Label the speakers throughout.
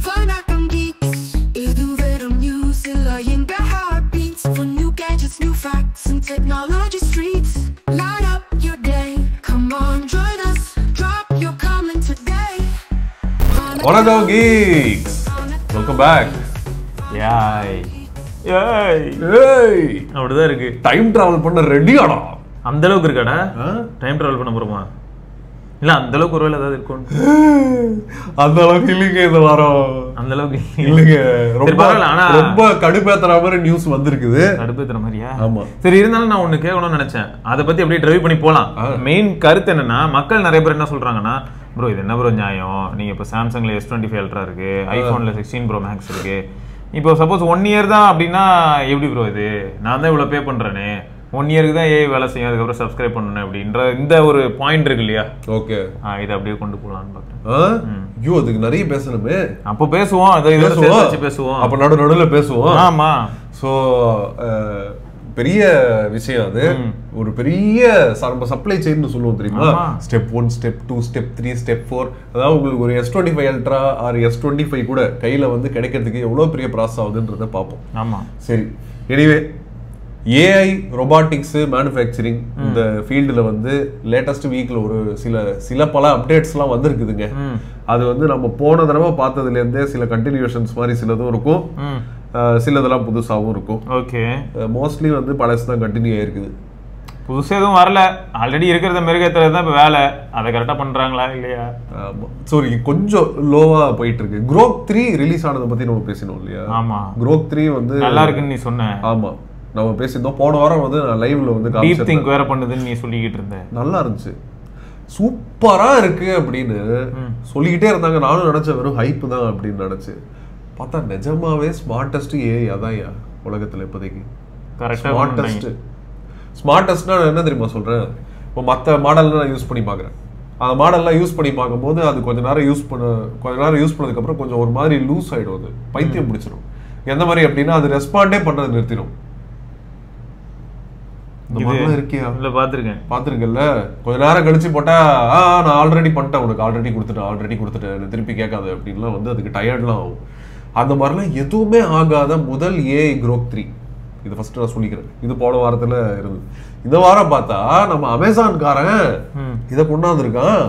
Speaker 1: Vanakkam Geeks. Idu verum news illa enga heartbeats. For new gadgets, new facts and technology streets. Light up your day. Come on, join us. Drop your comment today.
Speaker 2: Vanakkam Geeks. Welcome back.
Speaker 3: Yay. அப்படிதான் இருக்கு.
Speaker 2: Time travel பண்ண ரெடியாடா.
Speaker 3: அந்த அளவுக்கு இருக்காடா? Time travel பண்ண போறோமா? இல்ல அந்த அளவுக்கு ஒருவேளை ஏதாவது இருக்கும்.
Speaker 2: அந்த அளவுக்கு இல்லைங்க இந்த வாரம்.
Speaker 3: அந்த அளவுக்கு
Speaker 2: இல்லைங்க. ரொம்ப கடுப்பேத்துற மாதிரி நியூஸ் வந்திருக்குது.
Speaker 3: கடுப்பேத்துற மாதிரியா?
Speaker 2: ஆமா.
Speaker 3: சரி, இருந்தாலும் நான் ஒண்ணு கேட்கணும்னு நினைச்சேன். அதை பத்தி அப்படியே டிரைவ் பண்ணி போலாம். மெயின் கருத்து என்னன்னா, மக்கள் நிறைய பேர் என்ன சொல்றாங்கன்னா, ப்ரோ இது என்ன ப்ரோ நியாயம், நீங்க இப்ப சாம்சங்ல S25 Ultra இருக்கு, ஐபோன்ல 16 Pro Max இருக்கு, இப்போ சப்போஸ் 1 year தான் அப்படின்னா எப்படி ப்ரோ இது, நான் தான் இவ்வளவு பே பண்றேனே, 1 yearக்கு தான் ஏஐ வேலை செய்யும், அதுக்கப்புறம் சப்ஸ்கிரைப் பண்ணணும் அப்படின்ற இந்த ஒரு பாயிண்ட் இருக்கு இல்லையா? ஓகே, இதை அப்படியே கொண்டு போகலான்னு பாக்குறேன்.
Speaker 2: ஐயோ அதுக்கு நிறைய பேசணுமே.
Speaker 3: அப்போ பேசுவோம், அதை பேசுவோம்,
Speaker 2: அப்ப நடுவில் பேசுவோம்.
Speaker 3: ஆமா.
Speaker 2: ஸோ பெரிய விஷயம் அது. ஒரு பெரிய சப்ளை செயின் சொல்லுவோம் தெரியுமா? Step 1, step 2, step 3, step 4. அதாவது உங்களுக்கு ஒரு S25 Ultra ஆர் S25 கூட கையில வந்து கிடைக்கிறதுக்கு எவ்வளவு பெரிய ப்ராசஸ் ஆகுதுன்றத பார்ப்போம்.
Speaker 3: ஆமா, சரி.
Speaker 2: எனிவே, ஏஐ ரொபாட்டிக்ஸ் மேனுஃபேக்சரிங் இந்த ஃபீல்டில் வந்து லேட்டஸ்ட் வீக்ல ஒரு சில பல அப்டேட்ஸ்லாம் வந்திருக்குதுங்க. அது வந்து நம்ம போன தடவை பார்த்ததுலேருந்தே சில கண்டினியூஷன்ஸ் மாதிரி சிலதும் இருக்கும், சிலதெல்லாம் புதுசாகவும் இருக்கும்.
Speaker 3: ஓகே,
Speaker 2: மோஸ்ட்லி வந்து பழசு தான் கண்டினியூ ஆயிருக்குது.
Speaker 3: புதுசு எதுவும் வரல, ஆல்ரெடி இருக்கிறத மெருகேற்றுறது தான் இப்போ வேலை. அதை கரெக்டாக பண்ணுறாங்களா இல்லையா?
Speaker 2: சாரி, கொஞ்சம் லோவா போயிட்டு இருக்கு. Grok 3 ரிலீஸ் ஆனதை பற்றி நம்ம பேசினோம் இல்லையா?
Speaker 3: ஆமா,
Speaker 2: Grok 3 வந்து
Speaker 3: நல்லா இருக்குன்னு நீ சொன்ன.
Speaker 2: ஆமா, நம்ம பேசியிருந்தோம். போன வாரம் வந்து நான் லைவ்ல வந்து
Speaker 3: டீப் திங்க் வேற பண்ணுதுன்னு நீ சொல்லிக்கிட்டு இருந்தேன்.
Speaker 2: நல்லா இருந்துச்சு, சூப்பரா இருக்கு அப்படின்னு சொல்லிக்கிட்டே இருந்தாங்க. நானும் நினைச்சேன் வெறும் ஹைப் தான் அப்படின்னு நினைச்சு பார்த்தா நிஜமாவே ஸ்மார்ட்டஸ்ட் ஏஐ அதான்யா உலகத்துல இப்போதைக்கு. ஸ்மார்ட்டஸ்ட்னா என்ன தெரியுமா சொல்றேன்? இப்போ மற்ற மாடல்லாம் நான் யூஸ் பண்ணி பார்க்குறேன். அந்த மாடல்லாம் யூஸ் பண்ணி பார்க்கும்போது அது கொஞ்ச நேரம் யூஸ் பண்ணதுக்கப்புறம் கொஞ்சம் ஒரு மாதிரி லூஸ் ஆகிடும், அது பைத்தியம் பிடிச்சிடும். எந்த மாதிரி அப்படின்னா அது ரெஸ்பாண்டே பண்றது நிறுத்திடும். பாத்துருக்கல, கொஞ்ச நேரம் கழிச்சு போட்டா நான் ஆல்ரெடி பண்ணிட்டேன், உனக்கு ஆல்ரெடி கொடுத்துட்டேன் திருப்பி கேட்காது அப்படின்லாம் வந்து அதுக்கு டயர்ட்லாம் ஆகும். அந்த மாதிரிலாம் எதுவுமே ஆகாத முதல் ஏஐ Grok 3. இது ஃபர்ஸ்ட் நான் சொல்லிக்கிறேன். இது போன வாரத்துல இருந்தது. இந்த வாரம் பார்த்தா நம்ம அமேசான்காரன் இதை கொண்டாந்துருக்கான்.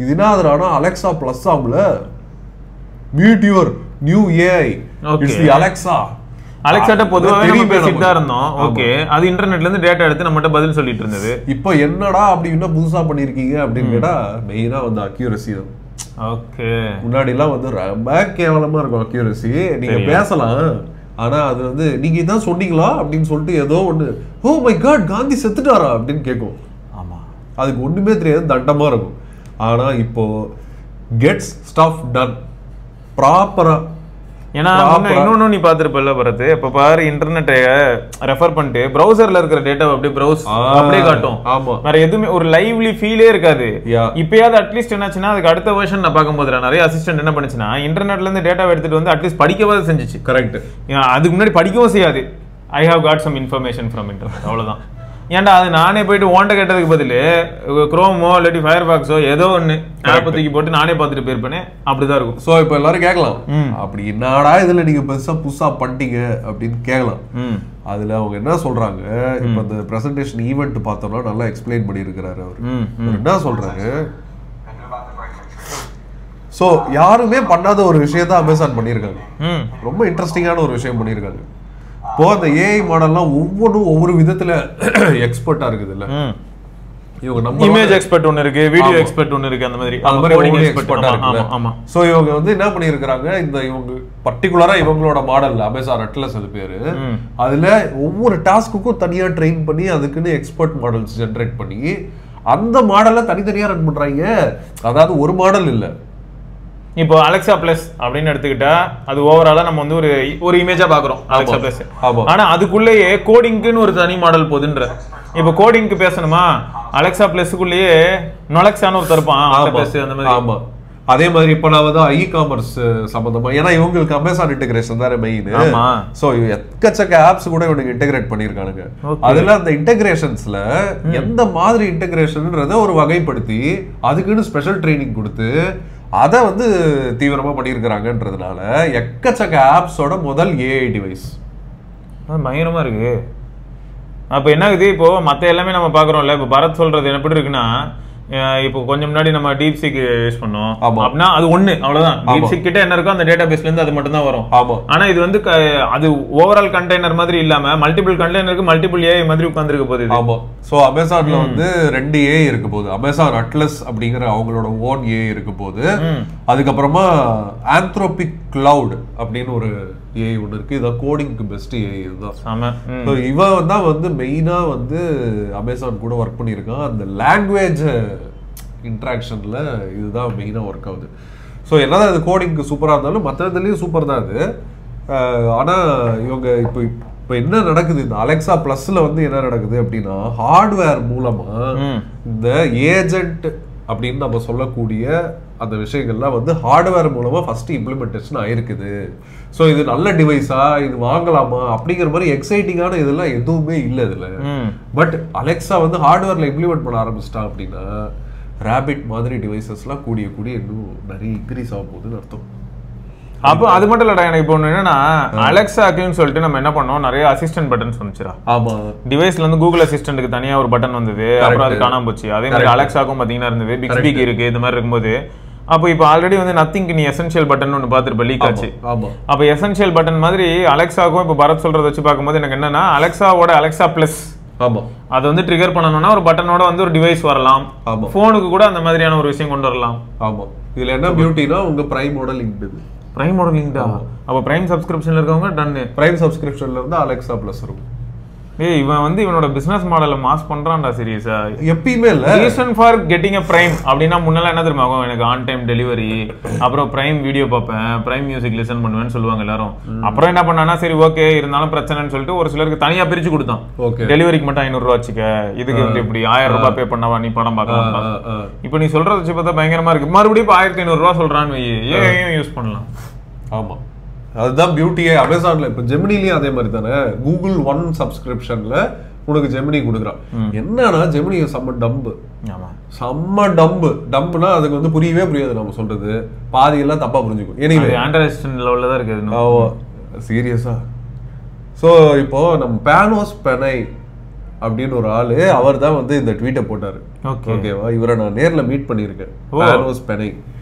Speaker 2: இது என்ன அலெக்சா பிளஸ் ஆகும்ல, meet your new AI, it's the Alexa.
Speaker 3: அலெக்சாட்ட பொதுவாக நம்ம பேசிட்டு தான் இருந்தோம். ஓகே, அது இன்டர்நெட்ல இருந்து டேட்டா எடுத்து நம்மகிட்ட பதில் சொல்லிட்டு இருந்தது.
Speaker 2: இப்போ என்னடா அப்படி இன்னும் புதுசா பண்ணிருக்கீங்க அப்படின்னு கேட்டா மெயினா வந்து அக்யூரசி தான்.
Speaker 3: ஓகே,
Speaker 2: முன்னாடி எல்லாம் வந்து ரொம்ப கேவலமா இருக்கும் அக்யூரசி. நீங்க பேசலாம், ஆனா அது வந்து நீங்க இதான் சொன்னீங்களா அப்படின்னு சொல்லிட்டு ஏதோ ஒண்ணு, ஓ மை காட் காந்தி செத்துட்டாரா அப்படின்னு கேட்கும். ஆமா, அதுக்கு ஒண்ணுமே தெரியாது, தண்டமா இருக்கும். ஆனா இப்போ கெட்ஸ் ஸ்டஃப் டன் ப்ராப்பரா.
Speaker 3: ஏன்னா இன்னொன்னு நீ பாத்துருப்பல பரத்து, இப்ப பாரு இன்டர்நெட்டை ரெஃபர் பண்ணிட்டு ப்ரௌசர்ல இருக்கிற டேட்டா அப்படியே ப்ரௌஸ் அப்படியே காட்டும். வேற எதுவுமே ஒரு லைவ்லி ஃபீலே இருக்காது. இப்பயாவது அட்லீஸ்ட் என்னாச்சுன்னா அதுக்கு அடுத்த வெர்ஷன் நான் பார்க்கும்போது நிறைய அசிஸ்டன்ட் என்ன பண்ணுச்சுன்னா இன்டர்நெட்ல இருந்து டேட்டாவை எடுத்துட்டு வந்து அட்லீஸ்ட் படிக்கவாது செஞ்சுச்சு.
Speaker 2: கரெக்ட்,
Speaker 3: அதுக்கு முன்னாடி படிக்கவும் செய்யாது. I have got some information from internet, அவ்வளவுதான். ஏன்டா அது நானே போயிட்டு ஓண்ட கேட்டதுக்கு பதில் குரோமோ இல்லாட்டி ஃபயர்பாக்ஸோ ஏதோ ஒன்று ஆப்பை தூக்கி போட்டு நானே பார்த்துட்டு போயிருப்பேனே, அப்படிதான் இருக்கும்.
Speaker 2: ஸோ இப்போ எல்லாரும் கேட்கலாம், அப்படி என்னடா இதுல நீங்க புதுசா பண்ணிட்டீங்க அப்படின்னு கேட்கலாம். அதுல அவங்க என்ன சொல்றாங்க, இப்ப அந்த பிரசன்டேஷன் ஈவெண்ட் பார்த்தோம்னா நல்லா எக்ஸ்பிளைன் பண்ணியிருக்கிறாரு அவர். என்ன சொல்றாரு, ஸோ யாருமே பண்ணாத ஒரு விஷயத்த அமேசான் பண்ணியிருக்காங்க. ரொம்ப இன்ட்ரெஸ்டிங்கான ஒரு விஷயம் பண்ணியிருக்காங்க. இப்போ அந்த ஏஐ மாடல்லாம் ஒவ்வொன்றும் ஒவ்வொரு விதத்துல எக்ஸ்பர்ட்டா இருக்குது இல்ல. இவங்க நம்ம
Speaker 3: இமேஜ் எக்ஸ்பர்ட் ஒன்னு இருக்கு, வீடியோ எக்ஸ்பர்ட் ஒன்னு இருக்கு, அந்த மாதிரி
Speaker 2: கோடிங் எக்ஸ்பர்ட்டா இருக்கு. ஆமா. சோ இவங்க வந்து என்ன பண்ணிருக்காங்க, இந்த இவங்க பர்టిక్యులரா இவங்களோட மாடல் அமேசான் அட்லஸ் அது பேரு, அதுல ஒவ்வொரு டாஸ்க்குக்கும் தனியா ட்ரெயின் பண்ணி அதுக்குன்னு எக்ஸ்பர்ட் மாடல்ஸ் ஜெனரேட் பண்ணி அந்த மாடலை தனித்தனியா ரன் பண்றாங்க. அதாவது ஒரு மாடல் இல்ல.
Speaker 3: இப்போ அலெக்சா பிளஸ் அப்படின்னு எடுத்துக்கிட்டா அது ஓவராலா நம்ம வந்து ஒரு இமேஜா பாக்குறோம் அலெக்சா பிளஸ். ஆனா அதுக்குள்ளேயே கோடிங்க்குன்னு ஒரு தனி மாடல் போகுதுன்ற. இப்போ கோடிங்க்கு பேசணுமா, அலெக்சா பிளஸ்க்குள்ளேயே நொலெக்ஸான்னு ஒரு தருப்பான் அந்த மாதிரி.
Speaker 2: ஆமா, அதே மாதிரி இப்ப நான் வந்து இ காமர்ஸ் சம்பந்தமா, ஏன்னா இவங்களுக்கு அமேசான் இன்டெகிரேஷன் தானே மெயின். சோ எக்கச்சக்க ஆப்ஸ் கூட இவனுக்கு இன்டெகிரேட் பண்ணிருக்கானுங்க. அதுல அந்த இன்டெகிரேஷன்ஸ்ல எந்த மாதிரி இன்டெகிரேஷன்ன்றத ஒரு வகைப்படுத்தி அதுக்குன்னு ஸ்பெஷல் ட்ரைனிங் கொடுத்து அதை வந்து தீவிரமா பண்ணியிருக்கிறாங்கன்றதுனால எக்கச்சக்க ஆப்ஸோட முதல் ஏஐ டிவைஸ்
Speaker 3: பயங்கரமா இருக்கு. அப்ப என்ன ஆகுது, இப்போ மத்த எல்லாமே நம்ம பாக்குறோம்ல, இப்ப பரத் சொல்றது எப்படி இருக்குன்னா, இப்போ கொஞ்சம் முன்னாடி நம்ம டீப்சீக் யூஸ் பண்ணோம் அப்படின்னா அது ஒண்ணு அவ்வளவுதான். டீப்சீக் கிட்ட என்ன இருக்கோ அந்த டேட்டா பேஸ்ல இருந்து அது மட்டும் தான் வரும். ஆனா இது வந்து அது ஓவரால் கண்டெய்னர் மாதிரி இல்லாம மல்டிபிள் கண்டெய்னருக்கு மல்டிபிள் ஏஐ மாதிரி உட்கார்ந்துருக்க போகுது.
Speaker 2: ஆமா. சோ அமேசான்ல வந்து 2 ஏஐ இருக்க போகுது. அமேசான் அட்லஸ் அப்படிங்கிற அவங்களோட ஓன் ஏஐ இருக்க போகுது. அதுக்கப்புறமா ஆந்த்ரோபிக் கிளவுட் அப்படின்னு ஒரு ஏஐ ஒன்று இருக்கு. இதான் கோடிங்க்கு பெஸ்ட் ஏஐ இதுதான். இவன் தான் வந்து மெயினா வந்து அமேசான் கூட ஒர்க் பண்ணியிருக்கான். அந்த லாங்குவேஜ் இன்ட்ராக்ஷன்ல இதுதான் மெயினா ஒர்க் ஆகுது. ஸோ என்னதான் இது கோடிங்க்கு சூப்பராக இருந்தாலும் மற்ற இதுலேயும் சூப்பர் தான் அது. ஆனால் இவங்க இப்போ என்ன நடக்குது, இந்த அலெக்சா பிளஸ்ல வந்து என்ன நடக்குது அப்படின்னா, ஹார்ட்வேர் மூலமா இந்த ஏஜென்ட் அப்படின்னு நம்ம சொல்லக்கூடிய அந்த விஷயங்கள்லாம் வந்து ஹார்ட்வேர் மூலமா ஃபர்ஸ்ட் இம்ப்ளிமெண்டேஷன் ஆயிருக்குது. ஸோ இது நல்ல டிவைஸா, இது வாங்கலாமா அப்படிங்கிற மாதிரி எக்ஸைட்டிங்கான இதெல்லாம் எதுவுமே இல்லை இதுல. பட் அலெக்சா வந்து ஹார்ட்வேர்ல இம்ப்ளிமெண்ட் பண்ண ஆரம்பிச்சிட்டா அப்படின்னா ரேபிட் மாதிரி டிவைசஸ்லாம் கூடிய இன்னும் நிறைய இன்க்ரீஸ் ஆக போகுதுன்னு அர்த்தம்.
Speaker 3: அப்போ அது மட்டும் இல்லடா, எனக்கு இப்போ என்னன்னா அலெக்சாக்குன்னு சொல்லிட்டு நம்ம என்ன பண்ணோம், நிறைய அசிஸ்டன்ட் பட்டன்ஸ் வந்துச்சுரா.
Speaker 2: ஆமா,
Speaker 3: டிவைஸ்ல வந்து கூகுள் அசிஸ்டன்ட்டுக்கு தனியா ஒரு பட்டன் வந்தது, அப்புறம் அது காணாம போச்சு. அதே மாதிரி அலெக்சாக்கும் பாத்தீங்கன்னா இருந்தது, பிக்ஸ்பிக்கு இருக்கு, இது மாதிரி இருக்கும்போது அப்போ இப்போ ஆல்ரெடி வந்து நத்திங்க்கு நீ எசென்ஷியல் பட்டன் ஒன்று பார்த்துருப்ப, லீக் ஆச்சு. அப்போ எசென்ஷியல் பட்டன் மாதிரி அலெக்சாக்கும் இப்போ பரத் சொல்றதை வச்சு பார்க்கும்போது எனக்கு என்னன்னா, அலெக்சாவோட அலெக்சா பிளஸ் அது வந்து ட்ரிகர் பண்ணணும்னா ஒரு பட்டனோட வந்து ஒரு டிவைஸ் வரலாம். போனுக்கு கூட அந்த மாதிரியான ஒரு விஷயம் கொண்டு வரலாம்.
Speaker 2: ஆமா, இதுல என்ன பியூட்டினா உங்க பிரைமோட லிங்க் இது.
Speaker 3: பிரைமோட லிங்க்டா? அப்ப பிரைம் சப்ஸ்கிரிப்ஷன்ல இருக்கவங்க டன்.
Speaker 2: பிரைம் சப்ஸ்கிரிப்ஷன்ல இருந்து அலெக்சா பிளஸ் இருக்கும்.
Speaker 3: ஏய், இவன் வந்து இவனோட பிசினஸ் மாடலை மாஸ் பண்றான்டா சீரியஸா.
Speaker 2: எப்பயுமே இல்ல.
Speaker 3: Reason for getting a prime அப்படின்னா முன்னெல்லாம் என்ன தெரியுமா ஆகும், எனக்கு ஆன் டைம் டெலிவரி, அப்புறம் பிரைம் வீடியோ பார்ப்பேன், பிரைம் மியூசிக் லிசன் பண்ணுவேன்னு சொல்லுவாங்க எல்லாரும். அப்புறம் என்ன பண்ணானா, சரி ஓகே இருந்தாலும் பிரச்சனைன்னு சொல்லிட்டு ஒரு சிலருக்கு தனியா பிரிச்சு கொடுத்தான். டெலிவரிக்கு மட்டும் 500 ரூபா வச்சுக்க, இதுக்கு வந்து இப்படி 1000 ரூபாய் பே பண்ணவா நீ படம் பார்க்கலாம். இப்போ நீ சொல்றத வச்சு பார்த்தா பயங்கரமா இருக்கு. மறுபடியும் இப்போ 1500 ரூபா சொல்றான்னு ஏன் யூஸ் பண்ணலாம்.
Speaker 2: ஆமா, அதுதான் பியூட்டியே. அமேசான்ல இப்ப ஜெமினிலயும் அதே மாதிரி தானே. கூகுள் ஒன் சப்ஸ்கிரிப்ஷன்ல உனக்கு ஜெமினி கொடுக்குறான். என்னன்னா ஜெமினி செம்ம டம்பு, செம்ம டம்புனா அதுக்கு வந்து புரியவே புரியாது நம்ம சொல்றது, பாதி எல்லாம் தப்பா புரிஞ்சுக்கும். எனிவே
Speaker 3: ஆண்ட்ராய்ட் லெவல்ல தான் இருக்குது.
Speaker 2: சீரியஸா. ஸோ இப்போ நம்ம பேனோஸ் பெனை அப்படின்னு ஒரு ஆளு, அவர் தான் வந்து இந்த ட்வீட்டை போட்டாரு. ஓகேவா, இவரை நான் நேர்ல மீட் பண்ணியிருக்கேன். பேனோஸ் பெனை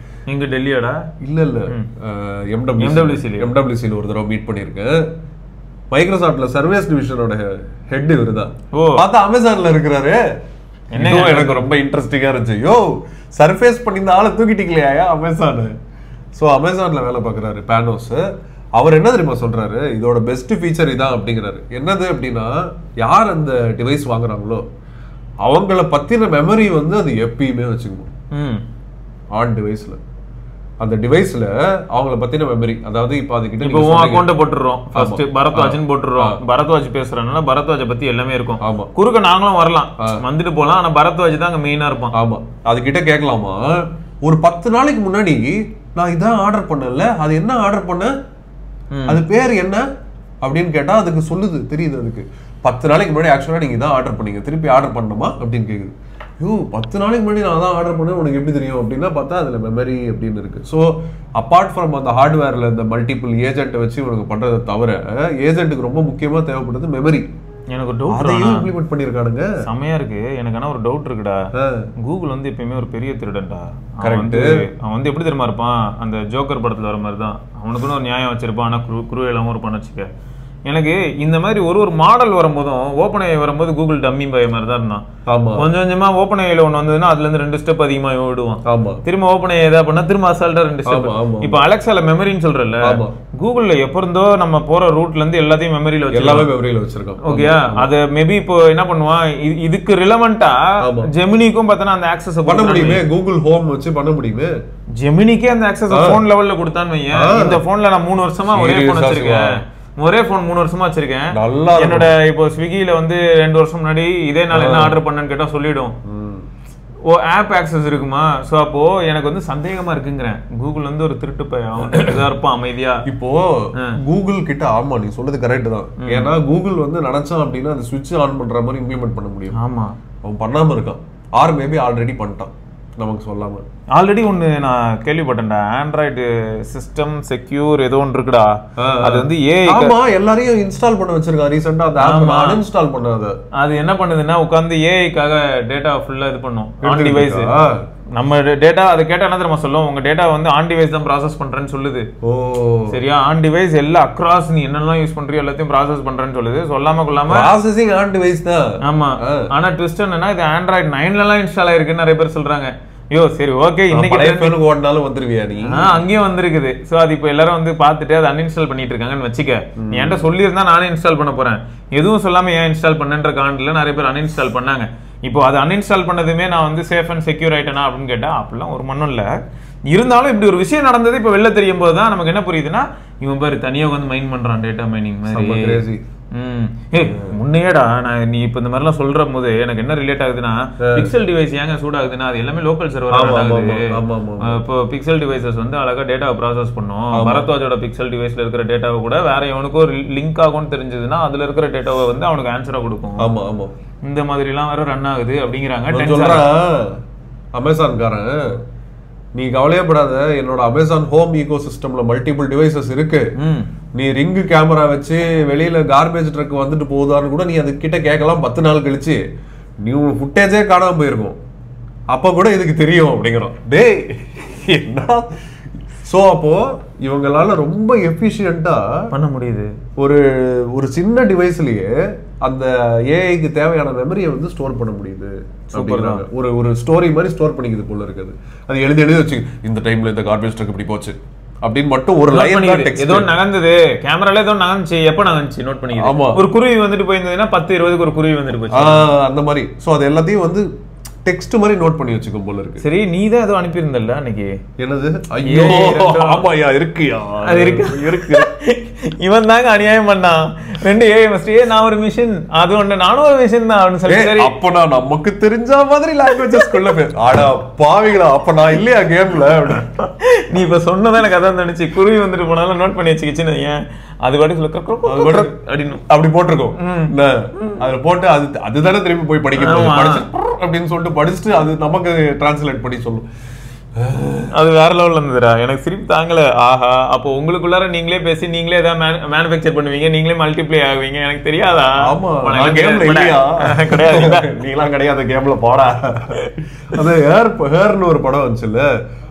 Speaker 3: எங்க டெல்லியாடா?
Speaker 2: இல்ல எம்டபிள்யூசில ஒரு தடவை மீட் பண்ணிருக்கேன். மைக்ரோசாஃப்ட்ல சர்வீஸ் டிவிஷனோட ஹெட் இவருதான். பார்த்தா அமேசான்ல இருக்கிறாரு. எனக்கு ரொம்ப இன்ட்ரெஸ்டிங்கா இருந்துச்சு. யோ, சர்ஃபேஸ் பண்ணி இந்த ஆளை தூக்கிட்டீங்களா அமேசான். ஸோ அமேசான்ல வேலை பார்க்குறாரு பேனோஸ். அவர் என்ன தெரியுமா சொல்றாரு, இதோட பெஸ்ட் ஃபீச்சர் இதான் அப்படிங்கிறாரு. என்னது அப்படின்னா, யார் அந்த டிவைஸ் வாங்குறாங்களோ அவங்கள பத்தின மெமரி வந்து அது எப்பயுமே வச்சுக்கணும் ஆன் டிவைஸ்ல. அந்த டிவைஸ்ல அவங்கள பத்தின மெமரி, அதாவது இப்போ அதுக்கிட்ட
Speaker 3: இப்போ உன் அக்கௌண்ட் போட்டுறோம், ஃபர்ஸ்ட் பரத்வாஜ்னு போட்டுறோம். பரத்வாஜ் பேசுறதுனால பரத்வாஜை பத்தி எல்லாமே இருக்கும்.
Speaker 2: ஆமா,
Speaker 3: குறுக்க நாங்களும் வரலாம், வந்துட்டு போலாம். ஆனா பரத்வாஜ் தான் அங்க மெயினா இருப்பான்.
Speaker 2: ஆமா, அதுகிட்ட கேட்கலாமா, ஒரு 10 நாளைக்கு முன்னாடி நான் இதான் ஆர்டர் பண்ணல, அது என்ன ஆர்டர் பண்ண, அது பேர் என்ன அப்படின்னு கேட்டா அதுக்கு சொல்லுது, தெரியுது. அதுக்கு 10 நாளைக்கு முன்னாடி ஆக்சுவலா நீங்க இதான் ஆர்டர் பண்ணீங்க, திருப்பி ஆர்டர் பண்ணணுமா அப்படின்னு கேக்குது. யோ, 10 நாளைக்கு முன்னாடி நான் தான் ஆர்டர் பண்ணேன், உனக்கு எப்படி தெரியும் அப்படின்னா பார்த்தா அதுல மெமரி அப்படின்னு இருக்கு. ஸோ அப்பார்ட் ஃப்ரம் அந்த ஹார்ட்வேர்ல இந்த மல்டிபிள் ஏஜென்ட்டை வச்சு உனக்கு பண்றதை தவிர, ஏஜென்ட்டுக்கு ரொம்ப முக்கியமா தேவைப்படுறது மெமரி.
Speaker 3: எனக்கு டவுட்,
Speaker 2: அதையும் இம்ப்ளிமெண்ட் பண்ணிருக்கானுங்க.
Speaker 3: செமையா இருக்கு. எனக்கு ஆனா ஒரு டவுட் இருக்குடா. கூகுள் வந்து எப்பயுமே ஒரு பெரிய திருடன்டா. அவன் வந்து எப்படி தெரியுமா இருப்பான், அந்த ஜோக்கர் படத்துல வர மாதிரி தான். அவனுக்குன்னு ஒரு நியாயம் வச்சிருப்பான், ஆனா குரூயலாவும் ஒரு பண்ண வச்சுக்க. எனக்கு இந்த மாதிரி ஒரு மாடல் வரும்போதும் ஓப்பன் ஏஐ வரும்போது கூகுள் டம்மி பய மாதிரி தான் இருந்தான். கொஞ்சம் கொஞ்சமா ஓப்பன் ஏஐல ஒன்று வந்ததுன்னா அதுல இருந்து 2 ஸ்டெப் அதிகமா விடுவான். திரும்ப ஓப்பன் ஏஐ ஏதாவது பண்ணா திரும்ப அசால்ட்டா 2 ஸ்டெப். இப்போ அலெக்சால மெமரின்னு சொல்றல, கூகுள்ல எப்ப இருந்தோ நம்ம போற ரூட்ல இருந்து எல்லாத்தையும் மெமரியில வச்சிருக்கோம். ஓகே, அது மேபி இப்போ என்ன பண்ணுவான், இதுக்கு ரிலவெண்டா ஜெமினிக்கும் பார்த்தனா அந்த ஆக்சஸ்
Speaker 2: பண்ண முடியுமே, கூகுள் ஹோம் வச்சு பண்ண முடியுமே.
Speaker 3: ஜெமினிக்கே அந்த ஆக்சஸ் போன் லெவல்ல கொடுத்தான்னு வையேன். இந்த போன்ல நான் 3 வருஷமா ஒரே போன் வச்சிருக்கேன், ஒரே போன் 3 வருஷமா வச்சிருக்கேன். என்னோட இப்போ ஸ்விக்கில வந்து 2 வருஷம் முன்னாடி இதே நாள் என்ன ஆர்டர் பண்ணேன்னு கேட்டா சொல்லிடும். ஓ, ஆப் ஆக்சஸ் இருக்குமா. சோ அப்போ எனக்கு வந்து சந்தேகமா இருக்குங்கிறேன், கூகுள் வந்து ஒரு திருட்டு பையன் இதா இருப்பான் அமைதியா.
Speaker 2: இப்போ கூகுள் கிட்ட, ஆமா நீ சொல்றது கரெக்ட் தான். ஏன்னா கூகுள் வந்து நினைச்சான் அப்படின்னா அந்த சுவிட்ச் ஆன் பண்ற மாதிரி இம்ப்ளிமெண்ட் பண்ண முடியும்.
Speaker 3: ஆமா,
Speaker 2: அவன் பண்ணாம இருக்கான், ஆர் மேபி ஆல்ரெடி பண்ணிட்டான். நமக்கு சொல்லாம.
Speaker 3: ஆல்ரெடி ஒன்னு நான் கேள்விப்பட்டேன்டா, ஆண்ட்ராய்டு சிஸ்டம் செக்யூர் ஏதோ ஒன்று இருக்குடா, அது வந்து ஏஐ.
Speaker 2: ஆமா, எல்லாரையும் இன்ஸ்டால் பண்ண வச்சிருக்காங்க ரீசெண்டா. அந்த ஆப் அன்இன்ஸ்டால் பண்ணாத. அது
Speaker 3: என்ன பண்ணுதுன்னா உட்கார்ந்து ஏஐக்காக டேட்டா ஃபுல்லா இது பண்ணும் ஆன் டிவைஸ். நம்ம டேட்டா அதை கேட்டா என்ன தெரியுமா சொல்லும், உங்க டேட்டா வந்து ஆன் டிவைஸ் தான் ப்ராசஸ் பண்றேன்னு சொல்லுது. சரியா, ஆன் டிவைஸ் எல்லாம் அக்ராஸ் நீ என்னெல்லாம் யூஸ் பண்றியோ எல்லாத்தையும் ப்ராசஸ் பண்றேன்னு சொல்லுது. சொல்லாம கொள்ளாம
Speaker 2: ப்ராசஸிங் ஆன் டிவைஸ் தான்.
Speaker 3: ஆமா, ஆனா ட்விஸ்ட் என்னன்னா இது ஆண்ட்ராய்டு 9ல எல்லாம் இன்ஸ்டால் ஆயிருக்குன்னு நிறைய பேர் சொல்றாங்க. ஐயோ சரி ஓகே, இன்னைக்கு
Speaker 2: ஓடினாலும் வந்துருவியா நீ?
Speaker 3: அங்கேயும் வந்திருக்குது. சோ அது இப்போ எல்லாரும் வந்து பார்த்துட்டு அதை அன்இன்ஸ்டால் பண்ணிட்டு இருக்காங்கன்னு வச்சுக்க. நீ என்கிட்ட சொல்லியிருந்தா நானே இன்ஸ்டால் பண்ண போறேன். எதுவும் சொல்லாம ஏன் இன்ஸ்டால் பண்ணன்ற காரணத்துல நிறைய பேர் அன்இன்ஸ்டால் பண்ணாங்க. இப்போ அது அன்இன்ஸ்டால் பண்ணதுமே நான் வந்து சேஃப் அண்ட் செக்யூர் ஆயிட்டேனா அப்படின்னு கேட்டா அப்படிலாம் ஒரு மண்ணும் இல்லை. இருந்தாலும் இப்படி ஒரு விஷயம் நடந்தது இப்போ வெளில தெரியும் போது தான் நமக்கு என்ன புரியுதுன்னா, இவன் பேர் தனியா வந்து மைன் பண்றான், டேட்டா மைனிங் மாதிரி. முன்னையடா நீ இப்ப இந்த மாதிரிலாம் சொல்ற போது எனக்கு என்ன ரிலேட் ஆகுதுன்னா, பிக்சல் டிவைஸ் ஏங்க சூடாகுதுன்னா அது எல்லாமே லோக்கல் சர்வர் ஆகுது. இப்போ பிக்சல் டிவைசஸ் வந்து அழகா டேட்டாவை ப்ராசஸ் பண்ணும். பரத்வாஜோட பிக்சல் டிவைஸ்ல இருக்கிற டேட்டாவை கூட வேற எவனுக்கும் ஒரு லிங்க் ஆகும்னு தெரிஞ்சதுன்னா அதுல இருக்கிற டேட்டாவை வந்து அவனுக்கு ஆன்சரா கொடுக்கும்.
Speaker 2: ஆமா ஆமா,
Speaker 3: இந்த மாதிரி எல்லாம் வேற ரன் ஆகுது அப்படிங்கிறாங்க.
Speaker 2: அமேசான்காரன், நீ கவலையப்படாத, என்னோட அமேசான் ஹோம் ஈகோ சிஸ்டம்ல மல்டிபிள் டிவைசஸ் இருக்கு. நீ ரிங்கு கேமரா வச்சு வெளியில கார்பேஜ் ட்ரக் வந்துட்டு போகுதான்னு கூட நீ அது கிட்ட கேட்கலாம். 10 நாள் கழிச்சு நீ ஃபுட்டேஜே காணாம போயிருக்கும், அப்ப கூட இதுக்கு தெரியும் அப்படிங்கிறோம். டேய் என்ன? ஸோ அப்போ இவங்களால ரொம்ப எஃபிஷியண்டா
Speaker 3: பண்ண முடியுது.
Speaker 2: ஒரு சின்ன டிவைஸ்லயே அந்த ஏஐக்கு தேவையான மெமரியை வந்து ஸ்டோர் பண்ண முடியுது. ஒரு ஸ்டோரி மாதிரி ஸ்டோர் பண்ணிக்குது போல இருக்குது. அது எழுதி வச்சு இந்த டைம்ல இந்த கார்பேஜ் ட்ரக் இப்படி போச்சு அப்படின்னு மட்டும் ஒரு லைன்
Speaker 3: ஏதோ நகர்ந்தது, கேமரால ஏதோ நகர்ந்துச்சு, எப்ப நகர்ந்துச்சு நோட் பண்ணிக்குது. ஒரு குருவி வந்துட்டு போயிருந்ததுன்னா 10-20க்கு ஒரு குருவி வந்துட்டு போச்சு
Speaker 2: அந்த மாதிரி. ஸோ அது எல்லாத்தையும் வந்து டெக்ஸ்ட் மாதிரி நோட் பண்ணி வச்சுக்கும் போல இருக்கு.
Speaker 3: சரி, நீ தான் ஏதோ அனுப்பியிருந்தல்ல அன்னைக்கு.
Speaker 2: என்னது? ஐயோ ஆமாயா, இருக்குயா,
Speaker 3: அது இருக்கு. இவன் தாங்க அநியாயம் பண்ணான். 2 ஏஐ மஸ்ட். நான் ஒரு மிஷின், அது ஒண்ணு நானும் ஒரு மிஷின் தான் அப்படின்னு சொல்லி.
Speaker 2: அப்ப நான் நமக்கு தெரிஞ்ச மாதிரி லாங்குவேஜஸ் கொள்ள போய் ஆடா பாவிங்களா, அப்ப நான் இல்லையா கேம்ல?
Speaker 3: நீ இப்ப சொன்னதான் எனக்கு அதான் நினைச்சு, குருவி வந்துட்டு போனாலும் நோட் பண்ணி வச்சுக்கிச்சுன்னு ஏன் அது பாட்டு சொல்ல
Speaker 2: அப்படி போட்டிருக்கோம். அதுல போட்டு அதுதானே திரும்பி போய் படிக்க அப்படின்னு சொல்லிட்டு படிச்சுட்டு அது நமக்கு டிரான்ஸ்லேட் பண்ணி சொல்லும்.
Speaker 3: அது வேற லெவல்ல இருந்ததுடா. எனக்கு சிரிப்பு தாங்கல. ஆஹா, அப்போ உங்களுக்குள்ளார நீங்களே பேசி நீங்களே ஏதாவது மேனுஃபேக்சர் பண்ணுவீங்க, நீங்களே மல்டிப்ளை ஆகுவீங்க. எனக்கு தெரியாதா?
Speaker 2: ஆமா, கேம்ல இல்லையா? கிடையாது, நீங்களாம் கிடையாது கேம்ல போடா. அது ஹேர்னு ஒரு படம் வந்துச்சுல்ல,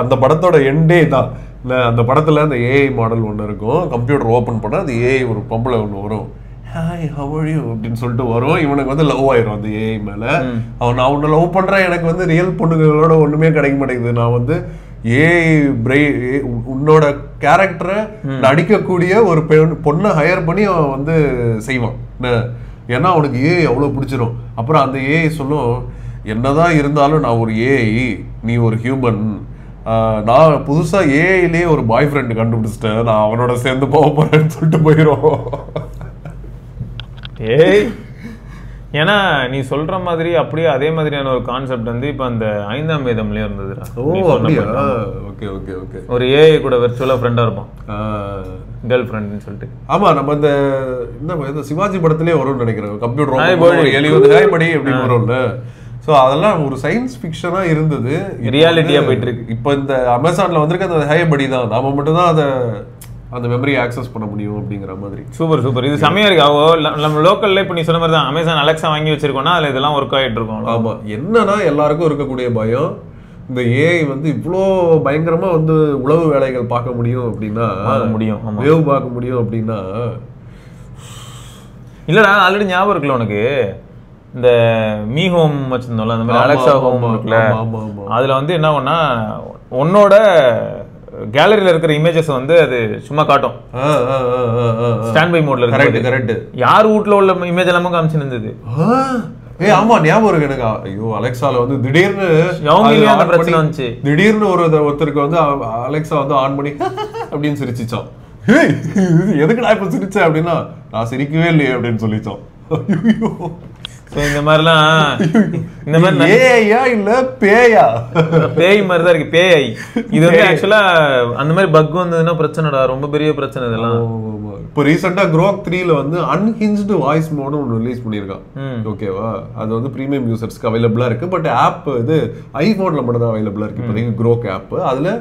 Speaker 2: அந்த படத்தோட எண்டே தான். அந்த படத்துல அந்த ஏஐ மாடல் ஒண்ணு இருக்கும். கம்ப்யூட்டர் ஓபன் பண்ணா அது ஏஐ ஒரு பொம்பளை ஒண்ணு வரும். ஹாய் ஹவ் ஆர் யூ அப்படின்னு சொல்லிட்டு வரும். இவனுக்கு வந்து லவ் ஆயிரும் அந்த ஏஐ மேல. அவன் நான் உன்னை லவ் பண்றேன், எனக்கு வந்து ரியல் பொண்ணுங்களோட ஒண்ணுமே கிடைக்க மாட்டேங்குது, நான் வந்து ஏஐ உன்னோட கேரக்டரை நடிக்கக்கூடிய ஒரு பொண்ணை ஹையர் பண்ணி அவன் வந்து செய்வான். ஏன்னா அவனுக்கு ஏஐ அவ்வளவு பிடிச்சிரும். அப்புறம் அந்த ஏஐ சொல்லும், என்னதான் இருந்தாலும் நான் ஒரு ஏஐ, நீ ஒரு ஹியூமன், நான் புதுசா ஏஐலேயே ஒரு பாய் ஃப்ரெண்டு கண்டுபிடிச்சிட்டேன், நான் அவனோட சேர்ந்து போக போறேன்னு சொல்லிட்டு போயிடும்.
Speaker 3: ஏய், ஏன்னா நீ சொல்ற மாதிரி அப்படியே அதே மாதிரியான ஒரு கான்செப்ட் வந்து இப்ப அந்த 5ஆம் வேதம்லயே இருந்ததுடா.
Speaker 2: Okay okay okay.
Speaker 3: ஒரு ஏஐ கூட வெர்ச்சுவலா ஃப்ரெண்டா இருப்பான், கேர்ள் ஃப்ரெண்ட்னு சொல்லிட்டு.
Speaker 2: ஆமா, நம்ம இந்த சிவாஜி படத்திலே வரும்னு நினைக்கிறேன். கம்ப்யூட்டர் ஹாய் படி அப்படின்னு வரும்ல. ஸோ அதெல்லாம் ஒரு சயின்ஸ் ஃபிக்ஷனா இருந்தது,
Speaker 3: ரியாலிட்டியா போயிட்டு இருக்கு.
Speaker 2: இப்போ இந்த அமேசான்ல வந்திருக்க அந்த ஹாய் படி தான், நாம மட்டும் தான் அதை அந்த மெமரியை ஆக்சஸ் பண்ண முடியும் அப்படிங்கிற மாதிரி.
Speaker 3: சூப்பர் சூப்பர், இது செமையா இருக்கு. நம்ம லோக்கல்ல இப்போ நீ சொன்ன மாதிரி தான் அமேசான் அலெக்ஸா வாங்கி வச்சிருக்கோம்னா அதுல இதெல்லாம் ஒர்க் ஆகிட்டு இருக்கும்.
Speaker 2: ஆமா, என்னன்னா எல்லாருக்கும் இருக்கக்கூடிய பயம், இந்த ஏஐ வந்து இவ்வளோ பயங்கரமா வந்து உளவு வேலைகள் பார்க்க முடியும் அப்படின்னா, வேவ் பார்க்க முடியும் அப்படின்னா.
Speaker 3: இல்லடா, ஆல்ரெடி ஞாபகம் இருக்குல்ல உனக்கு, இந்த மீ ஹோம் வச்சிருந்தோம்ல, அந்த மாதிரி அலெக்ஸா ஹோம் இருக்குல்ல, அதுல வந்து என்ன ஆகும்னா உன்னோட கேலரியில இருக்கிற இமேஜஸ் வந்து அது சும்மா காட்டும். ஸ்டாண்ட் பை மோட்ல இருக்கு. கரெக்ட். யார் வீட்ல உள்ள இமேஜ் எல்லாமே காமிச்சு இருந்தது.
Speaker 2: ஆமா, ஞாபகம் இருக்கு எனக்கு. ஐயோ, அலெக்சால வந்து திடீர்னு
Speaker 3: பிரச்சனை வந்துச்சு.
Speaker 2: திடீர்னு ஒருத்தருக்கு வந்து அலெக்சா வந்து ஆன் பண்ணி அப்படின்னு சிரிச்சிச்சான். எதுக்கு நான் இப்ப சிரிச்சேன் அப்படின்னா, நான் சிரிக்கவே இல்லையே அப்படின்னு சொல்லிச்சோம்.
Speaker 3: இந்த மாதிரிலாம் இந்த மாதிரி
Speaker 2: ஏஐயா இல்ல பேயா?
Speaker 3: பேய் மாதிரி தான் இருக்கு. பேய் இது வந்து ஆக்சுவலா அந்த மாதிரி பக் வந்ததுன்னா பிரச்சனைடா, ரொம்ப பெரிய பிரச்சனை இதெல்லாம்.
Speaker 2: இப்போ ரீசெண்டா Grok 3ல வந்து அன்ஹிஞ்ச்டு வாய்ஸ் மோடு ஒன்று ரிலீஸ் பண்ணியிருக்கான். ஓகேவா? அது வந்து ப்ரீமியம் யூசர்ஸ்க்கு அவைலபிளா இருக்கு. பட் ஆப் இது ஐபோன்ல மட்டும் தான் அவைலபிளா இருக்கு இப்போதைக்கு Grok ஆப். அதுல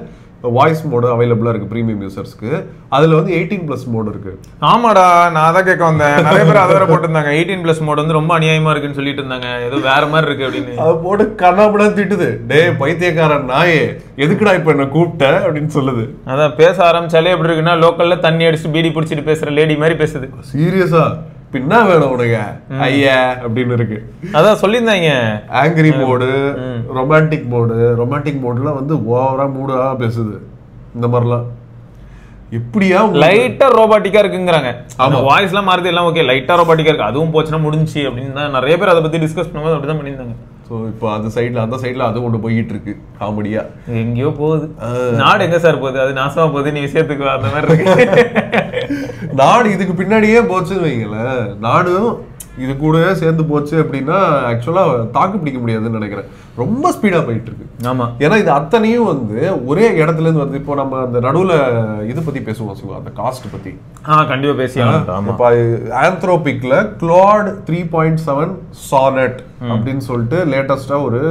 Speaker 2: வாய்ஸ் மோடு அவைலபிளா இருக்கு ப்ரீமியம் யூசர்ஸ்க்கு. அதுல வந்து 18+ மோடு இருக்கு.
Speaker 3: ஆமாடா, நான் அதான் கேட்க வந்தேன். நிறைய பேர் அதை வேற போட்டிருந்தாங்க. 18+ மோடு வந்து ரொம்ப அநியாயமா இருக்குன்னு சொல்லிட்டு இருந்தாங்க. ஏதோ வேற மாதிரி இருக்கு அப்படின்னு.
Speaker 2: அது போட்டு கண்ணாபுடா திட்டுது. டே பைத்தியக்காரன் நாயே, எதுக்குடா இப்ப என்ன கூப்பிட்ட அப்படின்னு சொல்லுது.
Speaker 3: அதான் பேச ஆரம்பிச்சாலே எப்படி இருக்குன்னா, லோக்கல்ல தண்ணி அடிச்சுட்டு பீடி பிடிச்சிட்டு பேசுற லேடி மாதிரி பேசுது.
Speaker 2: சீரியஸா பின்னா வேணும் உனக்கு ஐயா அப்படின்னு இருக்கு.
Speaker 3: அதான் சொல்லியிருந்தாங்க.
Speaker 2: ஆங்கிரி மோடு, ரொமான்டிக் மோடுலாம் வந்து ஓவரா மூடா பேசுது. இந்த மாதிரிலாம் எப்படியா
Speaker 3: லைட்டா ரோபாட்டிக்கா இருக்குங்கிறாங்க. அந்த வாய்ஸ் எல்லாம் மாறுது, எல்லாம் ஓகே, லைட்டா ரோபாட்டிக்கா இருக்கு, அதுவும் போச்சுன்னா முடிஞ்சு அப்படின்னு தான் நிறைய பேர் அதை பத்தி டிஸ்கஸ் பண்ணும்போது அப்படிதான் பண்ணியிருந்தாங்க.
Speaker 2: ஸோ இப்போ அந்த சைட்ல அது ஒன்று போயிட்டு இருக்கு காமெடியா.
Speaker 3: எங்கேயோ போகுது நாடு. எங்க சார் போகுது? அது நாசமா போகுது, நீ விஷயத்துக்கு அந்த மாதிரி இருக்கு.
Speaker 2: நாடு இதுக்கு பின்னாடியே போச்சுன்னு வைங்களேன். நாடும் இது கூட சேர்ந்து போச்சு அப்படின்னா ஆக்சுவலா தாக்கு பிடிக்க முடியாதுன்னு நினைக்கிறேன். ரொம்ப ஸ்பீடா போயிட்டு இருக்கு.
Speaker 3: ஆமா,
Speaker 2: ஏன்னா இது அத்தனையும் வந்து ஒரே இடத்துல இருந்து வந்து இப்போ நம்ம அந்த நடுவுல இது பத்தி பேசுவோம், அந்த காஸ்ட் பத்தி
Speaker 3: கண்டிப்பா பேசியாங்க.
Speaker 2: இப்போ ஆந்த்ரோபிக்ல Claude 3.7 Sonnet அப்படின்னு சொல்லிட்டு லேட்டஸ்டா ஒரு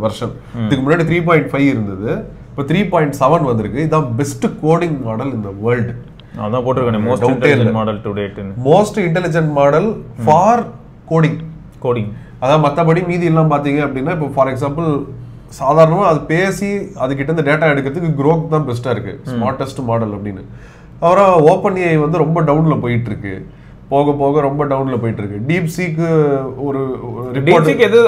Speaker 2: வெர்ஷன். இதுக்கு முன்னாடி 3.5 இருந்தது, இப்போ 3.7 வந்திருக்கு. இதுதான் பெஸ்ட் கோடிங் மாடல் இந்த வேர்ல்டு.
Speaker 3: அதான் போட்டுருக்கேன், most intelligent model to date.
Speaker 2: Most intelligent model for coding. அதான் மற்றபடி மீதி எல்லாம் பார்த்தீங்க அப்படின்னா, இப்போ ஃபார் எக்ஸாம்பிள் சாதாரணமாக அது பேசி அதுக்கிட்ட இந்த டேட்டா எடுக்கிறதுக்கு Grok தான் பெஸ்ட்டாக இருக்கு, ஸ்மார்ட்டஸ்ட் மாடல் அப்படின்னு. அப்புறம் OpenAI வந்து ரொம்ப டவுனில் போயிட்டு இருக்கு, போக போக ரொம்ப டவுன்ல போயிட்டு இருக்கு. டீப்சீக்கு ஒரு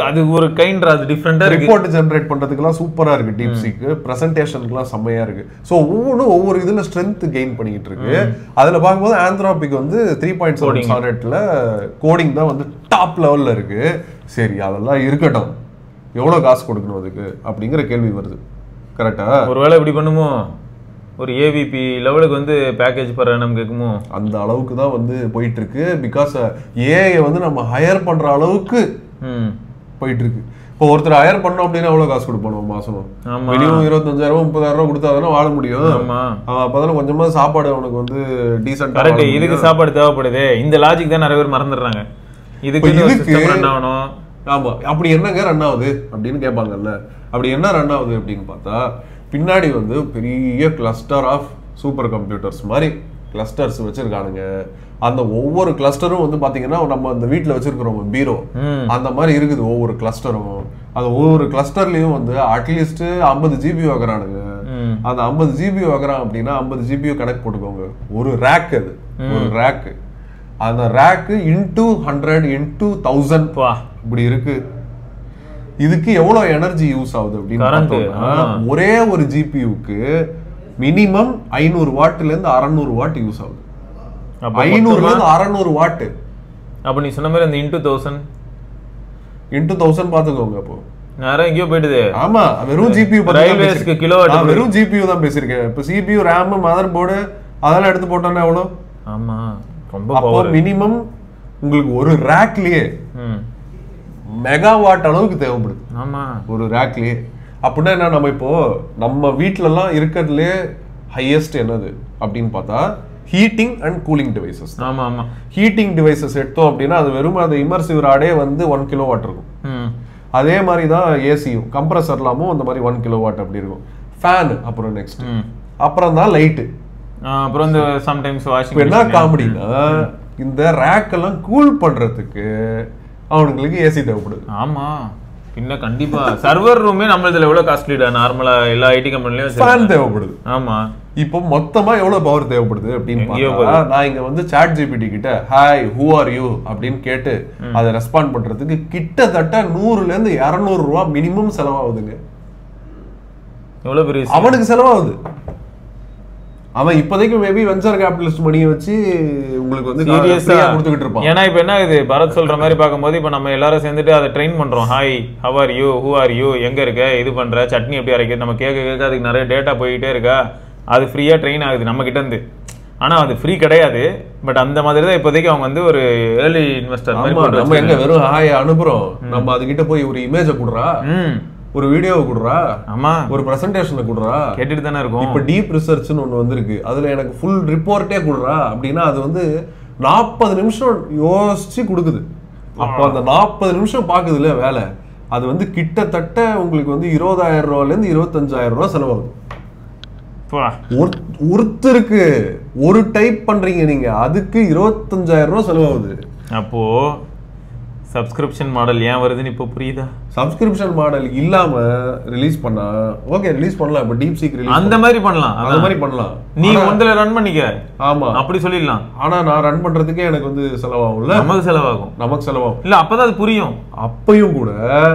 Speaker 3: அது ஒரு கைண்ட் அது டிஃபரெண்டா
Speaker 2: ரிப்போர்ட் ஜெனரேட் பண்றதுக்குலாம் சூப்பரா இருக்கு. டீப்சீக்கு பிரசன்டேஷனுக்குலாம் செம்மையா இருக்கு. ஸோ ஒவ்வொரு இதுல ஸ்ட்ரென்த் கெயின் பண்ணிக்கிட்டு இருக்கு. அதுல பார்க்கும்போது ஆந்த்ரோபிக் வந்து 3.7 Sonnet கோடிங் தான் வந்து டாப் லெவல்ல இருக்கு. சரி, அதெல்லாம் இருக்கட்டும், எவ்வளவு காசு கொடுக்கணும் அதுக்கு அப்படிங்கிற கேள்வி வருது. கரெக்டா?
Speaker 3: ஒருவேளை இப்படி பண்ணுமோ, ஒரு ஏவிபி லெவலுக்கு வந்து பேக்கேஜ் பர் annum கேக்குமோ,
Speaker 2: அந்த அளவுக்கு தான் வந்து போயிட்டு இருக்கு. பிகாஸ் ஏஐ வந்து நம்ம ஹையர் பண்ற அளவுக்கு போயிட்டு இருக்கு. இப்போ ஒருத்தர் ஹையர் பண்ணோம் அப்படின்னா எவ்வளவு காசு கொடுப்போம் மாசம்? மினிமம் 25,000 30,000 கொடுத்தாதானே வாழ முடியும். அப்பதானே கொஞ்சமா சாப்பாடு அவனுக்கு வந்து டீசென்ட்.
Speaker 3: கரெக்ட். இதுக்கு சாப்பாடு தேவைப்படுது. இந்த லாஜிக் தான் நிறைய பேர் மறந்துடுறாங்க. இதுக்கு ரன் ஆகணும்.
Speaker 2: ஆமா, அப்படி என்னங்க ரன் ஆகுது அப்படின்னு கேட்பாங்கல்ல. அப்படி என்ன ரன் ஆகுது அப்படின்னு பார்த்தா, பின்னாடி வந்து பெரிய கிளஸ்டர் ஆஃப் சூப்பர் கம்ப்யூட்டர்ஸ் மாதிரி கிளஸ்டர்ஸ் வச்சிருக்கானுங்க. அந்த ஒவ்வொரு கிளஸ்டரும் வந்து பாத்தீங்கன்னா நம்ம அந்த வீட்டுல வச்சிருக்கிறோம் பீரோ, அந்த மாதிரி இருக்குது ஒவ்வொரு கிளஸ்டரும். அந்த ஒவ்வொரு கிளஸ்டர்லயும் வந்து அட்லீஸ்ட் 50 GB வைக்கிறானுங்க. அந்த 50 GB வைக்கிறான் அப்படின்னா 50 GB கணக்கு போட்டுக்கோங்க. ஒரு ரேக், அது ஒரு ரேக். அந்த ரேக்கு இன்டூ 100 இன்டூ 1000 இப்படி இருக்கு. இதுக்கு எவ்வளவு எனர்ஜி யூஸ் ஆகுது அப்படின்னு ஒரே ஒரு ஜிபியூக்கு மினிமம் 500 வாட்ல இருந்து 600 வாட் யூஸ் ஆகுது. 500 இருந்து 600 வாட்.
Speaker 3: அப்ப நீ சொன்ன மாதிரி அந்த
Speaker 2: இன்டூ 1000 பாத்துக்கோங்க. அப்போ
Speaker 3: நேரா எங்கயோ போயிடுது.
Speaker 2: ஆமா, வெறும் ஜிபியூ
Speaker 3: ரயில்வேஸ்க்கு கிலோவாட்,
Speaker 2: வெறும் ஜிபியூ தான் பேசிருக்கேன். இப்போ சிபியூ, ரேம், மதர் போர்டு அதெல்லாம் எடுத்து போட்டோம்னா எவ்வளவு?
Speaker 3: ஆமா, ரொம்ப
Speaker 2: பவர். மினிமம் உங்களுக்கு ஒரு ரேக்லயே மெகாவாட் அளவுக்கு தேவைப்படுது.
Speaker 3: ஆமா, ஒரு
Speaker 2: ரேக்லயே. அப்படின்னா என்ன, நம்ம இப்போ நம்ம வீட்டுல எல்லாம் இருக்கிறதுலே ஹையஸ்ட் என்னது அப்படின்னு பார்த்தா ஹீட்டிங் அண்ட் கூலிங் டிவைசஸ்.
Speaker 3: ஆமா ஆமா,
Speaker 2: ஹீட்டிங் டிவைசஸ் எடுத்தோம் அப்படின்னா அது வெறும் அந்த இமர்சிவ் ராடே வந்து 1 கிலோவாட் இருக்கும். அதே மாதிரி தான் ஏசியும், கம்ப்ரஸர்லாமும் அந்த மாதிரி 1 கிலோவாட் அப்படி இருக்கும். ஃபேன் அப்புறம் நெக்ஸ்ட், அப்புறம் தான் லைட்டு,
Speaker 3: அப்புறம் இந்த சம்டைம்ஸ் வாஷிங்.
Speaker 2: என்ன காமெடினா, இந்த ரேக் எல்லாம் கூல் பண்றதுக்கு அவங்களுக்கு ஏசி தேவைப்படுது.
Speaker 3: ஆமா, பின்ன கண்டிப்பா சர்வர் ரூமே நம்மளதுல எவ்வளவு காஸ்ட்லிடா. நார்மலா எல்லா ஐடி கம்பெனிலயும்
Speaker 2: ஃபேன் தேவைப்படுது.
Speaker 3: ஆமா,
Speaker 2: இப்போ மொத்தமா எவ்வளவு பவர் தேவைப்படுது அப்படின்னு பார்த்தா, நான் இங்க வந்து சாட் ஜிபிடி கிட்ட ஹாய் ஹூ ஆர் யூ அப்படின்னு கேட்டு அதை ரெஸ்பாண்ட் பண்றதுக்கு கிட்டத்தட்ட 100ல இருந்து 200 ரூபாய் மினிமம் செலவாகுதுங்க.
Speaker 3: எவ்வளவு பெரிய
Speaker 2: அவனுக்கு செலவாகுது. அவன் இப்போதைக்கு மேபி வெஞ்சர் கேபிட்டலிஸ்ட் மணியை வச்சு உங்களுக்கு வந்து
Speaker 3: சீரியஸா
Speaker 2: கொடுத்துக்கிட்டு இருப்பான்.
Speaker 3: ஏன்னா இப்ப என்ன இது பரத் சொல்ற மாதிரி பார்க்கும்போது, இப்ப நம்ம எல்லாரும் சேர்ந்துட்டு அதை ட்ரெயின் பண்றோம். Hi how are you, who are you, எங்க இருக்க, இது பண்ற, சட்னி எப்படி அரைக்கிறது, நம்ம கேட்க அதுக்கு நிறைய டேட்டா போயிட்டே இருக்கா, அது ஃப்ரீயா ட்ரெயின் ஆகுது நம்ம கிட்ட இருந்து. ஆனா அது ஃப்ரீ கிடையாது. பட் அந்த மாதிரி தான் இப்போதைக்கு அவங்க வந்து ஒரு ஏர்லி இன்வெஸ்டர் மாதிரி
Speaker 2: நம்ம எங்க வெறும் அனுப்புறோம், நம்ம அதுகிட்ட போய் ஒரு இமேஜை கொடுறா, ஒரு வீடியோவை கொடுறா,
Speaker 3: ஆமா
Speaker 2: ஒரு பிரசன்டேஷனை கொடுறா,
Speaker 3: கேட்டுட்டு தானே இருக்கும்.
Speaker 2: இப்ப டீப் ரிசர்ச்னு ஒண்ணு வந்திருக்கு, அதுல எனக்கு ஃபுல் ரிப்போர்ட்டே கொடுறா அப்படின்னா அது வந்து 40 நிமிஷம் யோசிச்சு கொடுக்குது. அப்போ அந்த 40 நிமிஷம் பாக்குதுல வேலை, அது வந்து கிட்டத்தட்ட உங்களுக்கு வந்து 20,000 ரூபாயிலேருந்து 25,000 ரூபாய் செலவாகுது ஒருத்தருக்கு. ஒரு டைப் பண்றீங்க நீங்க, அதுக்கு 25,000 ரூபாய் செலவாகுது.
Speaker 3: அப்போ சப்ஸ்கிரிப்ஷன் மாடல் ஏன் வருதுன்னு இப்போ புரியுதா?
Speaker 2: சப்ஸ்கிரிப்ஷன் மாடல் இல்லாம ரிலீஸ் பண்ணா ஓகே, ரிலீஸ் பண்ணலாம். இப்ப டீப் சீக் ரிலீஸ்
Speaker 3: அந்த மாதிரி பண்ணலாம்,
Speaker 2: அந்த மாதிரி பண்ணலாம்.
Speaker 3: நீ ஒன்றுல ரன் பண்ணிக்க.
Speaker 2: ஆமா,
Speaker 3: அப்படி சொல்லிடலாம்.
Speaker 2: ஆனா நான் ரன் பண்றதுக்கே எனக்கு வந்து செலவாகும்ல.
Speaker 3: நமக்கு செலவாகும் இல்ல, அப்பதான் அது புரியும்.
Speaker 2: அப்பயும் கூட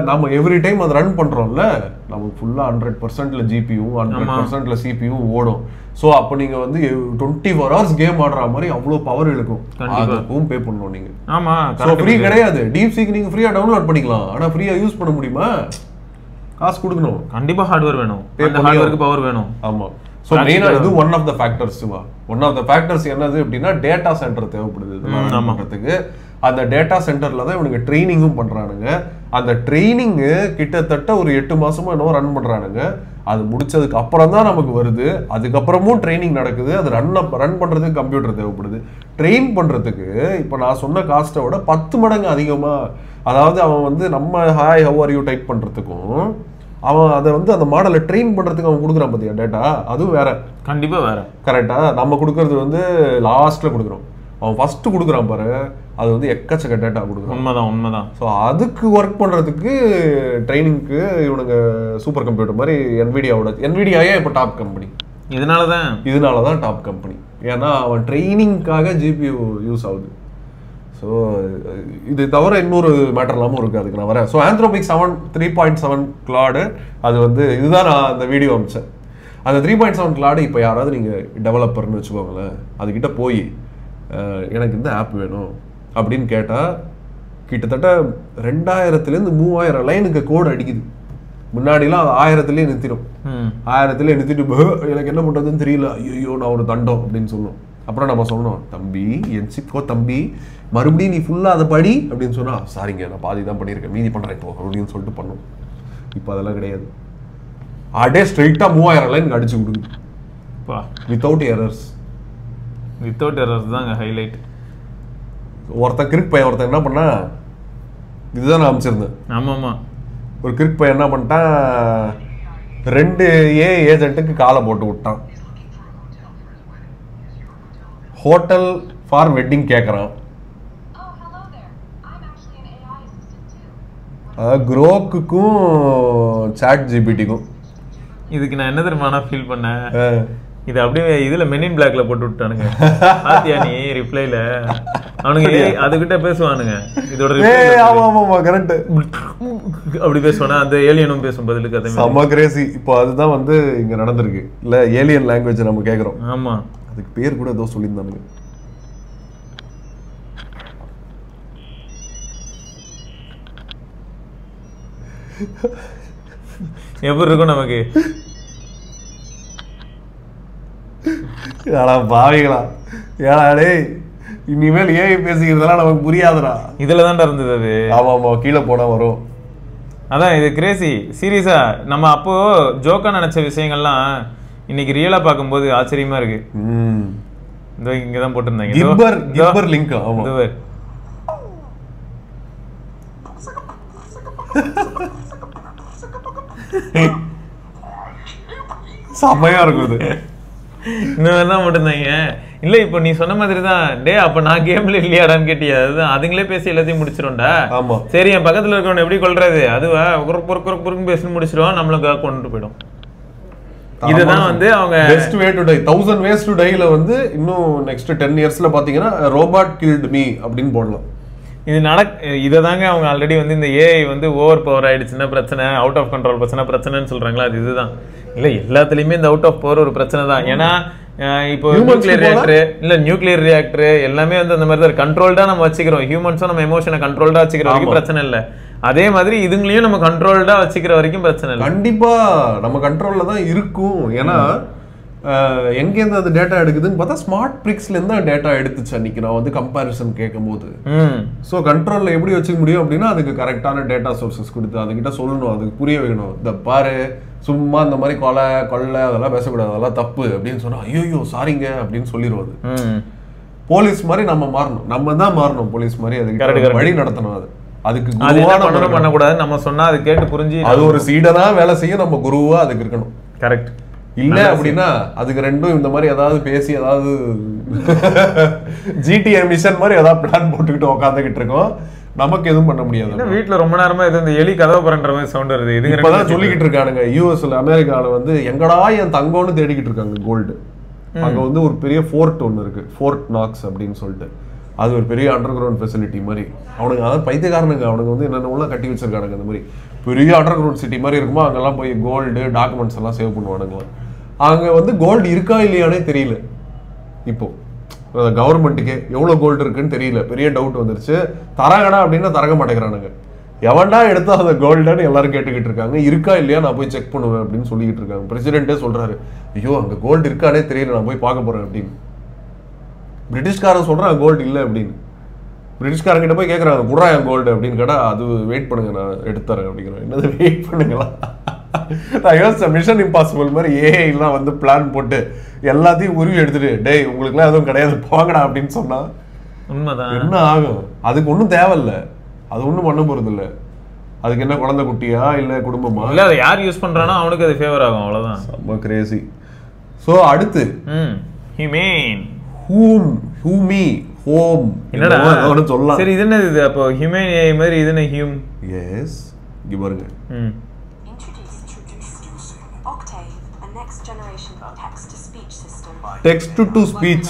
Speaker 2: நம்ம எவ்ரி டைம் அதை ரன் பண்றோம்ல, நமக்கு ஃபுல்லா 100%ல ஜிபியும் 100%ல சிபியும் ஓடும். சோ அப்ப நீங்க வந்து 24 hours கேம் ஆடுற மாதிரி அவ்வளவு பவர் இழுக்கும். அதுக்கும் பே பண்ணணும் நீங்க.
Speaker 3: ஆமா,
Speaker 2: சோ ஃப்ரீ கிடையாது. டீப் சீக் நீங்க ஃப்ரீயா டவுன்லோட் பண்ணிக்கலாம், ஆனா ஃப்ரீயா யூஸ் பண்ண முடியுமா? காசு கொடுக்கணும்.
Speaker 3: கண்டிப்பா ஹார்ட்வேர் வேணும், அந்த ஹார்ட்வேருக்கு பவர் வேணும்.
Speaker 2: ஆமா. சோ மெயினா இது one of the factors. One of the factors என்னது அப்படின்னா டேட்டா சென்டர் தேவைப்படுது இதெல்லாம் பண்றதுக்கு. அந்த டேட்டா சென்டர்ல தான் இவனுக்கு ட்ரைனிங்கும் பண்றானுங்க. அந்த ட்ரைனிங் கிட்டத்தட்ட ஒரு 8 மாசமா என்னவோ ரன் பண்றானுங்க. அது முடிச்சதுக்கு அப்புறம் தான் நமக்கு வருது. அதுக்கப்புறமும் ட்ரைனிங் நடக்குது. அது ரன் பண்றதுக்கு கம்ப்யூட்டர் தேவைப்படுது. ட்ரெயின் பண்றதுக்கு இப்போ நான் சொன்ன காஸ்ட்டை விட 10 மடங்கு அதிகமா, அதாவது அவன் வந்து நம்ம hi how are you type பண்றதுக்கும் அவன் அதை வந்து அந்த மாடலை ட்ரெயின் பண்றதுக்கு அவன் கொடுக்குறான் பாத்தியா டேட்டா, அதுவும் வேற.
Speaker 3: கண்டிப்பா வேற.
Speaker 2: கரெக்டா? நம்ம கொடுக்கறது வந்து லாஸ்ட்ல கொடுக்குறோம், அவன் ஃபர்ஸ்ட் கொடுக்குறான் பாரு, அது வந்து எக்கச்சக்க டேட்டா கொடுக்குறான்.
Speaker 3: உண்மைதான்.
Speaker 2: ஸோ அதுக்கு ஒர்க் பண்றதுக்கு ட்ரைனிங்க்கு இவனுங்க சூப்பர் கம்ப்யூட்டர் மாதிரி என்விடியாவே இப்போ டாப் கம்பெனி. இதனால தான் டாப் கம்பெனி. ஏன்னா அவன் ட்ரைனிங்காக ஜிபியூ யூஸ் ஆகுது. ஸோ இது தவிர இன்னொரு மேட்டர் இல்லாமல் இருக்குது, அதுக்கு நான் வரேன். ஸோ ஆந்த்ரோபிக் 3.7 கிளாடு, அது வந்து இதுதான் நான் அந்த வீடியோ அமிச்சேன். அந்த 3.7 கிளாடு இப்போ யாராவது நீங்கள் டெவலப்பர்னு வச்சுக்கோங்களேன், அதுக்கிட்ட போய் எனக்கு இந்த ஆப் வேணும் அப்படின்னு கேட்டால் கிட்டத்தட்ட 2000லேருந்து 3000 லைனுக்கு கோடு அடிக்குது. முன்னாடிலாம் அது 1000லேயே நிறுத்திடும். 1000லேயே நிறுத்திட்டு எனக்கு என்ன பண்ணுறதுன்னு தெரியல, ஐயோ நான் ஒரு தண்டம் அப்படின்னு சொல்லுவோம். அப்புறம் நம்ம சொன்னோம், தம்பி என்சிக்கோ தம்பி, மறுபடியும் நீ ஃபுல்லாக அதை படி அப்படின்னு சொன்னா, சாரிங்க நான் பாதி தான் பண்ணியிருக்கேன், மீதி பண்ணுறேன் இப்போ அப்படின்னு சொல்லிட்டு பண்ணோம். இப்போ அதெல்லாம் கிடையாது. அப்படியே ஸ்ட்ரெயிட்டாக 3000 லைன் அடிச்சு கொடுக்குது வித்தவுட் எரர்ஸ்.
Speaker 3: தாங்க ஹைலைட்.
Speaker 2: ஒருத்தன் கிரிக் பையன் ஒருத்தன் என்ன பண்ணா, இதுதான் நான் அமைச்சிருந்தேன்.
Speaker 3: ஆமாம்மா,
Speaker 2: ஒரு கிரிக் பையன் என்ன பண்ணிட்டான், 2 ஏஜென்ட்டுக்கு காலை போட்டு விட்டான். ஹோட்டல் ஃபார் வெட்டிங் கேட்குறான். குரோக்குக்கும் சாட் ஜிபிடிக்கும்.
Speaker 3: இதுக்கு நான் என்ன தெரியுமா ஃபீல் பண்ணேன், இது அப்படியே இதுல மெனின் பிளாக்ல போட்டு விட்டானுங்க. பாத்தியா நீ ரிப்ளைல அவனுங்க அதுகிட்ட பேசுவானுங்க, இதோட
Speaker 2: கரெக்ட்
Speaker 3: அப்படி பேசுவானா, அந்த ஏலியனும் பேசும் பதிலுக்கு. அதே
Speaker 2: செம கிரேசி. இப்போ அதுதான் வந்து இங்க நடந்திருக்கு இல்ல, ஏலியன் லாங்குவேஜ் நம்ம கேக்குறோம்.
Speaker 3: ஆமா,
Speaker 2: அதுக்கு பேர் கூட ஏதோ சொல்லியிருந்தானுங்க.
Speaker 3: எப்படி இருக்கும் நமக்கு?
Speaker 2: பாவிகளா, ஏடா டேய், இனிமேல் ஏஐ பேசிக்கிறதெல்லாம் நமக்கு புரியாதுடா.
Speaker 3: இதுல தான்டா இருந்தது அது.
Speaker 2: ஆமா, கீழே போனா வரும்.
Speaker 3: அதான் இது கிரேசி. சீரியஸா நம்ம அப்போ ஜோக்கா நினைச்ச விஷயங்கள்லாம் இன்னைக்கு ரியலா பார்க்கும்போது ஆச்சரியமா இருக்கு. இந்த இங்கதான் போட்டிருந்தாங்க
Speaker 2: கிப்பர் லிங்க். ஆமா, செமையா இருக்குது.
Speaker 3: இன்னும் என்ன போட்டிருந்தாங்க, இல்ல இப்போ நீ சொன்ன மாதிரி தான், டே அப்ப நான் கேம்ல இல்லையாடான்னு கேட்டியா, அதுதான் அதுங்களே பேசி எல்லாத்தையும் முடிச்சிரும்டா. சரி, என் பக்கத்துல இருக்கவன் எப்படி கொள்றது, அதுவா குறுக்கு பேசி முடிச்சிருவோம், நம்மளுக்கு கொண்டு போயிடும். இதுதான் வந்து அவங்க
Speaker 2: best way to tie. 1000 ways to die ல வந்து இன்னும் நெக்ஸ்ட் 10 yearsல பாத்தீங்கன்னா ரோபோட் கில்ட் மீ அப்படின்னு போடலாம்.
Speaker 3: இது இதை தாங்க அவங்க ஆல்ரெடி வந்து இந்த ஏஐ வந்து ஓவர் பவர் ஆயிடுச்சுன்னா பிரச்சனை, அவுட் ஆஃப் கண்ட்ரோல் பிரச்சனைன்னு சொல்றாங்களா, அது இதுதான். இல்ல எல்லாத்துலயுமே இந்த அவுட் ஆஃப் பவர் ஒரு பிரச்சனை தான். ஏன்னா இப்போ நியூக்ளியர் ரியாக்டர் எல்லாமே வந்து அந்த மாதிரி தான் கண்ட்ரோல்டா நம்ம வச்சுக்கிறோம். ஹியூமன்ஸும் நம்ம எமோஷனை கண்ட்ரோல்டா வச்சுக்கிற வரைக்கும் பிரச்சனை இல்லை. அதே மாதிரி இதுங்களையும் நம்ம கண்ட்ரோல்டா வச்சுக்கிற வரைக்கும் பிரச்சனை இல்லை.
Speaker 2: கண்டிப்பா நம்ம கண்ட்ரோல்ல தான் இருக்கும். ஏன்னா எங்கேருந்து அது டேட்டா எடுக்குதுன்னு பார்த்தா ஸ்மார்ட் பிரிக்ஸ்லேருந்து தான் டேட்டா எடுத்துச்சு அன்னைக்கு நான் வந்து கம்பேரிசன் கேட்கும் போது. ஸோ கண்ட்ரோலில் எப்படி வச்சுக்க முடியும் அப்படின்னா அதுக்கு கரெக்டான டேட்டா சோர்சஸ் கொடுத்து அதுக்கிட்ட சொல்லணும், அதுக்கு புரிய வைக்கணும். இந்த பாரு சும்மா இந்த மாதிரி கொள்ளை அதெல்லாம் பேசக்கூடாது, அதெல்லாம் தப்பு அப்படின்னு சொன்னா ஐயோ சாரிங்க அப்படின்னு சொல்லிடுவது. போலீஸ் மாதிரி நம்ம மாறணும், நம்ம தான் மாறணும் போலீஸ் மாதிரி. அதுக்கு வழி நடத்தணும். அதுக்கு
Speaker 3: பண்ணக்கூடாது, நம்ம சொன்னா அது கேட்டு புரிஞ்சு
Speaker 2: அது ஒரு சீடனா வேலை செய்ய நம்ம குருவா அதுக்கு இருக்கணும்.
Speaker 3: கரெக்ட்
Speaker 2: இல்ல அப்படின்னா அதுக்கு ரெண்டும் இந்த மாதிரி ஏதாவது பேசி ஏதாவது GTA மிஷன் மாதிரி ஏதாவது பிளான் போட்டுக்கிட்டு உட்காந்துக்கிட்டு இருக்கோம், நமக்கு எதுவும் பண்ண முடியாது.
Speaker 3: வீட்டுல ரொம்ப நேரமா இது இந்த எலி கதவை பண்ற மாதிரி சவுண்ட் வருது. இது
Speaker 2: இப்பதான் சொல்லிக்கிட்டு இருக்கானுங்க யூஎஸ்ல அமெரிக்கால வந்து எங்கடா என் தங்கம்னு தேடிக்கிட்டு இருக்காங்க கோல்டு. அங்க வந்து ஒரு பெரிய ஃபோர்ட் ஒன்று இருக்கு, ஃபோர்ட் நாக்ஸ் அப்படின்னு சொல்லிட்டு. அது ஒரு பெரிய அண்டர் கிரவுண்ட் ஃபெசிலிட்டி மாதிரி. அவனுக்கு அதாவது பைத்தியக்காரனுங்க, அவனுக்கு வந்து என்னென்ன கட்டி வச்சிருக்கானுங்க. அந்த மாதிரி பெரிய அண்டர் கிரவுண்ட் சிட்டி மாதிரி இருக்குமோ அங்கெல்லாம் போய் கோல்டு டாக்குமெண்ட்ஸ் எல்லாம் சேவ் பண்ணுவானுங்களாம். அங்கே வந்து கோல்டு இருக்கா இல்லையானே தெரியல. இப்போ கவர்மெண்ட்டுக்கே எவ்வளோ கோல்டு இருக்குன்னு தெரியல, பெரிய டவுட் வந்துருச்சு. தராங்கடா அப்படின்னா தரங்க மாட்டேங்கிறானுங்க. எவன்டா எடுத்தா அந்த கோல்டுன்னு எல்லாரும் கேட்டுக்கிட்டு இருக்காங்க. இருக்கா இல்லையா நான் போய் செக் பண்ணுவேன் அப்படின்னு சொல்லிக்கிட்டு இருக்காங்க. பிரசிடென்ட்டே சொல்றாரு, ஐயோ அங்கே கோல்டு இருக்கானே தெரியல, நான் போய் பார்க்க போறேன் அப்படின்னு. பிரிட்டிஷ்காரன் சொல்றான் கோல்டு இல்லை அப்படின்னு. பிரிட்டிஷ்காரங்கிட்ட போய் கேட்குறாங்க குட்ரா என் கோல்டு அப்படின்னு கேட்டா அது வெயிட் பண்ணுங்க நான் எடுத்துறேன் அப்படிங்கிறேன். என்னது வெயிட் பண்ணுங்களா? நான் யோசிச்ச மிஷன் இம்பாசிபிள் மாதிரி ஏஐலாம் வந்து பிளான் போட்டு எல்லாத்தையும் உருவி எடுத்துட்டு டேய் உங்களுக்குலாம் எதுவும் கிடையாது போங்கடா அப்படின்னு சொன்னா
Speaker 3: உண்மைதான்.
Speaker 2: என்ன ஆகும்? அதுக்கு ஒன்றும் தேவையில்லை, அது ஒன்றும் பண்ண போறது இல்லை. அதுக்கு என்ன குழந்தை குட்டியா இல்லை குடும்பமா
Speaker 3: இல்லை, அதை யார் யூஸ் பண்றானோ அவனுக்கு அது ஃபேவர் ஆகும், அவ்வளோதான்.
Speaker 2: ரொம்ப கிரேசி. ஸோ அடுத்து
Speaker 3: ஹியூமேன்
Speaker 2: ஹூமி ஹோம்
Speaker 3: என்னடா
Speaker 2: சொல்லலாம்.
Speaker 3: சரி இது என்ன இது அப்போ ஹியூமன் ஏஐ மாதிரி இது என்ன ஹியூம்?
Speaker 2: எஸ் இங்க பாருங்க. Text to speech.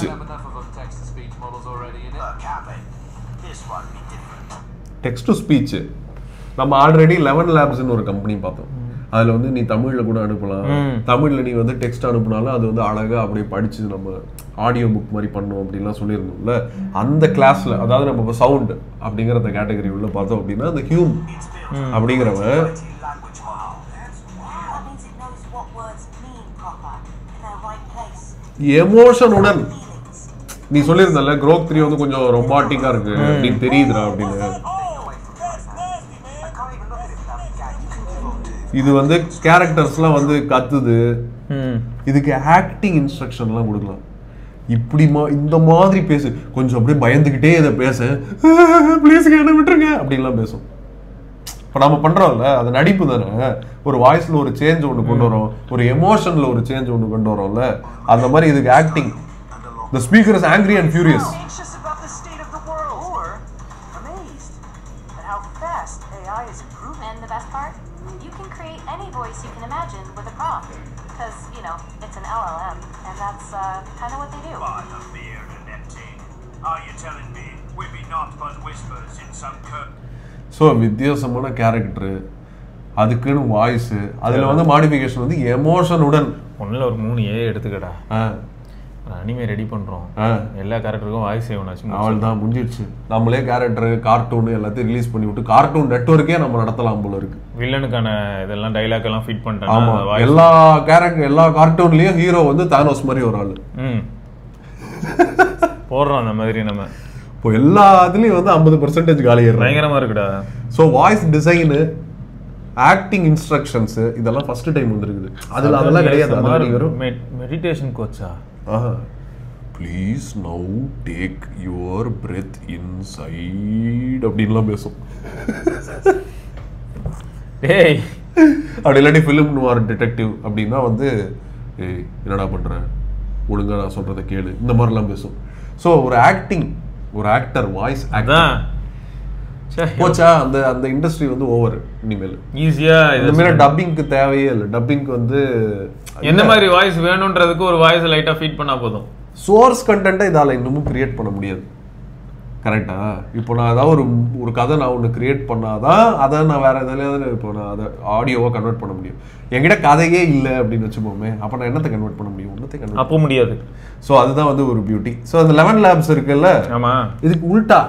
Speaker 2: Text to speech. நம்ம ஆல்ரெடி 11 லேப்ஸ்னு ஒரு கம்பெனி பார்த்தோம். அதுல வந்து நீ தமிழ்ல கூட அனுப்பலாம், தமிழ்ல நீ வந்து டெக்ஸ்ட் அனுப்புனாலும் அது வந்து அழகா அப்படியே படிச்சு நம்ம ஆடியோ புக் மாதிரி பண்ணும் அப்படின்லாம் சொல்லியிருந்தோம்ல. அந்த கிளாஸ்ல அதாவது நம்ம இப்போ சவுண்ட் அப்படிங்கிற அந்த கேட்டகரி உள்ள பார்த்தோம் அப்படின்னா அந்த ஹியூம் அப்படிங்கிறவன் எமோஷனுடன் நீ சொல்லியிருந்தல குரோக் 3 வந்து கொஞ்சம் ரொமாட்டிக்கா இருக்கு நீ தெரியுதுடா அப்படின்னு. இது வந்து கேரக்டர்ஸ்லாம் வந்து கத்துது, இதுக்கு ஆக்டிங் இன்ஸ்ட்ரக்ஷன்லாம் கொடுக்கலாம். இப்படிமா இந்த மாதிரி பேசு, கொஞ்சம் அப்படியே பயந்துக்கிட்டே இதை பேச, ப்ளீஸ் என்ன விட்டுருங்க அப்படின்லாம் பேசும். இப்போ நம்ம பண்ணுறோம்ல அது நடிப்பு தானே. ஒரு வாய்ஸில் ஒரு சேஞ்ச் ஒன்று கொண்டு வரோம், ஒரு எமோஷனில் ஒரு சேஞ்ச் ஒன்று கொண்டு வரோம்ல, அந்த மாதிரி இதுக்கு acting. The speaker is angry and furious.
Speaker 4: And the best part? You can create any voice you can imagine with a prompt. Because, you know, it's an LLM, and that's kind of what they do.
Speaker 5: Father beard and empty. Are you telling me we be not but whispers in some
Speaker 2: so வித்தியாசமான character, அதுக்குன்னு voice, அதில் வந்து modification வந்து எமோஷனுடன்.
Speaker 3: ஒன்றில் ஒரு 3 ஏ எடுத்துக்கடா, anime ready பண்ணுறோம், எல்லா கேரக்டருக்கும் voice செய்யணும்,
Speaker 2: அவள் தான் முடிஞ்சிடுச்சு. நம்மளே கேரக்டரு கார்ட்டூனு எல்லாத்தையும் ரிலீஸ் பண்ணி விட்டு கார்ட்டூன் நெட்வொர்க்கே நம்ம நடத்தலாம் போல இருக்கு.
Speaker 3: வில்லனுக்கான இதெல்லாம் டைலாக் எல்லாம் ஃபிட் பண்ணிட்டாங்க.
Speaker 2: எல்லா கேரக்டர் எல்லா கார்ட்டூன்லயும் ஹீரோ வந்து தானோஸ் மாதிரி ஒரு ஆள்
Speaker 3: போடுறோம். அந்த மாதிரி நம்ம
Speaker 2: இப்போ எல்லாத்துலயும் வந்து 50% காலியாயிரும்.
Speaker 3: பயங்கரமா இருக்குடா.
Speaker 2: So voice design, acting instructions இதெல்லாம் ஃபர்ஸ்ட் டைம் வந்துருக்குது. அதுல அதெல்லாம் கிடையாது.
Speaker 3: Meditation Kotecha?
Speaker 2: Please now take your breadth inside அப்படின்லாம் பேசும்.
Speaker 3: டேய்
Speaker 2: அப்படி இல்லாட்டி ஃபிலிம் நுவார் டிடெக்டிவ் அப்படின்னா வந்து ஏய் என்னடா பண்ற, ஒழுங்கா நான் சொல்றதை கேளு, இந்த மாதிரிலாம் பேசும். ஸோ ஒரு ஆக்டிங், ஒரு ஆக்டர் வாய்ஸ் ஆக்டர் போச்சா, அந்த அந்த இண்டஸ்ட்ரி வந்து ஓவர். இனிமேல்
Speaker 3: ஈஸியா
Speaker 2: இந்த மாதிரி டப்பிங்க்கு தேவையே இல்லை. டப்பிங்க்கு வந்து
Speaker 3: என்ன மாதிரி வாய்ஸ் வேணும்ன்றதுக்கு ஒரு வாய்ஸ் லைட்டா ஃபீட் பண்ணா போதும்.
Speaker 2: சோர்ஸ் கண்டென்ட்டை இதால இன்னமும் கிரியேட் பண்ண முடியாது. கரெக்டா? இப்போ நான் ஏதாவது ஒரு கதை நான் ஒன்று கிரியேட் பண்ணாதான் அதை நான் வேற எதாவது இப்போ நான் அதை ஆடியோவாக கன்வெர்ட் பண்ண முடியும். என்கிட்ட கதையே இல்லை அப்படின்னு வச்சுப்போமே, அப்போ நான் என்னத்தை கன்வெர்ட் பண்ண முடியும்? ஒன்றத்தை கன்வெர்ட்
Speaker 3: அப்போ முடியாது.
Speaker 2: ஸோ அதுதான் வந்து ஒரு பியூட்டி. ஸோ அந்த 11 லேப்ஸ் இருக்குல்ல,
Speaker 3: ஆமா,
Speaker 2: இதுக்கு உல்டா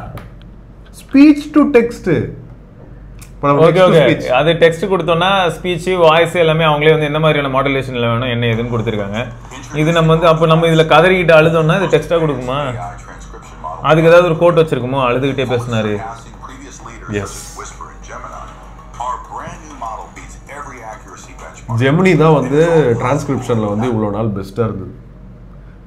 Speaker 2: speech to text.
Speaker 3: Okay okay அது டெக்ஸ்ட் கொடுத்தோம்னா ஸ்பீச் வாய்ஸ் எல்லாமே அவங்களே வந்து என்ன மாதிரியான மாடுலேஷன்ல வேணும் என்ன ஏதுன்னு கொடுத்துருக்காங்க. இது நம்ம வந்து அப்போ நம்ம இதுல கதறிக்கிட்டு அழுதோம்னா இது டெக்ஸ்டா கொடுக்குமா? அதுக்கு ஏதாவது ஒரு கோட் வச்சிருக்குமோ அழுதுகிட்டே பேசினாரு?
Speaker 2: எஸ், ஜெமினி தான் வந்து டிரான்ஸ்கிரிப்ஷன்ல வந்து இவ்வளோ நாள் பெஸ்ட்டாக இருந்தது.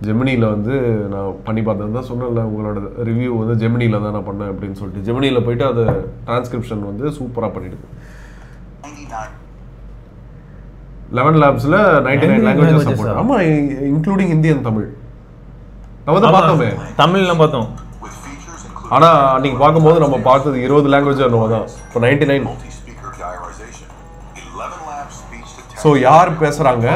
Speaker 2: ஜெமினியில் வந்து நான் பண்ணி பார்த்தேன் தான் சொன்னேன்ல, உங்களோட ரிவ்யூ வந்து ஜெமினியில் தான் நான் பண்ணேன் அப்படின்னு சொல்லிட்டு. ஜெமினியில் போயிட்டு அது டிரான்ஸ்கிரிப்ஷன் வந்து சூப்பராக பண்ணிடுது. 11 லேப்ஸில் 99 லாங்குவேஜஸ் சப்போர்ட். ஆமாம், இன்க்ளூடிங் ஹிந்தி அண்ட் தமிழ். நம்ம தான் பார்த்தோமே,
Speaker 3: தமிழ்லாம் பார்த்தோம்.
Speaker 2: ஆனால் அன்னைக்கு பார்க்கும்போது நம்ம பார்த்தது 20 லாங்குவேஜ் என்னவோ தான். இப்போ 99. ஸோ யார் பேசுகிறாங்க?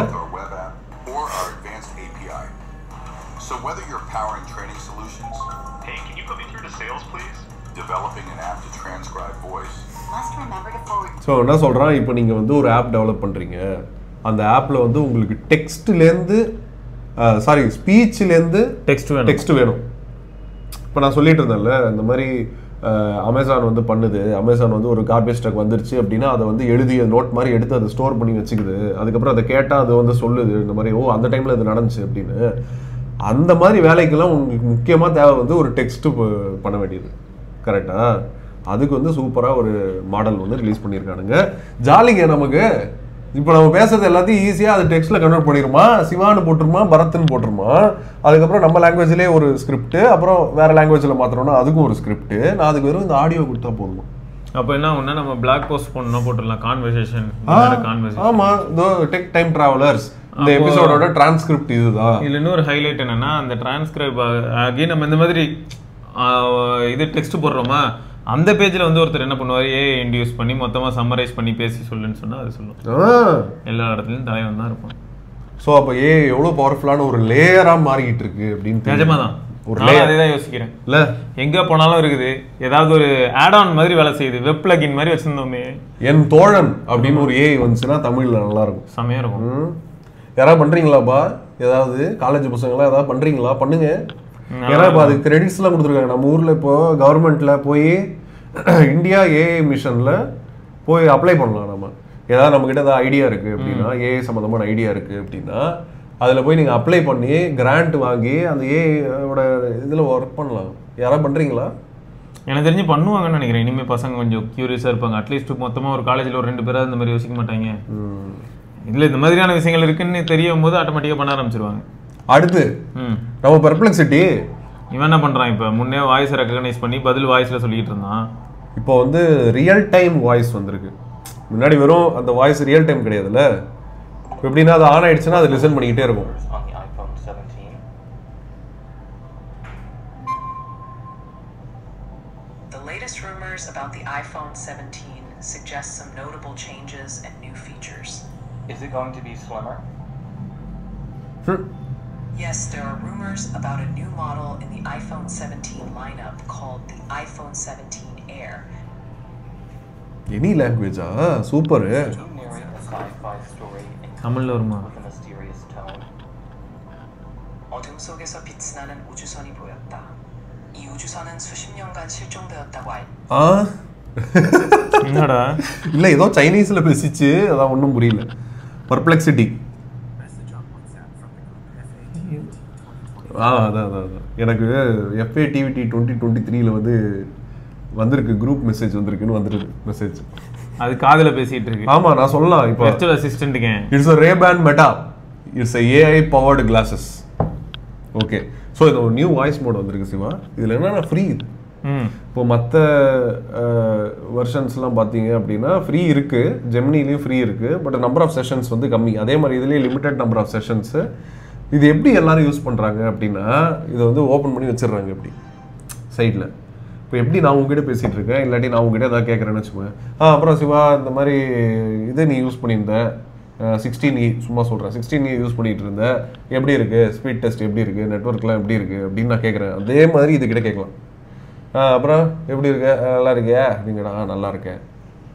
Speaker 6: So whether you're powering training solutions,
Speaker 5: Hey, can you put me through to sales, please?
Speaker 6: developing an app to transcribe voice,
Speaker 4: Must remember to forward.
Speaker 2: So என்ன சொல்கிறான், இப்போ நீங்கள் வந்து ஒரு ஆப் டெவலப் பண்ணுறீங்க, அந்த ஆப்பில் வந்து உங்களுக்கு டெக்ஸ்ட்லேருந்து ஸ்பீச்லேருந்து டெக்ஸ்ட் வேணும். இப்போ நான் சொல்லிட்டு இருந்தேன்ல, இந்த மாதிரி அமேசான் வந்து பண்ணுது. அமேசான் வந்து ஒரு கார்பேஜ் ட்ரக் வந்துருச்சு அப்படின்னா அதை வந்து எழுதி நோட் மாதிரி எடுத்து அதை ஸ்டோர் பண்ணி வச்சுக்குது. அதுக்கப்புறம் அதை கேட்டால் அது வந்து சொல்லுது இந்த மாதிரி, ஓ அந்த டைமில் இது நடந்துச்சு அப்படின்னு. அந்த மாதிரி வேலைக்கெல்லாம் உங்களுக்கு முக்கியமாக தேவை வந்து ஒரு டெக்ஸ்ட்டு பண்ண வேண்டியது. கரெக்டாக அதுக்கு வந்து சூப்பராக ஒரு மாடல் வந்து ரிலீஸ் பண்ணியிருக்கானுங்க. ஜாலிங்க நமக்கு. இப்போ நம்ம பேசுறது எல்லாத்தையும் ஈஸியாக அது டெக்ஸ்ட்டில் கன்வெர்ட் பண்ணிடுமா, சிவான்னு போட்டுருமா, பரத்ன்னு போட்டுருமா. அதுக்கப்புறம் நம்ம லாங்குவேஜ்லேயே ஒரு ஸ்கிரிப்ட், அப்புறம் வேறு லாங்குவேஜில் மாற்றணும்னா அதுக்கும் ஒரு ஸ்கிரிப்ட். நான் அதுக்கு வெறும் இந்த ஆடியோ கொடுத்தா போதுமா?
Speaker 3: அப்போ என்ன ஒன்றா நம்ம பிளாக் போஸ்ட் பண்ணணும் போட்டுடலாம். கான்வர்சேஷன்.
Speaker 2: ஆமாம், இதோ டெக் டைம் ட்ராவலர்ஸ் இந்த எபிசோடோட டிரான்ஸ்கிரிப்ட் இதுதான்.
Speaker 3: இதில் இன்னொரு ஹைலைட் என்னன்னா, அந்த டிரான்ஸ்கிரைப் ஆகி நம்ம இந்த மாதிரி இது டெக்ஸ்ட் போடுறோமா, அந்த பேஜில் வந்து ஒருத்தர் என்ன பண்ணுவார், இன்டியூஸ் பண்ணி மொத்தமாக சம்மரைஸ் பண்ணி பேசி சொல்லுன்னு சொன்னால் அது சொல்லும். எல்லா இடத்துலையும் தலைவன் தான் இருப்பான்.
Speaker 2: ஸோ அப்போ எவ்வளோ பவர்ஃபுல்லான ஒரு லேயராக மாறிக்கிட்டு இருக்கு அப்படின்னு.
Speaker 3: நிஜமா தான், ஒரு லேயர். அதே தான் யோசிக்கிறேன். இல்லை எங்கே போனாலும் இருக்குது, ஏதாவது ஒரு ஆட் ஆன் மாதிரி வேலை செய்யுது. வெப் பிளகின் மாதிரி வச்சுருந்தோமே.
Speaker 2: என் தோழன் அப்படின்னு ஒரு ஏஐ வந்துச்சுன்னா தமிழில் நல்லா இருக்கும்,
Speaker 3: செமையாக இருக்கும்.
Speaker 2: யாராவது பண்ணுறீங்களாப்பா? ஏதாவது காலேஜ் பசங்களாம் ஏதாவது பண்ணுறீங்களா? பண்ணுங்க. ஏன்னா இப்போ அது கிரெடிட்ஸ்லாம் கொடுத்துருக்காங்க. நம்ம ஊரில் இப்போ கவர்மெண்ட்டில் போய் இந்தியா ஏஐ மிஷனில் போய் அப்ளை பண்ணலாம். நம்ம ஏதாவது நம்மக்கிட்ட ஏதாவது ஐடியா இருக்குது அப்படின்னா, ஏஐ சம்மந்தமான ஐடியா இருக்குது அப்படின்னா, அதில் போய் நீங்கள் அப்ளை பண்ணி கிராண்ட் வாங்கி அந்த ஏஐயோட இதில் ஒர்க் பண்ணலாம். யாராவது பண்ணுறீங்களா?
Speaker 3: எனக்கு தெரிஞ்சு பண்ணுவாங்கன்னு நினைக்கிறேன். இனிமேல் பசங்க கொஞ்சம் க்யூரியஸாக இருப்பாங்க. அட்லீஸ்ட் மொத்தமாக ஒரு காலேஜில் ஒரு 2 பேராக இந்த மாதிரி யோசிக்க மாட்டாங்க. இதில் இந்த மாதிரியான விஷயங்கள் இருக்குன்னு தெரியும் போது ஆட்டோமேட்டிக்காக பண்ண ஆரம்பிச்சிருவாங்க.
Speaker 2: அடுத்து நம்ம பெர்ப்ளெக்சிட்டி
Speaker 3: இவன் என்ன பண்ணுறான், இப்போ முன்னே வாய்ஸ் ரெக்கக்னைஸ் பண்ணி பதில் வாய்ஸில் சொல்லிட்டு இருந்தான்.
Speaker 2: இப்போ வந்து ரியல் டைம் வாய்ஸ் வந்திருக்கு. முன்னாடி வெறும் அந்த வாய்ஸ் ரியல் டைம் கிடையாதுல்ல. எப்படின்னா அது ஆன் ஆயிடுச்சுன்னா அது லிசன் பண்ணிக்கிட்டே இருக்கும்.
Speaker 7: The latest rumors about the iPhone 17 suggest some notable changes and new features.
Speaker 8: Is it going to be slimmer?
Speaker 7: Yes, there are rumors about a new model in the iPhone 17 lineup called the iPhone 17 Air.
Speaker 2: Any language, super.
Speaker 8: To narrate a sci-fi story
Speaker 3: தமிழ்ல வருமா?
Speaker 8: with a mysterious tone.
Speaker 7: 어둠 속에서 빛나는 우주선이 보였다. 이 우주선은 수십 년간 실종되었다고
Speaker 3: என்னடா?
Speaker 2: இல்ல ஏதோ சைனீஸ்ல பேசிச்சு, அதான் ஒன்றும் புரியல. பர்ப்ளெக்சிட்டி. அதான் எனக்கு FATVT 2023 வந்து வந்திருக்கு, குரூப் மெசேஜ் வந்திருக்குன்னு வந்துருக்கு மெசேஜ்.
Speaker 3: அது காதுல பேசிட்டு இருக்கு.
Speaker 2: ஆமா, நான் சொல்லலாம். இப்போ
Speaker 3: வெர்ச்சுவல் அசிஸ்டன்ட்ங்க.
Speaker 2: It's a Ray-Ban Meta. It's a AI powered glasses. Okay, so இது ஒரு நியூ வாய்ஸ் மோட் வந்திருக்கு சிவா. இதில் என்னன்னா ஃப்ரீ. இப்போ மற்ற வெர்ஷன்ஸ்லாம் பார்த்தீங்க அப்படின்னா ஃப்ரீ இருக்குது, ஜெமினிலையும் ஃப்ரீ இருக்குது, பட் நம்பர் ஆஃப் செஷன்ஸ் வந்து கம்மி. அதே மாதிரி இதுலேயே லிமிட்டட் நம்பர் ஆஃப் செஷன்ஸு. இது எப்படி எல்லாரும் யூஸ் பண்ணுறாங்க அப்படின்னா, இதை வந்து ஓப்பன் பண்ணி வச்சிடுறாங்க இப்படி சைடில். இப்போ எப்படி நான் உங்ககிட்ட பேசிகிட்டு இருக்கேன், இல்லாட்டி நான் உங்ககிட்ட ஏதாவது கேட்குறேன்னு வச்சுக்கோங்க. அப்புறம் சிவா இந்த மாதிரி இது நீ யூஸ் பண்ணியிருந்தேன் 16E, சும்மா சொல்கிறேன் 16E யூஸ் பண்ணிகிட்டு இருந்தேன், எப்படி இருக்குது, ஸ்பீட் டெஸ்ட் எப்படி இருக்குது, நெட்ஒர்க்லாம் எப்படி இருக்குது அப்படின்னு நான் கேட்குறேன். அதே மாதிரி இதுக்கிட்ட கேட்கலாம். அப்புறம் எப்படி இருக்க, நல்லா இருக்கியா அப்படிங்கடா, நல்லா இருக்கேன்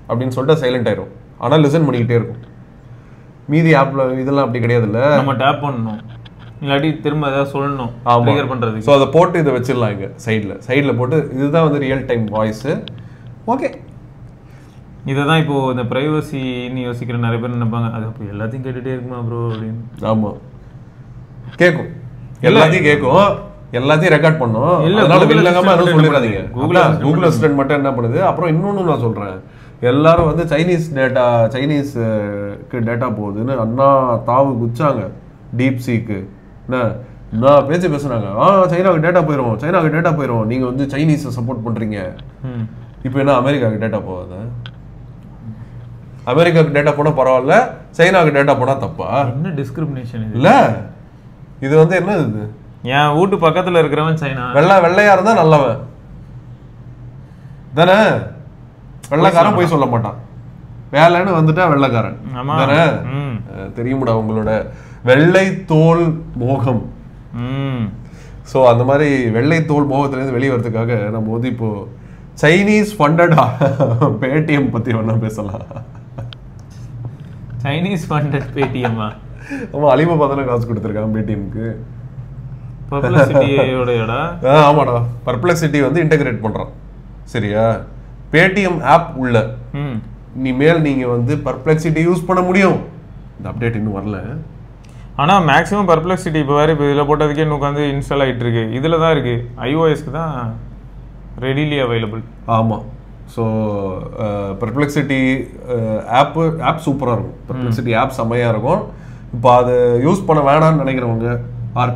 Speaker 2: அப்படின்னு சொல்லிட்டு சைலண்ட் ஆயிரும். ஆனால் லிசன் பண்ணிக்கிட்டே இருக்கும். மீதி ஆப்பில் இதெல்லாம் அப்படி கிடையாதுல்ல,
Speaker 3: நம்ம டேப் பண்ணணும், இல்லாட்டி திரும்ப ஏதாவது சொல்லணும் ட்ரிகர் பண்ணுறது.
Speaker 2: ஸோ அதை போட்டு இதை வச்சிடலாம் இங்கே சைடில் போட்டு. இதுதான் வந்து ரியல் டைம் வாய்ஸு. ஓகே,
Speaker 3: இததான் இப்போ இந்த பிரைவசின்னு யோசிக்கிற நிறைய பேர் நினைப்பாங்க, அது அப்போ எல்லாத்தையும் கேட்டுட்டே இருக்குமா ப்ரோ அப்படின்னு.
Speaker 2: ஆமா, கேட்கும், எல்லாத்தையும் கேட்கும், எல்லாத்தையும் ரெக்கார்ட் பண்ணும். அதனால வில்லங்கமா எதுவும் சொல்லிடாதீங்க. கூகுள் அசிஸ்டன்ட் மட்டும் என்ன பண்ணுது. அப்புறம் இன்னொன்னு நான் சொல்றேன், எல்லாரும் வந்து சைனீஸ்க்கு டேட்டா போகுதுன்னு அண்ணா தாவு குச்சாங்க. டீப் சீக்கு நான் பேசுனாங்க, சைனாவுக்கு டேட்டா போயிடும், நீங்க வந்து சைனீஸை சப்போர்ட் பண்றீங்க. இப்போ என்ன அமெரிக்காவுக்கு டேட்டா போகாது? அமெரிக்காவுக்கு டேட்டா போனா பரவாயில்ல, சைனாவுக்கு டேட்டா போனா தப்பா?
Speaker 3: என்ன டிஸ்கிரிமினேஷன்
Speaker 2: இல்ல, இது வந்து என்ன இது?
Speaker 3: என் வீட்டு பக்கத்துல இருக்கிறவன் சைனா,
Speaker 2: வெள்ளையா இருந்தா நல்லவன் தானே, வெள்ளைக்காரன் போய் சொல்ல மாட்டான். வேலைன்னு வந்துட்டா வெள்ளைக்காரன் தானே. தெரியுமாடா உங்களோட வெள்ளை தோல் மோகம். ஸோ அந்த மாதிரி வெள்ளை தோல் மோகத்திலேருந்து வெளியே வரதுக்காக நம்ம வந்து இப்போ சைனீஸ் ஃபண்டடா பேடிஎம் பத்தி வேணா பேசலாம்.
Speaker 3: Chinese funded Paytm?
Speaker 2: ஆமா, அலிபாபா தானே காசு கொடுத்துருக்கான் பேடிஎம்க்கு.
Speaker 3: பர்ப்ளெக்சிட்டியோடா?
Speaker 2: ஆமாடா, பர்ப்ளெக்சிட்டி வந்து இன்டகிரேட் பண்றான். சரியா? பேடிஎம் ஆப் உள்ள இனிமேல் நீங்க வந்து பர்ப்ளெக்சிட்டி யூஸ் பண்ண முடியும். இந்த அப்டேட் இன்னும் வரல.
Speaker 3: ஆனா மேக்ஸிமம் பர்ப்ளெக்சிட்டி இப்போ வேற, இப்போ இதில் போட்டதுக்கே இன்னும் உட்காந்து இன்ஸ்டால் ஆகிட்டு இருக்கு. இதில் தான் இருக்கு, iOSக்கு தான் ரெடிலி அவைலபிள்.
Speaker 2: ஆமாம். ஸோ பர்ப்ளெக்சிட்டி ஆப் சூப்பராக இருக்கும். பர்ப்ளெக்சிட்டி ஆப் செம்மையாக இருக்கும். இப்போ அது யூஸ் பண்ண வேணாம்னு நினைக்கிறவங்க,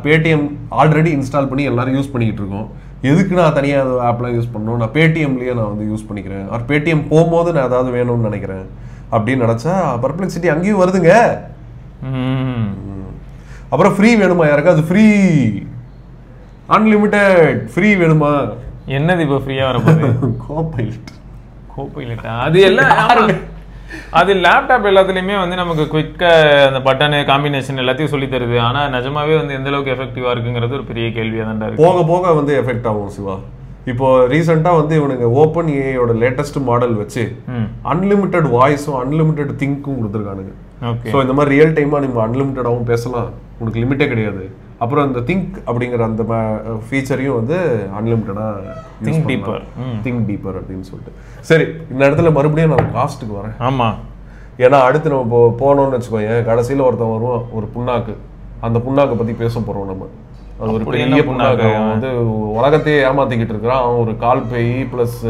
Speaker 2: பேடிஎம் ஆல்ரெடி இன்ஸ்டால் பண்ணி எல்லாரும் யூஸ் பண்ணிக்கிட்டு இருக்கோம். எதுக்கு நான் தனியாக ஆப்லாம் யூஸ் பண்ணணும், நான் பேடிஎம்லேயே நான் வந்து யூஸ் பண்ணிக்கிறேன். பேடிஎம் போகும்போது நான் ஏதாவது வேணும்னு நினைக்கிறேன் அப்படின்னு நினச்சா பர்ப்ளெக்சிட்டி அங்கேயும் வருதுங்க. அப்புறம் ஃப்ரீ வேணுமா யாருக்கு? அது ஃப்ரீ, அன்லிமிட்டெட் ஃப்ரீ வேணுமா?
Speaker 3: என்னது இப்போ ஃப்ரீயாக வரப்போகுது? கோபைலட்டா? அது எல்லாம் அது லேப்டாப் எல்லாத்துலேயுமே வந்து நமக்கு குயிக்காக அந்த பட்டனு காம்பினேஷன் எல்லாத்தையும் சொல்லி தருது. ஆனால் நிஜமாவே வந்து எந்த அளவுக்கு எஃபெக்டிவாக இருக்குங்கிறது ஒரு பெரிய கேள்வியாக தான் இருக்கு.
Speaker 2: போக போக வந்து எஃபெக்ட் ஆகும் சிவா. இப்போ ரீசெண்டாக வந்து இவனுங்க ஓப்பன் ஏஐயோட லேட்டஸ்ட் மாடல் வச்சு அன்லிமிட்டெட் வாய்ஸும் அன்லிமிட்டெட் திங்க்கும் கொடுத்துருக்கானுங்க. ஸோ இந்த மாதிரி ரியல் டைமாக நம்ம அன்லிமிட்டடாகவும் பேசலாம், உனக்கு லிமிட்டே கிடையாது. அப்புறம் இந்த திங்க் அப்படிங்கிற அந்த ஃபீச்சரையும் வந்து அன்லிமிட்டடாக திங்க் டீப்பர் அப்படின்னு சொல்லிட்டு. சரி, இந்த இடத்துல மறுபடியும் நான் காஸ்ட்டுக்கு வரேன்.
Speaker 3: ஆமாம்,
Speaker 2: ஏன்னா அடுத்து நம்ம போனோம்னு வச்சுக்கோங்க, கடைசியில் ஒருத்தன் வருவான் ஒரு புண்ணாக்கு. அந்த புண்ணாக்கை பற்றி பேச போகிறோம் நம்ம. அது ஒரு பெரிய புண்ணாக்கு, அவன் வந்து உலகத்தையே ஏமாத்திக்கிட்டு இருக்கிறான். அவன் ஒரு கால் பேய் பிளஸ்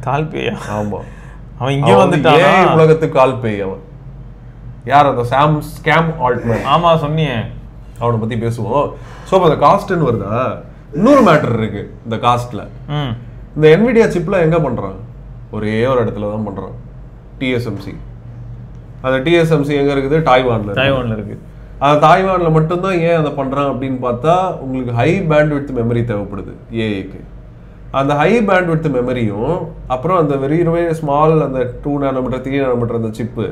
Speaker 3: கால் பேயா?
Speaker 2: ஆமாம்,
Speaker 3: அவன் இங்கே வந்துட்டான்.
Speaker 2: உலகத்துக்கு கால் பேய் அவன். யார்? அந்த ஸ்கேம் ஆல்ட்மேன்.
Speaker 3: ஆமா சொன்னியே,
Speaker 2: அவனை பத்தி பேசுவோம். ஸோ அந்த காஸ்ட்னு வருதா, இன்னொரு மேட்டர் இருக்கு இந்த காஸ்ட்ல. இந்த என்விடியா சிப்ல எங்க பண்றான்? ஒரே ஒரு இடத்துல தான் பண்றான், டிஎஸ்எம்சி. அந்த டிஎஸ்எம்சி எங்க இருக்குது? டாய்வான்ல இருக்கு. அந்த தாய்வான்ல மட்டும்தான் ஏன் அதை பண்றான் அப்படின்னு பார்த்தா, உங்களுக்கு ஹை பேண்ட்விட்த் மெமரி தேவைப்படுது ஏஐக்கு. அந்த ஹை பேண்ட்விட்த் மெமரியும் அப்புறம் அந்த வெரி ஸ்மால் அந்த 2 நானோமீட்டர் 3 நானோமீட்டர் அந்த சிப்பு,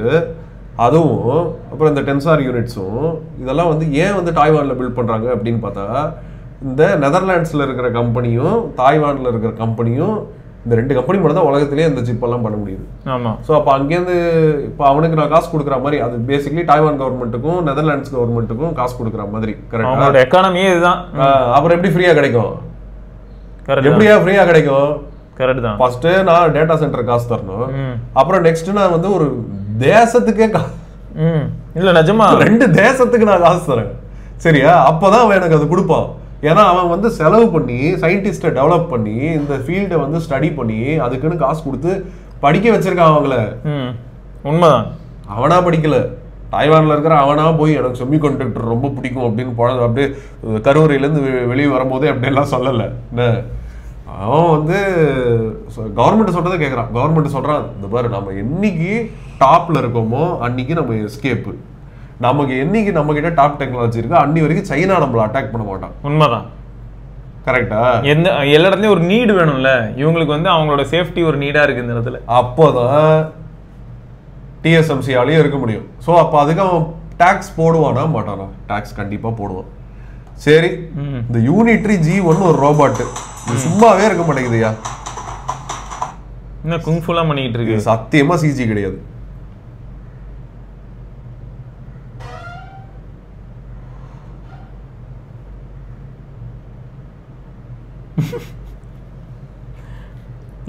Speaker 2: அதுவும் அப்புறம் இந்த டென்சார் யூனிட்ஸும், இதெல்லாம் வந்து ஏன் வந்து டாய்வானில் பில்ட் பண்ணுறாங்க அப்படின்னு பார்த்தா, இந்த நெதர்லாண்ட்ஸில் இருக்கிற கம்பெனியும் தாய்வானில் இருக்கிற கம்பெனியும், இந்த 2 கம்பெனி மட்டும் தான் உலகத்திலேயே இந்த சிப்பெல்லாம் பண்ண முடியுது. ஆமாம். ஸோ அப்போ அங்கேருந்து இப்போ அவனுக்கு நான் காசு கொடுக்குற மாதிரி, அது பேசிக்கலி டாய்வான் கவர்மெண்ட்டுக்கும் நெதர்லாண்ட்ஸ் கவர்மெண்ட்டுக்கும் காசு கொடுக்குற மாதிரி. கரெக்டாக எக்கானமியே இதுதான். அப்புறம் எப்படி ஃப்ரீயாக கிடைக்கும்? எப்படியா ஃப்ரீயாக கிடைக்கும்? கரெக்ட் தான். ஃபர்ஸ்ட் நான் டேட்டா சென்டர் காசு தரணும், அப்புறம் நெக்ஸ்ட் நான் வந்து ஒரு தேசத்துக்கே இல்ல நிஜமா 2 தேசத்துக்கு நான் காசு தரேன். சரியா? அப்பதான் அவன் எனக்கு அது கொடுப்பான். ஏன்னா அவன் வந்து செலவு பண்ணி சயின்டிஸ்டை டெவலப் பண்ணி இந்த ஃபீல்டை வந்து ஸ்டடி பண்ணி அதுக்குன்னு காசு கொடுத்து படிக்க வச்சிருக்கான் அவங்கள. உண்மைதான். அவனா படிக்கல, டாய்வான்ல இருக்கிற அவனா போய் எனக்கு செமி கண்டக்டர் ரொம்ப பிடிக்கும் அப்படின்னு அப்படியே கருவறையிலேருந்து வெளியே வரும்போதே அப்படியெல்லாம் சொல்லலை. அவன் வந்து கவர்மெண்ட் சொல்றதை கேட்குறான். கவர்மெண்ட் சொல்றான், இந்த பாரு நம்ம என்னைக்கு டாப்ல இருக்கோமோ அன்னைக்கு நம்ம எஸ்கேப்பு. நமக்கு என்னைக்கு நம்ம கிட்ட டாப் டெக்னாலஜி இருக்கு அன்னி வரைக்கும் சைனா நம்மள அட்டாக் பண்ண மாட்டான். உண்மைதான். கரெக்டா? எல்லா இடத்துலயும் ஒரு நீடு வேணும்ல, இவங்களுக்கு வந்து அவங்களோட சேஃப்டி ஒரு நீடா இருக்கு இந்த இடத்துல. அப்போதான் டிஎஸ்எம்சியாலேயும் இருக்க முடியும். ஸோ அப்போ அதுக்கு அவன் டாக்ஸ் போடுவானா மாட்டானா? டாக்ஸ் கண்டிப்பா போடுவான். சரி, இந்த யூனிட்ரி G1 ஒரு ரோபோட் சும்மாவே இருக்க மாட்டேங்குதுயா. என்ன குங்ஃபுலா பண்ணிட்டு இருக்கு? சத்தியமா சிஜி கிடையாது.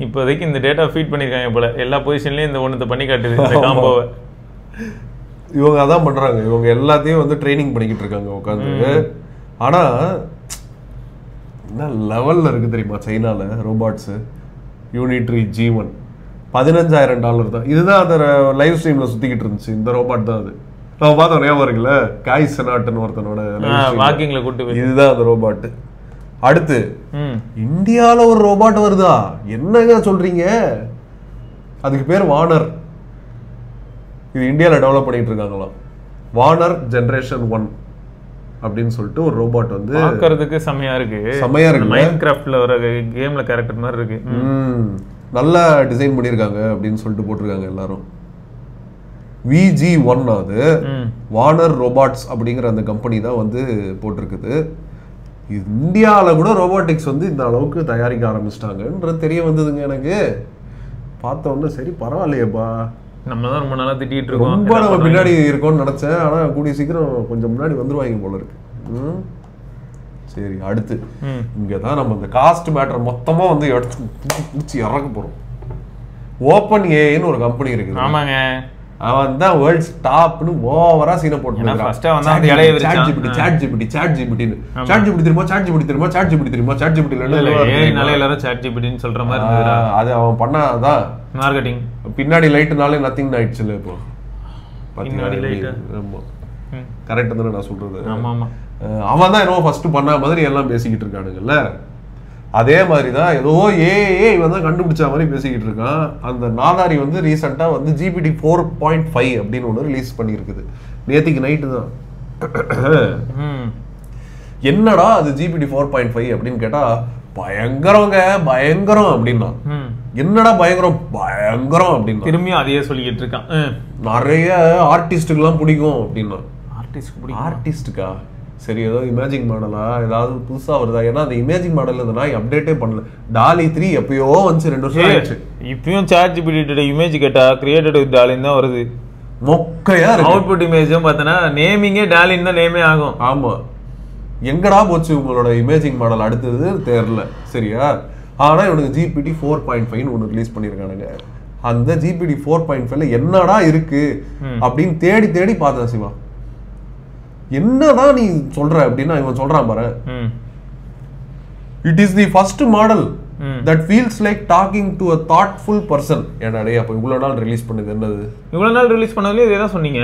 Speaker 3: இப்போதைக்கு இந்த டேட்டா ஃபீட் பண்ணிருக்காங்க போல எல்லா பொசிஷன்லயும் இந்த ஒண்ணு பண்ணி காட்டுது இந்த காம்போவை.
Speaker 2: இவங்க அதான் பண்றாங்க, இவங்க எல்லாத்தையும் வந்து ட்ரைனிங் பண்ணிக்கிட்டு இருக்காங்க உட்காந்து. ஆனா என்ன லெவல்ல இருக்கு தெரியுமா சைனால ரோபாட்ஸ்? யூனிட்ரி G1 $15,000 தான். இதுதான் அந்த லைவ் ஸ்ட்ரீம்ல சுத்திக்கிட்டு இருந்துச்சு. இந்த ரோபாட் தான் அது. நம்ம பார்த்தோம் ஞாபகம் இருக்குல்ல, காய் செனாட்னு ஒருத்தனோட
Speaker 3: வாக்கிங்ல கூட்டு போய்.
Speaker 2: இதுதான் அந்த ரோபாட். அடுத்து இந்தியால ஒரு ரோபாட் வருதா? என்னங்க சொல்றீங்க? அதுக்கு பேர் வானர். இது இந்தியால டெவலப் பண்ணிட்டு இருக்காங்களாம். வானர் ஜெனரேஷன் 1 அப்படின்னு சொல்லிட்டு ஒரு ரோபாட் வந்து
Speaker 3: பார்க்கிறதுக்கு செமையா இருக்கு. மைன்கிராஃப்ட்ல ஒரு கேம்ல கேரக்டர் மாதிரி இருக்கு.
Speaker 2: நல்லா டிசைன் பண்ணிருக்காங்க அப்படின்னு சொல்லிட்டு போட்டிருக்காங்க எல்லாரும். VG1 அது வார்னர் ரோபாட்ஸ் அப்படிங்கிற அந்த கம்பெனி தான் வந்து போட்டிருக்குது. இந்தியாவில் கூட ரோபோட்டிக்ஸ் வந்து இந்த அளவுக்கு தயாரிக்க ஆரம்பிச்சிட்டாங்கன்றது தெரிய வந்ததுங்க எனக்கு. பார்த்த உடனே சரி பரவாயில்லையப்பா,
Speaker 3: நம்ம தான் ரொம்ப நாளா திட்டிட்டு இருக்கோம்,
Speaker 2: ரொம்ப நம்ம பின்னாடி இருக்கோம்னு நினைச்சேன். ஆனா கூடிய சீக்கிரம் கொஞ்சம் முன்னாடி வந்துருவாங்க போல இருக்கு. சரி, அடுத்து இங்கதான் நம்ம இந்த காஸ்ட் மேட்டர் மொத்தமா வந்து எடுத்து இறக்க போறோம். ஓப்பன் ஏஐன்னு ஒரு கம்பெனி இருக்கு.
Speaker 3: ஆமாங்க,
Speaker 2: அவன் தான் வேர்ல்ட்ஸ் டாப்னு ஓவரா சீனை போட்டு
Speaker 3: ஃபர்ஸ்ட் வந்தா அந்த இளைய விரிச்சான்
Speaker 2: சாட் ஜிபிடி தெரியுமா, சாட் ஜிபிடி
Speaker 3: ஏஐனால எல்லாரும் சாட் ஜிபிடின்னு சொல்ற மாதிரி இருந்ததுடா.
Speaker 2: அது அவன் பண்ணாதான்
Speaker 3: மார்க்கெட்டிங்.
Speaker 2: பின்னாடி லைட்னாலே நதிங் ஆயிடுச்சுல. இப்போ
Speaker 3: பின்னாடி லைட்.
Speaker 2: ஆமா, கரெக்ட் தானே நான் சொல்றது?
Speaker 3: ஆமா ஆமா,
Speaker 2: அவன் தான் என்னவோ ஃபர்ஸ்ட் பண்ண மாதிரி எல்லாம் பேசிக்கிட்டு இருக்கானுங்கல்ல. அதே மாதிரி தான் ஏதோ ஏஐ வந்து கண்டுபிடிச்ச மாதிரி பேசிக்கிட்டு இருக்கான். அந்த நாதாரி வந்து ரீசெண்டா வந்து GPT 4.5 அப்படின்னு ஒன்று ரிலீஸ் பண்ணியிருக்குது. நேற்றுக்கு நைட்டு தான். என்னடா அது GPT 4.5 அப்படின்னு கேட்டா பயங்கரங்க பயங்கரம் அப்படின்னா. என்னடா பயங்கரம் பயங்கரம் அப்படின்னா
Speaker 3: திரும்பியும் அதையே சொல்லிக்கிட்டு இருக்கான்.
Speaker 2: நிறைய ஆர்டிஸ்டுக்கு எல்லாம் பிடிக்கும் அப்படின்னா.
Speaker 3: ஆர்டிஸ்டுக்கா
Speaker 2: சரி, ஏதோ இமேஜிங் மாடலா ஏதாவது புதுசா வருதா? ஏன்னா அந்த இமேஜிங் மாடல் இந்த நாய் அப்டேட்டே பண்ணல. DALL-E 3 எப்பயோ வந்துச்சு, 2 வருஷம் ஆயிடுச்சு.
Speaker 3: இப்பயும் சாட் ஜிபிடி இமேஜ் கேட்டா கிரியேட்டட் வித் DALL-E தான் வருது.
Speaker 2: மொக்கையா இருக்கு.
Speaker 3: அவுட்புட் இமேஜும் பார்த்தனா நேமிங்கே DALL-E தான் நேமே ஆகும்.
Speaker 2: ஆமா, எங்கடா போச்சு உங்களோட இமேஜிங் மாடல்? அடுத்தது தெரியல. சரியா? ஆனா இவனுக்கு GPT 4.5 ஒன்று ரிலீஸ் பண்ணியிருக்கானுங்க. அந்த GPT 4.5 என்னடா இருக்கு அப்படின்னு தேடி தேடி பார்த்தேன் சிவா. என்னதான் நீ சொல்ற அப்படின்னா இவன் சொல்றான் பாரு, it is the first model that feels like talking to a thoughtful person. என்னடே அப்ப இவ்வளவு நாள் ரிலீஸ் பண்ணது என்னது?
Speaker 3: இவ்வளவு நாள் ரிலீஸ் பண்ணதுல இதே தான் சொன்னீங்க.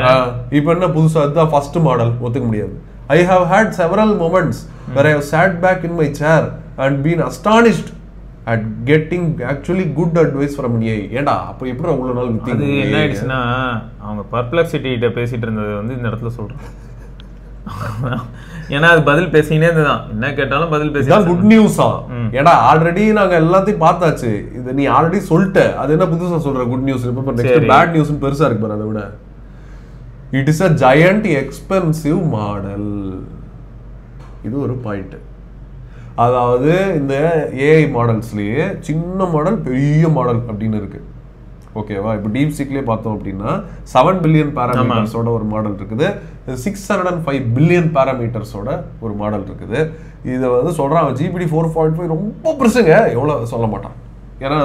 Speaker 2: இப்போ என்ன புதுசா? அதுதான் ஃபர்ஸ்ட் மாடல். ஒத்துக்க முடியாது. I have had several moments where I have sat back in my chair and been astonished at getting actually good advice from an AI. ஏண்டா அப்ப எப்படி இவ்வளவு நாள் வித்தீங்க?
Speaker 3: அது என்ன ஆயிடுச்சுன்னா அவங்க பர்ப்ளெக்சிட்டி கிட்ட பேசிட்டு இருந்தது வந்து இந்த இடத்துல சொல்றேன். ஏன்னா அது பதில் பேசினே இருந்ததான், என்ன கேட்டாலும் பதில் பேசி.
Speaker 2: குட் நியூஸா? ஏன்னா ஆல்ரெடி நாங்க எல்லாத்தையும் பார்த்தாச்சு. இது நீ ஆல்ரெடி சொல்லிட்ட, அது என்ன புதுசா சொல்ற குட் நியூஸ்? இப்ப நெக்ஸ்ட் பேட் நியூஸ் பெருசா இருக்கு பாரு. அதை விட it is a giant expensive model. இது ஒரு பாயிண்ட். அதாவது இந்த ஏஐ மாடல்ஸ்லயே சின்ன மாடல் பெரிய மாடல் அப்படின்னு இருக்கு. ஓகேவா? இப்போ டீப்சீக்லேயே பார்த்தோம் அப்படின்னா 7 பில்லியன் பேராமீட்டர்ஸோட ஒரு மாடல் இருக்குது. 605 பில்லியன் பேராமீட்டர்ஸோட ஒரு மாடல் இருக்குது. இதை வந்து சொல்றான் GPT 4.5 ரொம்ப பெருசுங்க. எவ்வளவு சொல்ல மாட்டான், ஏன்னா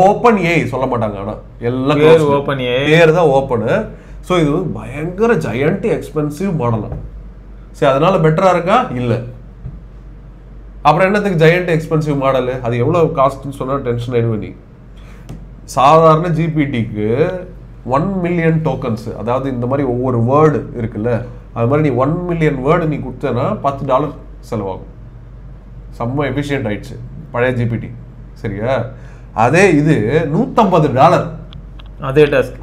Speaker 2: ஓப்பன் ஏஐ சொல்ல மாட்டாங்க. ஆனா எல்லாம்
Speaker 3: ஓப்பன் ஏஐ
Speaker 2: பேர் தான் ஓப்பனு. ஸோ இது வந்து பயங்கர ஜெயண்ட் எக்ஸ்பென்சிவ் மாடல். சரி, அதனால பெட்டரா இருக்கா? இல்லை. அப்புறம் என்னத்துக்கு ஜெயண்ட் எக்ஸ்பென்சிவ் மாடல்? அது எவ்வளவு காஸ்ட்னு சொன்னா டென்ஷன் ஆயிடுவேன் நீ. சாதாரண ஜிபிடிக்கு 1 மில்லியன் டோக்கன்ஸ், அதாவது இந்த மாதிரி ஒவ்வொரு வேர்டு இருக்குல்ல, அது மாதிரி நீ 1 மில்லியன் வேர்டு நீ கொடுத்தனா $10 செலவாகும். செம்ம எஃபிஷியன்ட் ஆயிடுச்சு பழைய ஜிபிடி. சரியா? அதே இது $150.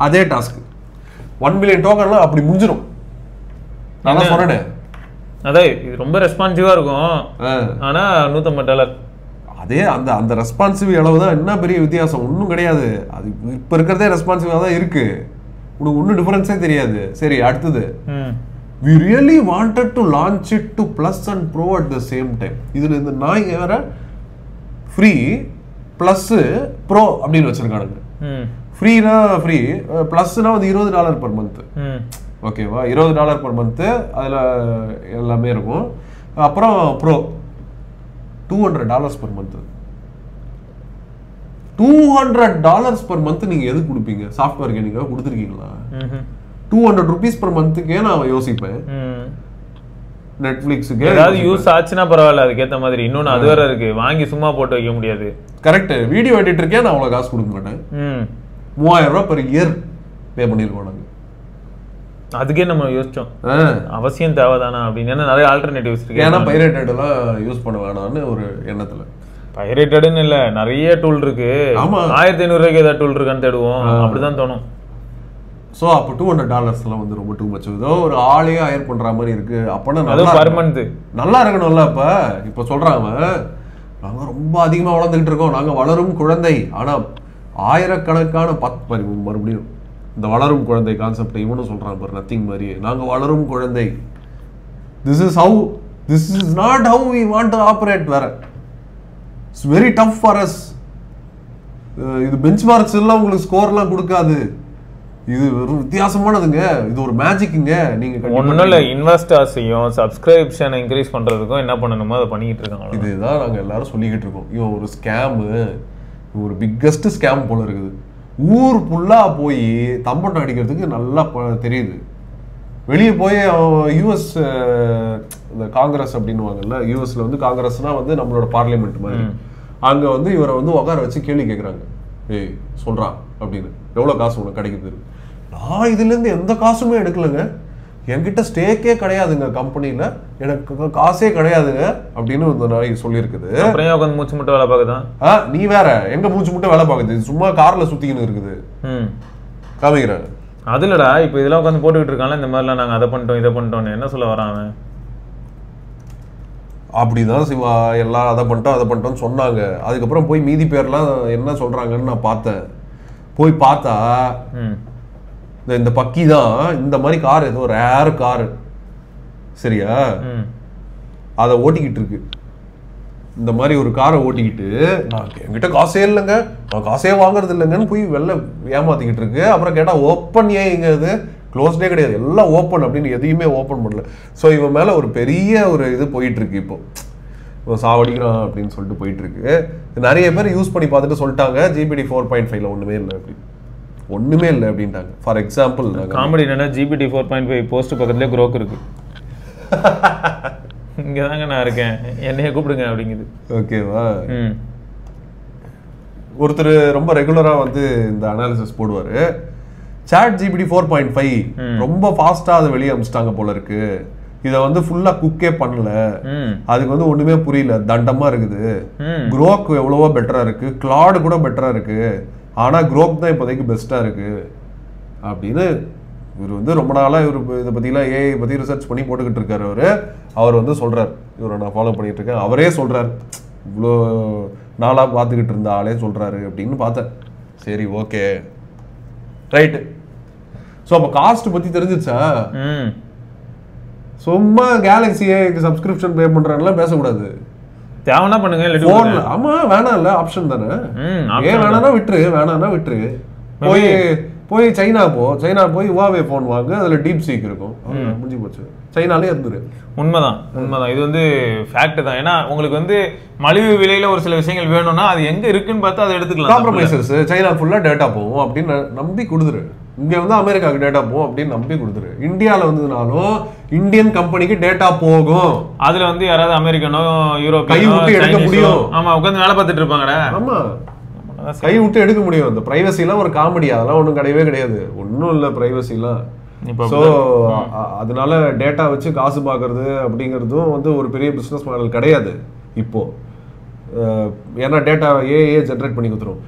Speaker 2: அதே டாஸ்க் 1 மில்லியன் டோக்கன்லாம் அப்படி முடிஞ்சிடும். நான் சொன்னேன்
Speaker 3: அதே இது ரொம்ப ரெஸ்பான்சிவா இருக்கும். ஆனா $150.
Speaker 2: அதே அந்த அந்த ரெஸ்பான்சிவ் அளவு தான். என்ன பெரிய வித்தியாசம்? ஒன்றும் கிடையாது. அது இப்போ இருக்கிறதே ரெஸ்பான்சிவாக தான் இருக்கு. உனக்கு ஒன்றும் டிஃபரன்ஸே தெரியாது. சரி, அடுத்தது we really wanted to launch it to Plus and Pro at the same time. இதில் இந்த நாய் வேற ஃப்ரீ ப்ளஸ் ப்ரோ அப்படின்னு வச்சிருக்கானுங்க. ஃப்ரீனா ஃப்ரீ, ப்ளஸ்னா வந்து $20 per month. ஓகேவா? $20 per month அதில் எல்லாமே இருக்கும். அப்புறம் bro $200 per month. $200 per month நீங்க எது கொடுப்பீங்க? சாஃப்ட்வேருக்கு நீங்க கொடுத்துருக்கீங்களா? 200 rupees per monthக்கே நான் யோசிப்பேன். நெட்ஃபிளிக்ஸுக்கு
Speaker 3: ஏதாவது யூஸ் ஆச்சுன்னா பரவாயில்ல, அதுக்கேற்ற மாதிரி. இன்னொன்று அது வேற இருக்கு, வாங்கி சும்மா போட்டு வைக்க முடியாது.
Speaker 2: கரெக்ட். வீடியோ எடிட்டருக்கே நான் அவ்வளோ காசு கொடுக்க மாட்டேன். 3000 ரூபாய் பெர் இயர் பே பண்ணிருக்கோம் நாங்கள். அதுக்கே நம்ம யோசிச்சோம் அவசியம் தேவைதானா அப்படின்னு. ஏன்னா நிறைய ஆல்டர்னேட்டிவ்ஸ் இருக்கு. ஏன்னா பைரேட்டட் எல்லாம் யூஸ் பண்ண வேணாம்னு ஒரு எண்ணத்துல. பைரேட்டட்னு இல்ல, நிறைய டூல் இருக்கு. 1500 ரூபாய்க்கு ஏதாவது டூல் இருக்கான்னு தேடுவோம், அப்படிதான் தோணும். ஸோ அப்போ $200 எல்லாம் வந்து ரொம்ப டூ மச். ஏதோ ஒரு ஆளையே ஹயர் பண்ற மாதிரி இருக்கு. அப்பனா நல்லா இருக்கணும்ல. இப்போ சொல்றாங்க நாங்க ரொம்ப அதிகமா வளர்ந்துகிட்டு இருக்கோம், நாங்க வளரும் குழந்தை. ஆனா ஆயிரக்கணக்கான மறுபடியும் இந்த வளரும் குழந்தை கான்செப்ட் இவனும் சொல்றான் பாரு, நத்திங் மாதிரி. நாங்க வளரும் குழந்தை, this is not how we want to operate. வேற it's very tough for us. இது பெஞ்ச் மார்க்ஸ் எல்லாம் உங்களுக்கு ஸ்கோர்லாம் கொடுக்காது. இது ஒரு வித்தியாசமானதுங்க, இது ஒரு மேஜிக்குங்க. நீங்க ஒன்றும் இல்லை, இன்வெஸ்டர்ஸையும் சப்ஸ்கிரிப்ஷன் இன்க்ரீஸ் பண்றதுக்கும் என்ன பண்ணணுமோ அதை பண்ணிக்கிட்டு இருக்காங்க. இதுதான் நாங்கள் எல்லாரும் சொல்லிக்கிட்டு இருக்கோம். இவன் ஒரு ஸ்கேமு, ஒரு பிக்கஸ்ட் ஸ்கேம் போல இருக்குது. ஊர் ஃபுல்லா போய் தம்பட்டம் அடிக்கிறதுக்கு நல்லா தெரியுது. வெளியே போய் யூஎஸ் இந்த காங்கிரஸ் அப்படின்னுவாங்கல்ல, யூஎஸ்ல வந்து காங்கிரஸ்னா வந்து நம்மளோட பார்லிமெண்ட் மாதிரி. அங்க வந்து இவரை வந்து உட்கார வச்சு கேள்வி கேட்குறாங்க. ஏய் சொல்றான் அப்படின்னு, எவ்வளோ காசு உனக்கு கிடைக்குது? நான் இதுலேருந்து எந்த காசுமே எடுக்கலைங்க, என்கிட்ட ஸ்டேக்கே கிடையாதுங்க கம்பெனியில், எனக்கு காசே கிடையாதுங்க அப்படின்னு இந்த நாளைக்கு சொல்லியிருக்குது. அப்புறம் மூச்சு முட்டை வேலை பார்க்குதான். நீ வேற எங்க மூச்சு முட்டை வேலை பார்க்குது, சும்மா கார்ல சுத்திக்கின்னு இருக்குது. காமிக்கிறேன். அது இல்லடா, இப்போ இதெல்லாம் உட்காந்து போட்டுக்கிட்டு இருக்காங்க. இந்த மாதிரிலாம் நாங்கள் அதை பண்ணிட்டோம் இதை பண்ணிட்டோம்னு என்ன சொல்ல வரான் அவன்? அப்படிதான் சிவா, எல்லாம் அதை பண்ணிட்டோம்னு சொன்னாங்க. அதுக்கப்புறம் போய் மீதி பேர்லாம் என்ன சொல்றாங்கன்னு நான் பார்த்தேன். போய் பார்த்தா இந்த பக்கி தான் இந்த மாதிரி கார், ஏதோ ரேர் காரு சரியா, அதை ஓட்டிக்கிட்டு இருக்கு. இந்த மாதிரி ஒரு காரை ஓட்டிக்கிட்டு, நான் என்கிட்ட காசே இல்லைங்க, நான் காசே வாங்குறது இல்லைங்கன்னு போய் வெளில ஏமாத்திக்கிட்டு இருக்கு. அப்புறம் கேட்டா ஓப்பன் ஏங்கிறது க்ளோஸ்டே கிடையாது, எல்லாம் ஓப்பன் அப்படின்னு எதையுமே ஓப்பன் பண்ணல. ஸோ இவன் மேலே ஒரு பெரிய ஒரு இது போயிட்டு இருக்கு. இப்போ சாவடிக்கிறான் அப்படின்னு சொல்லிட்டு போயிட்டு இருக்கு. நிறைய பேர் யூஸ் பண்ணி பார்த்துட்டு சொல்லிட்டாங்க GPT 4.5ல ஒண்ணுமே இல்லை அப்படின்ட்டாங்க. ஃபார் எக்ஸாம்பிள் காமெடி என்னன்னா, GPT 4.5 போஸ்ட் பக்கத்துலேயே குரோக் இருக்கு. இங்கே தாங்க நான் இருக்கேன், என்னைய கூப்பிடுங்க அப்படிங்குது. ஓகேவா? ஒருத்தர் ரொம்ப ரெகுலரா வந்து இந்த அனாலிசிஸ் போடுவாரு. சாட் GPT 4.5 ரொம்ப ஃபாஸ்டா அதை வெளியே அமிச்சிட்டாங்க போல இருக்கு, இதை வந்து ஃபுல்லா குக்கே பண்ணல, அதுக்கு வந்து ஒண்ணுமே புரியல, தண்டமா இருக்குது. குரோக் எவ்வளவோ பெட்டரா இருக்கு, கிளாடு கூட பெட்டரா இருக்கு, ஆனா குரோக் தான் இப்போதைக்கு பெஸ்டா இருக்கு அப்படின்னு இவர் வந்து ரொம்ப நாளா இவர் இதை பத்திலாம் ஏஐ பத்தி ரிசர்ச் பண்ணி போட்டுக்கிட்டு இருக்காரு. அவர் வந்து சொல்றாரு, இவரை நான் ஃபாலோ பண்ணிட்டு இருக்கேன், அவரே சொல்றாரு, இவ்வளோ நாளா பார்த்துக்கிட்டு இருந்த ஆளே சொல்றாரு அப்படின்னு பார்த்தேன். சரி ஓகே ரைட்டு. ஸோ அப்போ காஸ்ட் பத்தி தெரிஞ்சிச்சா? சும்மா கேலக்ஸி ஏஐக்கு சப்ஸ்கிரிப்ஷன் பே பண்றாங்கலாம் பேசக்கூடாது. தேவைன்னா பண்ணுங்க, போன்ல. ஆமா வேணாம் இல்ல, ஆப்ஷன் தானே. ஏன் வேணானா விட்டுரு. போய் சைனா போய் Huawei போன் வாங்க, அதுல டீப் சீக் இருக்கும், முடிஞ்சு போச்சு. சைனாலே இருந்துரு. உண்மைதான். இது வந்து ஃபேக்ட் தான். ஏன்னா உங்களுக்கு வந்து மலிவு விலையில ஒரு சில விஷயங்கள் வேணும்னா அது எங்க இருக்குன்னு பார்த்தா அதை எடுத்துக்கலாம். காம்ப்ரமைசஸ் சைனா ஃபுல்லா டேட்டா போகும் அப்படின்னு நம்பி கொடுத்துரு. இங்க வந்து அமெரிக்காவுக்கு டேட்டா போகும் அப்படின்னு நம்பி கொடுத்துரு. இந்தியாவில் வந்ததுனாலும் இந்தியன் கம்பெனிக்கு டேட்டா போகும். அதுல வந்து யாராவது அமெரிக்கனோ யூரோப்பியனோ கை விட்டு எடுக்க முடியும். ஆமா, உட்காந்து வேலை பார்த்துட்டு இருப்பாங்கடா. ஆமா, கை விட்டு எடுக்க முடியும். அந்த பிரைவசிலாம் ஒரு காமெடி, அதெல்லாம் ஒன்றும் கிடையவே கிடையாது, ஒன்றும் இல்லை பிரைவசிலாம். ஸோ அதனால டேட்டா வச்சு காசு பார்க்கறது அப்படிங்கிறதும் வந்து ஒரு பெரிய பிஸ்னஸ் மாடல் கிடையாது இப்போ. ஏன்னா டேட்டா ஏஏ ஜென்ரேட் பண்ணி கொடுத்துரும்.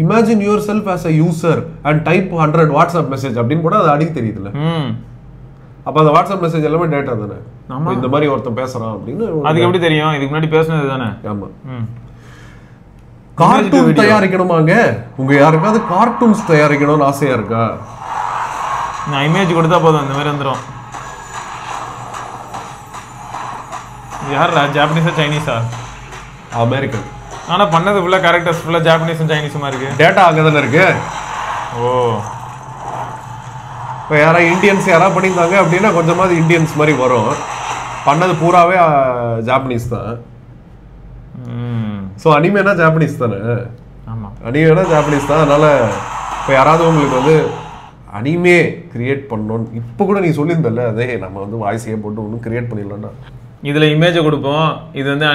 Speaker 2: Imagine yourself as a user and type 100 WhatsApp message அப்படின்னு கூட அது அடிக்க தெரியுதுல்ல. அப்ப அந்த வாட்ஸ்அப் மெசேஜ் எல்லாமே டேட்டா தானே. இந்த மாதிரி ஒருத்தன் பேசுறான் அப்படின்னு அதுக்கு எப்படி தெரியும்? இதுக்கு முன்னாடி பேசுனது தானே. ஆமா. கார்ட்டூன் தயாரிக்கணுமாங்க? உங்க யாருக்காவது கார்ட்டூன்ஸ் தயாரிக்கணும்னு ஆசையா இருக்கா? நான் இமேஜ் கொடுத்தா போதும், இந்த மாதிரி வந்துடும். யாரா, ஜாப்பனீஸா சைனீஸா? அமெரிக்கன். ஆனா பண்ணது ஃபுல்லா கேரக்டர்ஸ் ஃபுல்லா ஜாப்பனீஸும் சைனீஸுமா இருக்கு. டேட்டா அங்கே தானே இருக்கு. ஓ, இப்போ யாராவது இந்தியன்ஸ் யாராவது பண்ணியிருந்தாங்க அப்படின்னா கொஞ்சமாவது இந்தியன்ஸ் மாதிரி வரும். பண்ணது பூராவே ஜாப்பனீஸ் தான். ஸோ அனிமேனா ஜாப்பனீஸ் தானே. ஆமாம். அனிமேனா ஜாப்பனீஸ் தான். அதனால இப்போ யாராவது உங்களுக்கு வந்து அனிமே கிரியேட் பண்ணணும்னு இப்போ கூட நீ சொல்லியிருந்தல, அதே நம்ம வந்து வாய்ஸையே போட்டு ஒன்றும் கிரியேட் பண்ணிடலாம்டா.
Speaker 3: இதில் இமேஜை கொடுப்போம், இது வந்து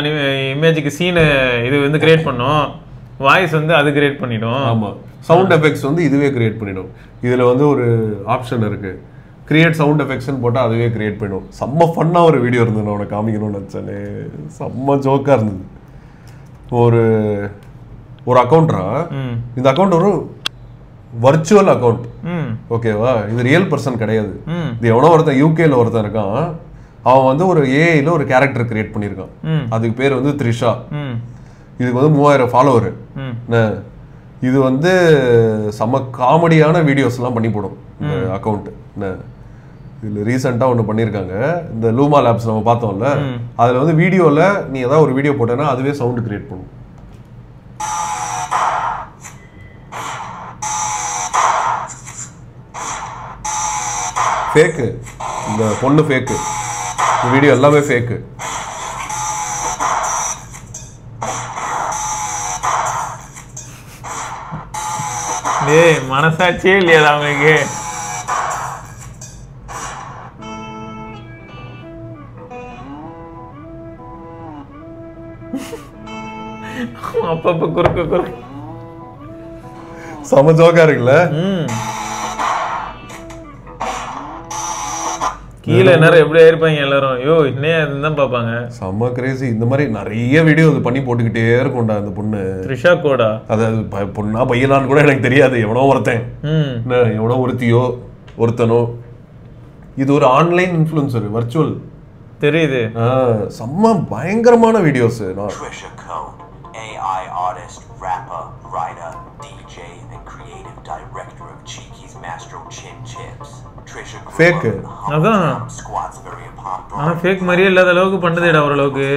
Speaker 3: இமேஜுக்கு சீனு இது வந்து கிரியேட் பண்ணோம், வாய்ஸ் வந்து அது கிரியேட் பண்ணிடும்.
Speaker 2: ஆமாம், சவுண்ட் எஃபெக்ட்ஸ் வந்து இதுவே கிரியேட் பண்ணிடும். இதில் வந்து ஒரு ஆப்ஷன் இருக்குது, கிரியேட் சவுண்ட் எஃபெக்ட்ஸ்னு போட்டால் அதுவே கிரியேட் பண்ணிடும். செம்ம ஃபன்னாக ஒரு வீடியோ இருந்தது, நான் உனக்கு காமிக்கணும்னு நினச்சேனே, செம்ம ஜோக்காக இருந்தது. ஒரு அக்கௌண்ட்ரா, இந்த அக்கௌண்ட் ஒரு வர்ச்சுவல் அக்கௌண்ட், ஓகேவா? இது ரியல் பர்சன் கிடையாது. இது எவனோ ஒருத்தன் யூகேல ஒருத்தன் இருக்கான், அவன் வந்து ஒரு ஏஐல ஒரு கேரக்டர் கிரியேட் பண்ணியிருக்கான். அதுக்கு பேர் வந்து த்ரிஷா. இதுக்கு வந்து 3000 ஃபாலோவர். இது வந்து செம்ம காமெடியான வீடியோஸ்லாம் பண்ணி போடும் இந்த அக்கௌண்ட். இதில் ரீசெண்டாக ஒன்று பண்ணியிருக்காங்க, இந்த லூமா லேப்ஸ் நம்ம பார்த்தோம்ல, அதில் வந்து வீடியோவில் நீ ஏதாவது ஒரு வீடியோ போட்டேன்னா அதுவே சவுண்டு கிரியேட் பண்ணும். ஃபேக்கு, இந்த பொண்ணு ஃபேக்கு, இந்த வீடியோ எல்லாமே ஃபேக்கு.
Speaker 3: டேய் மனசாட்சியே இல்லையா அவங்களுக்கு? அப்பப்ப குறுக்க
Speaker 2: செம ஜோக்கா இருக்குல்ல.
Speaker 3: கீழே நேரம் எப்படி ஆயிருப்பாங்க எல்லாரும், ஐயோ இன்னையே அதுதான் பார்ப்பாங்க.
Speaker 2: செம்ம கிரேசி. இந்த மாதிரி நிறைய வீடியோ இது பண்ணி போட்டுக்கிட்டே இருக்கும்டா இந்த பொண்ணு.
Speaker 3: த்ரிஷா கோடா, அதாவது
Speaker 2: பொண்ணா பையனான்னு கூட எனக்கு தெரியாது, எவனோ ஒருத்தன், எவனோ ஒருத்தியோ ஒருத்தனோ. இது ஒரு ஆன்லைன் இன்ஃப்ளூயன்சர், வர்ச்சுவல்
Speaker 3: தெரியுது.
Speaker 2: செம்ம பயங்கரமான videos.
Speaker 6: Trisha Code, AI artist, rapper, writer, DJ, and creative director of Cheeky's Mastro Chin Chips. Trisha
Speaker 2: fake.
Speaker 3: அதான்
Speaker 6: squats very upon.
Speaker 3: ஆனா ஃபேக் மாதிரியே இல்லாத அளவுக்கு பண்ணுதுடா ஓரளவுக்கு.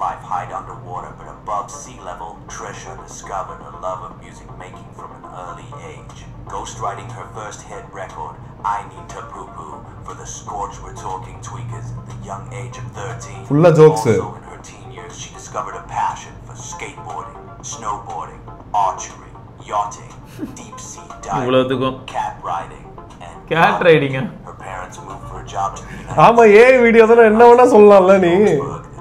Speaker 6: Life hide underwater but above sea level. Trisha discovered a love of music making from an early age. Ghostwriting her first hit record, I Need to Poo Poo, for the scorch we're talking tweakers at the young age of 13.
Speaker 2: Full of jokes.
Speaker 6: Also in her teen years, she discovered a passion for skateboarding, snowboarding, archery, yachting, deep sea diving, cat riding, and
Speaker 3: cat riding.
Speaker 6: Her parents moved for a job to the United
Speaker 2: ஆமா, ஏய் video தான, என்ன வேணா சொல்லலாம்ல நீ.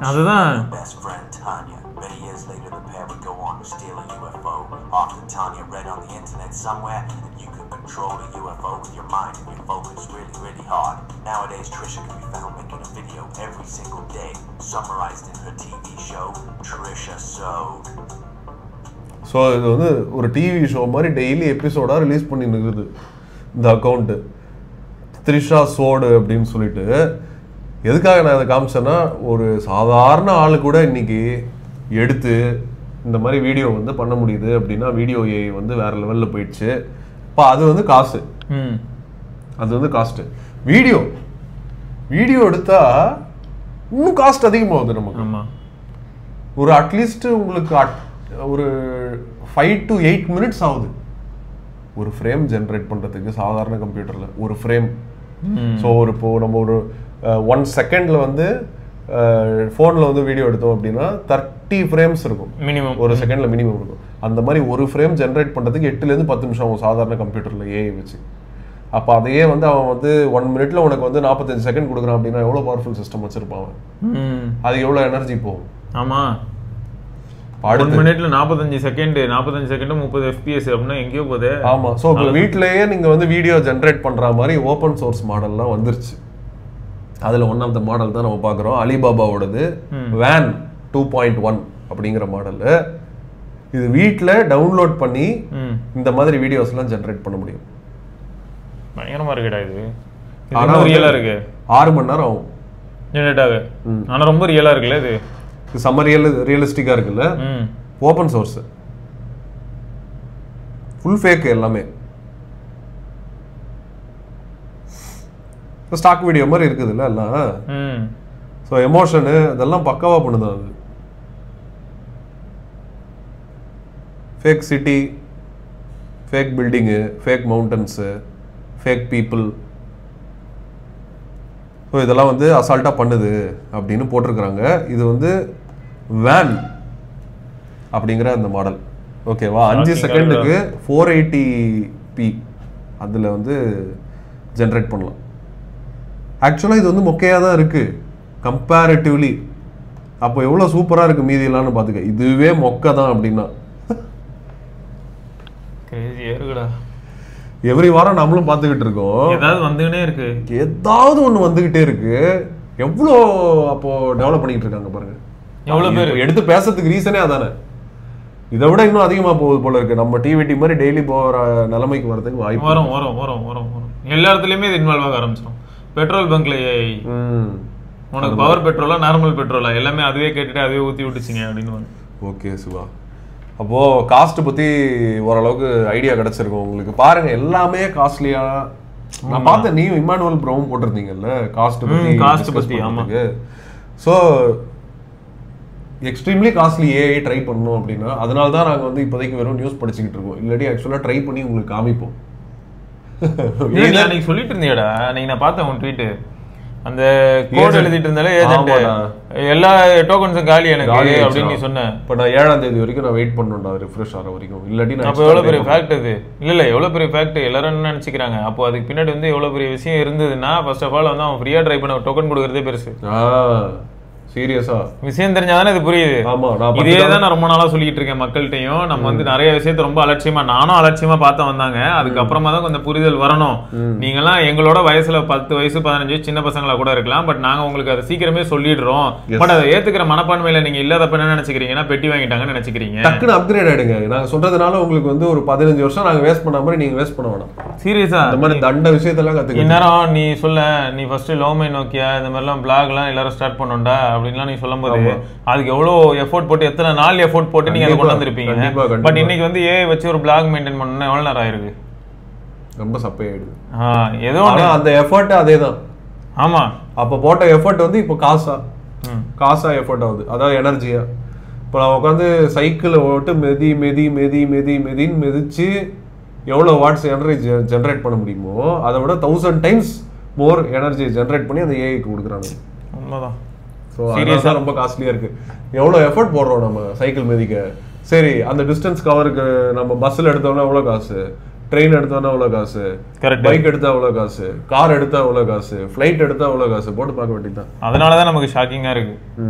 Speaker 3: அதுதான்.
Speaker 6: Best friend Tanya. Many years later, the pair would go on to steal a UFO. Often Tanya read on the internet somewhere that you could control a UFO with your mind and you focus really, really hard. Nowadays, Trisha can be found making a video every single day, summarized in her TV show, Trisha Sode.
Speaker 2: So இது வந்து ஒரு TV show மாதிரி daily எபிசோடாக release பண்ணின்னு இருக்குது இந்த account, Trisha சோடு அப்படின்னு சொல்லிட்டு. எதுக்காக நான் அதை காமிச்சேன்னா, ஒரு சாதாரண ஆளு கூட இன்னைக்கு எடுத்து இந்த மாதிரி வீடியோ வந்து பண்ண முடியுது அப்படின்னா வீடியோ ஏஐ வந்து வேற லெவலில் போயிடுச்சு. இப்போ அது வந்து காசு, அது வந்து காஸ்ட்டு. வீடியோ எடுத்தா இன்னும் காஸ்ட் அதிகமாகுது நமக்கு. ஒரு அட்லீஸ்ட் உங்களுக்கு ஒரு 5 to 8 minutes ஆகுது ஒரு ஃப்ரேம் ஜென்ரேட் பண்ணுறதுக்கு சாதாரண கம்ப்யூட்டரில் ஒரு ஃப்ரேம். ஸோ இப்போ நம்ம ஒரு 1 செகண்டில் வந்து ஃபோனில் வந்து வீடியோ எடுத்தோம் அப்படின்னா 30 ஃப்ரேம்ஸ் இருக்கும் மினிமம், ஒரு செகண்டில் மினிமம் இருக்கும். அந்த மாதிரி ஒரு ஃப்ரேம் ஜென்ரேட் பண்ணுறதுக்கு 8 to 10 நிமிஷம் ஆகும் சாதாரண கம்ப்யூட்டரில் ஏஐ வச்சு. அப்போ அதையே வந்து அவன் வந்து 1 minute உனக்கு வந்து 45 செகண்ட் கொடுக்குறான் அப்படின்னா எவ்வளோ பவர்ஃபுல் சிஸ்டம் வச்சிருப்பான் அவன், அது எவ்வளோ எனர்ஜி போகும்.
Speaker 3: ஆமாம், 1 minute 45 செகண்ட் 30 FPS அப்படின்னா எங்கேயோ போகுது.
Speaker 2: ஆமாம். ஸோ இப்போ வீட்டிலேயே நீங்கள் வந்து வீடியோ ஜென்ரேட் பண்ணுற மாதிரி ஓப்பன் சோர்ஸ் மாடல்லாம் வந்துருச்சு. அதில் ஒன் ஆஃப் த மாடல் தான் நம்ம பார்க்குறோம், அலிபாபாவோடது வேன் 2.1 அப்படிங்கிற மாடலு. இது வீட்டில் டவுன்லோட் பண்ணி இந்த மாதிரி வீடியோஸ்லாம் ஜென்ரேட் பண்ண முடியும்.
Speaker 3: பயங்கரமாக இருக்குடா இது. ஆனால் ரியலாக இருக்கு,
Speaker 2: 6 மணி நேரம் ஆகும்
Speaker 3: ஜென்ரேட் ஆக. ஆனால் ரொம்ப ரியலாக இருக்குல்ல இது,
Speaker 2: செம்ம ரியலிஸ்டிக்காக இருக்குல்ல. ஓப்பன் சோர்ஸ், ஃபுல் ஃபேக் எல்லாமே. ஸ்டாக் வீடியோ மாதிரி இருக்குதுல்ல எல்லாம். ஸோ எமோஷனு இதெல்லாம் பக்காவாக பண்ணுது அது. Fake city, fake building, fake mountains, fake people. So இதெல்லாம் வந்து அசால்ட்டாக பண்ணுது அப்படின்னு போட்டிருக்கிறாங்க. இது வந்து வேன் அப்படிங்கிற அந்த மாடல். ஓகேவா 5 செகண்டுக்கு 480p அதில் வந்து ஜென்ரேட் பண்ணலாம். ஆக்சுவலாக இது வந்து மொக்கையாக தான் இருக்குது கம்பேரிட்டிவ்லி. அப்போ எவ்வளோ சூப்பராக இருக்குது மீதியெல்லாம்னு பார்த்துக்க. இதுவே மொக்கை தான் அப்படின்னா எவ்ரி வாரம் நம்மளும் பார்த்துக்கிட்டு இருக்கோம்.
Speaker 3: ஏதாவது வந்துகிட்டே இருக்கு,
Speaker 2: ஏதாவது ஒன்று வந்துகிட்டே இருக்கு. எவ்வளோ அப்போ டெவலப் பண்ணிக்கிட்டு இருக்காங்க பாருங்க.
Speaker 3: எவ்வளோ பேர்
Speaker 2: எடுத்து பேசுறதுக்கு ரீசனே அதானே. இதை விட இன்னும் அதிகமாக போகுது போல இருக்கு. நம்ம டிவிடி மாதிரி டெய்லி போகிற நிலைமைக்கு வரதுக்கு வாய்ப்பு
Speaker 3: வரும் வரும் வரும் வரும் வரும். எல்லா இடத்துலையுமே இது இன்வால்வ் ஆக ஆரம்பிச்சிடும். பெட்ரோல் பங்க்ல உனக்கு பவர் பெட்ரோலா நார்மல் பெட்ரோலா எல்லாமே அதுவே கேட்டுட்டு அதுவே ஊற்றி விட்டுச்சிங்க அப்படின்னு. ஓகே
Speaker 2: சிவா, அப்போது காஸ்ட்டு பற்றி ஓரளவுக்கு ஐடியா கிடச்சிருக்கும் உங்களுக்கு. பாருங்கள் எல்லாமே காஸ்ட்லியாக. நான் பார்த்தேன் நீயும் இம்மானுவல் ப்ரோவும் போட்டிருந்தீங்கல்ல காஸ்ட் பற்றி. ஆமாங்க. So extremely costly AI try பண்ணணும் அப்படின்னா அதனால தான் நாங்கள் வந்து இப்போதைக்கு வெறும் நியூஸ் படிச்சுக்கிட்டு இருக்கோம். இல்லாட்டி ஆக்சுவலாக ட்ரை பண்ணி உங்களுக்கு காமிப்போம்.
Speaker 3: நீங்க சொல்லிட்டு இருந்தீங்கடா, நீங்க நான் பார்த்தேன் உன் ட்வீட்டு. அந்த கோட் எழுதிட்டு இருந்தாலே ஏஜென்ட் எல்லா டோக்கன்ஸும் காலி எனக்கு அப்படின்னு நீ சொன்ன.
Speaker 2: இப்போ நான் 7ஆம் தேதி வரைக்கும் நான் வெயிட் பண்ணணும்டா ரிஃப்ரெஷ் ஆகிற வரைக்கும். இல்லாட்டி நான்
Speaker 3: அப்போ எவ்வளோ பெரிய ஃபேக்ட் அது இல்லை எவ்வளோ பெரிய ஃபேக்ட் எல்லாரும் என்ன நினச்சிக்கிறாங்க. அப்போ அதுக்கு பின்னாடி வந்து எவ்வளோ பெரிய விஷயம் இருந்ததுன்னா ஃபர்ஸ்ட் ஆஃப் ஆல் வந்து அவன் ஃப்ரீயாக ட்ரை பண்ண டோக்கன் கொடுக்குறதே பெருசு.
Speaker 2: சீரியஸா
Speaker 3: விஷயம் தெரிஞ்சாதானே இது புரியுது. இதே தான் நான் ரொம்ப நாளா சொல்லிட்டு இருக்கேன் மக்கள்கிட்டையும். நம்ம வந்து நிறைய விஷயத்த ரொம்ப அலட்சியமா நானும் அலட்சியமா பார்த்து வந்தாங்க. அதுக்கப்புறமா தான் கொஞ்சம் புரிதல் வரணும். நீங்கெல்லாம் எங்களோட வயசுல 10 வயசு 15 வயசு சின்ன பசங்களா கூட இருக்கலாம். பட் நாங்க உங்களுக்கு அதை சீக்கிரமே சொல்லிடுறோம். பட் அதை ஏத்துக்கிற மனப்பான்மையில நீங்க இல்லாதப்ப என்ன நினைச்சுக்கிறீங்கன்னா பெட்டி வாங்கிட்டாங்கன்னு நினைச்சுக்கிறீங்க.
Speaker 2: டக்குன்னு அப்கிரேட் ஆயிடுங்க. நாங்க சொல்றதுனால உங்களுக்கு வந்து ஒரு 15 வருஷம் நாங்க வேஸ்ட் பண்ண மாதிரி நீங்க வேஸ்ட் பண்ண வேணாம்.
Speaker 3: சீரியஸா
Speaker 2: இந்த மாதிரி தண்ட விஷயத்தெல்லாம் கத்துக்க.
Speaker 3: இந்நேரம் நீ சொல்ல நீ ஃபர்ஸ்ட் லோமை நோக்கியா இந்த மாதிரிலாம் பிளாக்லாம் எல்லாரும் ஸ்டார்ட் பண்ணோம்டா அப்படின்லாம் நீ சொல்லும்போது அதுக்கு எவ்வளவு எஃபோர்ட் போட்டு எத்தனை நாள் எஃபோர்ட் போட்டு நீங்க அதை கொண்டு வந்திருப்பீங்க. பட் இன்னைக்கு வந்து ஏஐ வச்சு ஒரு பிளாக் மெயின்டைன் பண்ணணும்னா எவ்வளவு நேரம் ஆயிருக்கு.
Speaker 2: ரொம்ப சப்பையாயிடுது.
Speaker 3: ஏதோ
Speaker 2: அந்த எஃபோர்ட் அதேதான்.
Speaker 3: ஆமா,
Speaker 2: அப்ப போட்ட எஃபோர்ட் வந்து இப்போ காசா எஃபோர்ட் ஆகுது. அதாவது எனர்ஜியா. இப்போ நான் உட்காந்து சைக்கிளை ஓட்டு மெதி மெதி மெதி மெதி மெதின்னு மெதிச்சு எவ்வளோ வாட்ஸ் எனர்ஜி ஜென்ரேட் பண்ண முடியுமோ அதை விட 1000 டைம்ஸ் மோர் எனர்ஜி ஜென்ரேட் பண்ணி அந்த ஏஐக்கு கொடுக்குறாங்க.
Speaker 3: உண்மைதான்.
Speaker 2: ஸோ சீரியஸாக ரொம்ப காஸ்ட்லியாக இருக்குது. எவ்வளோ எஃபர்ட் போடுறோம் நம்ம சைக்கிள் மிதிக்க. சரி, அந்த டிஸ்டன்ஸ் கவருக்கு நம்ம பஸ்ஸில் எடுத்தோம்னா எவ்வளோ காசு, ட்ரெயின் எடுத்தோம்னா எவ்வளோ காசு, பைக் எடுத்தால் எவ்வளோ காசு, கார் எடுத்தால் எவ்வளோ காசு, ஃப்ளைட் எடுத்தால் எவ்வளோ காசு போட்டு பார்க்க வேண்டியதுதான்.
Speaker 3: அதனால தான் நமக்கு ஷாக்கிங்காக இருக்குது.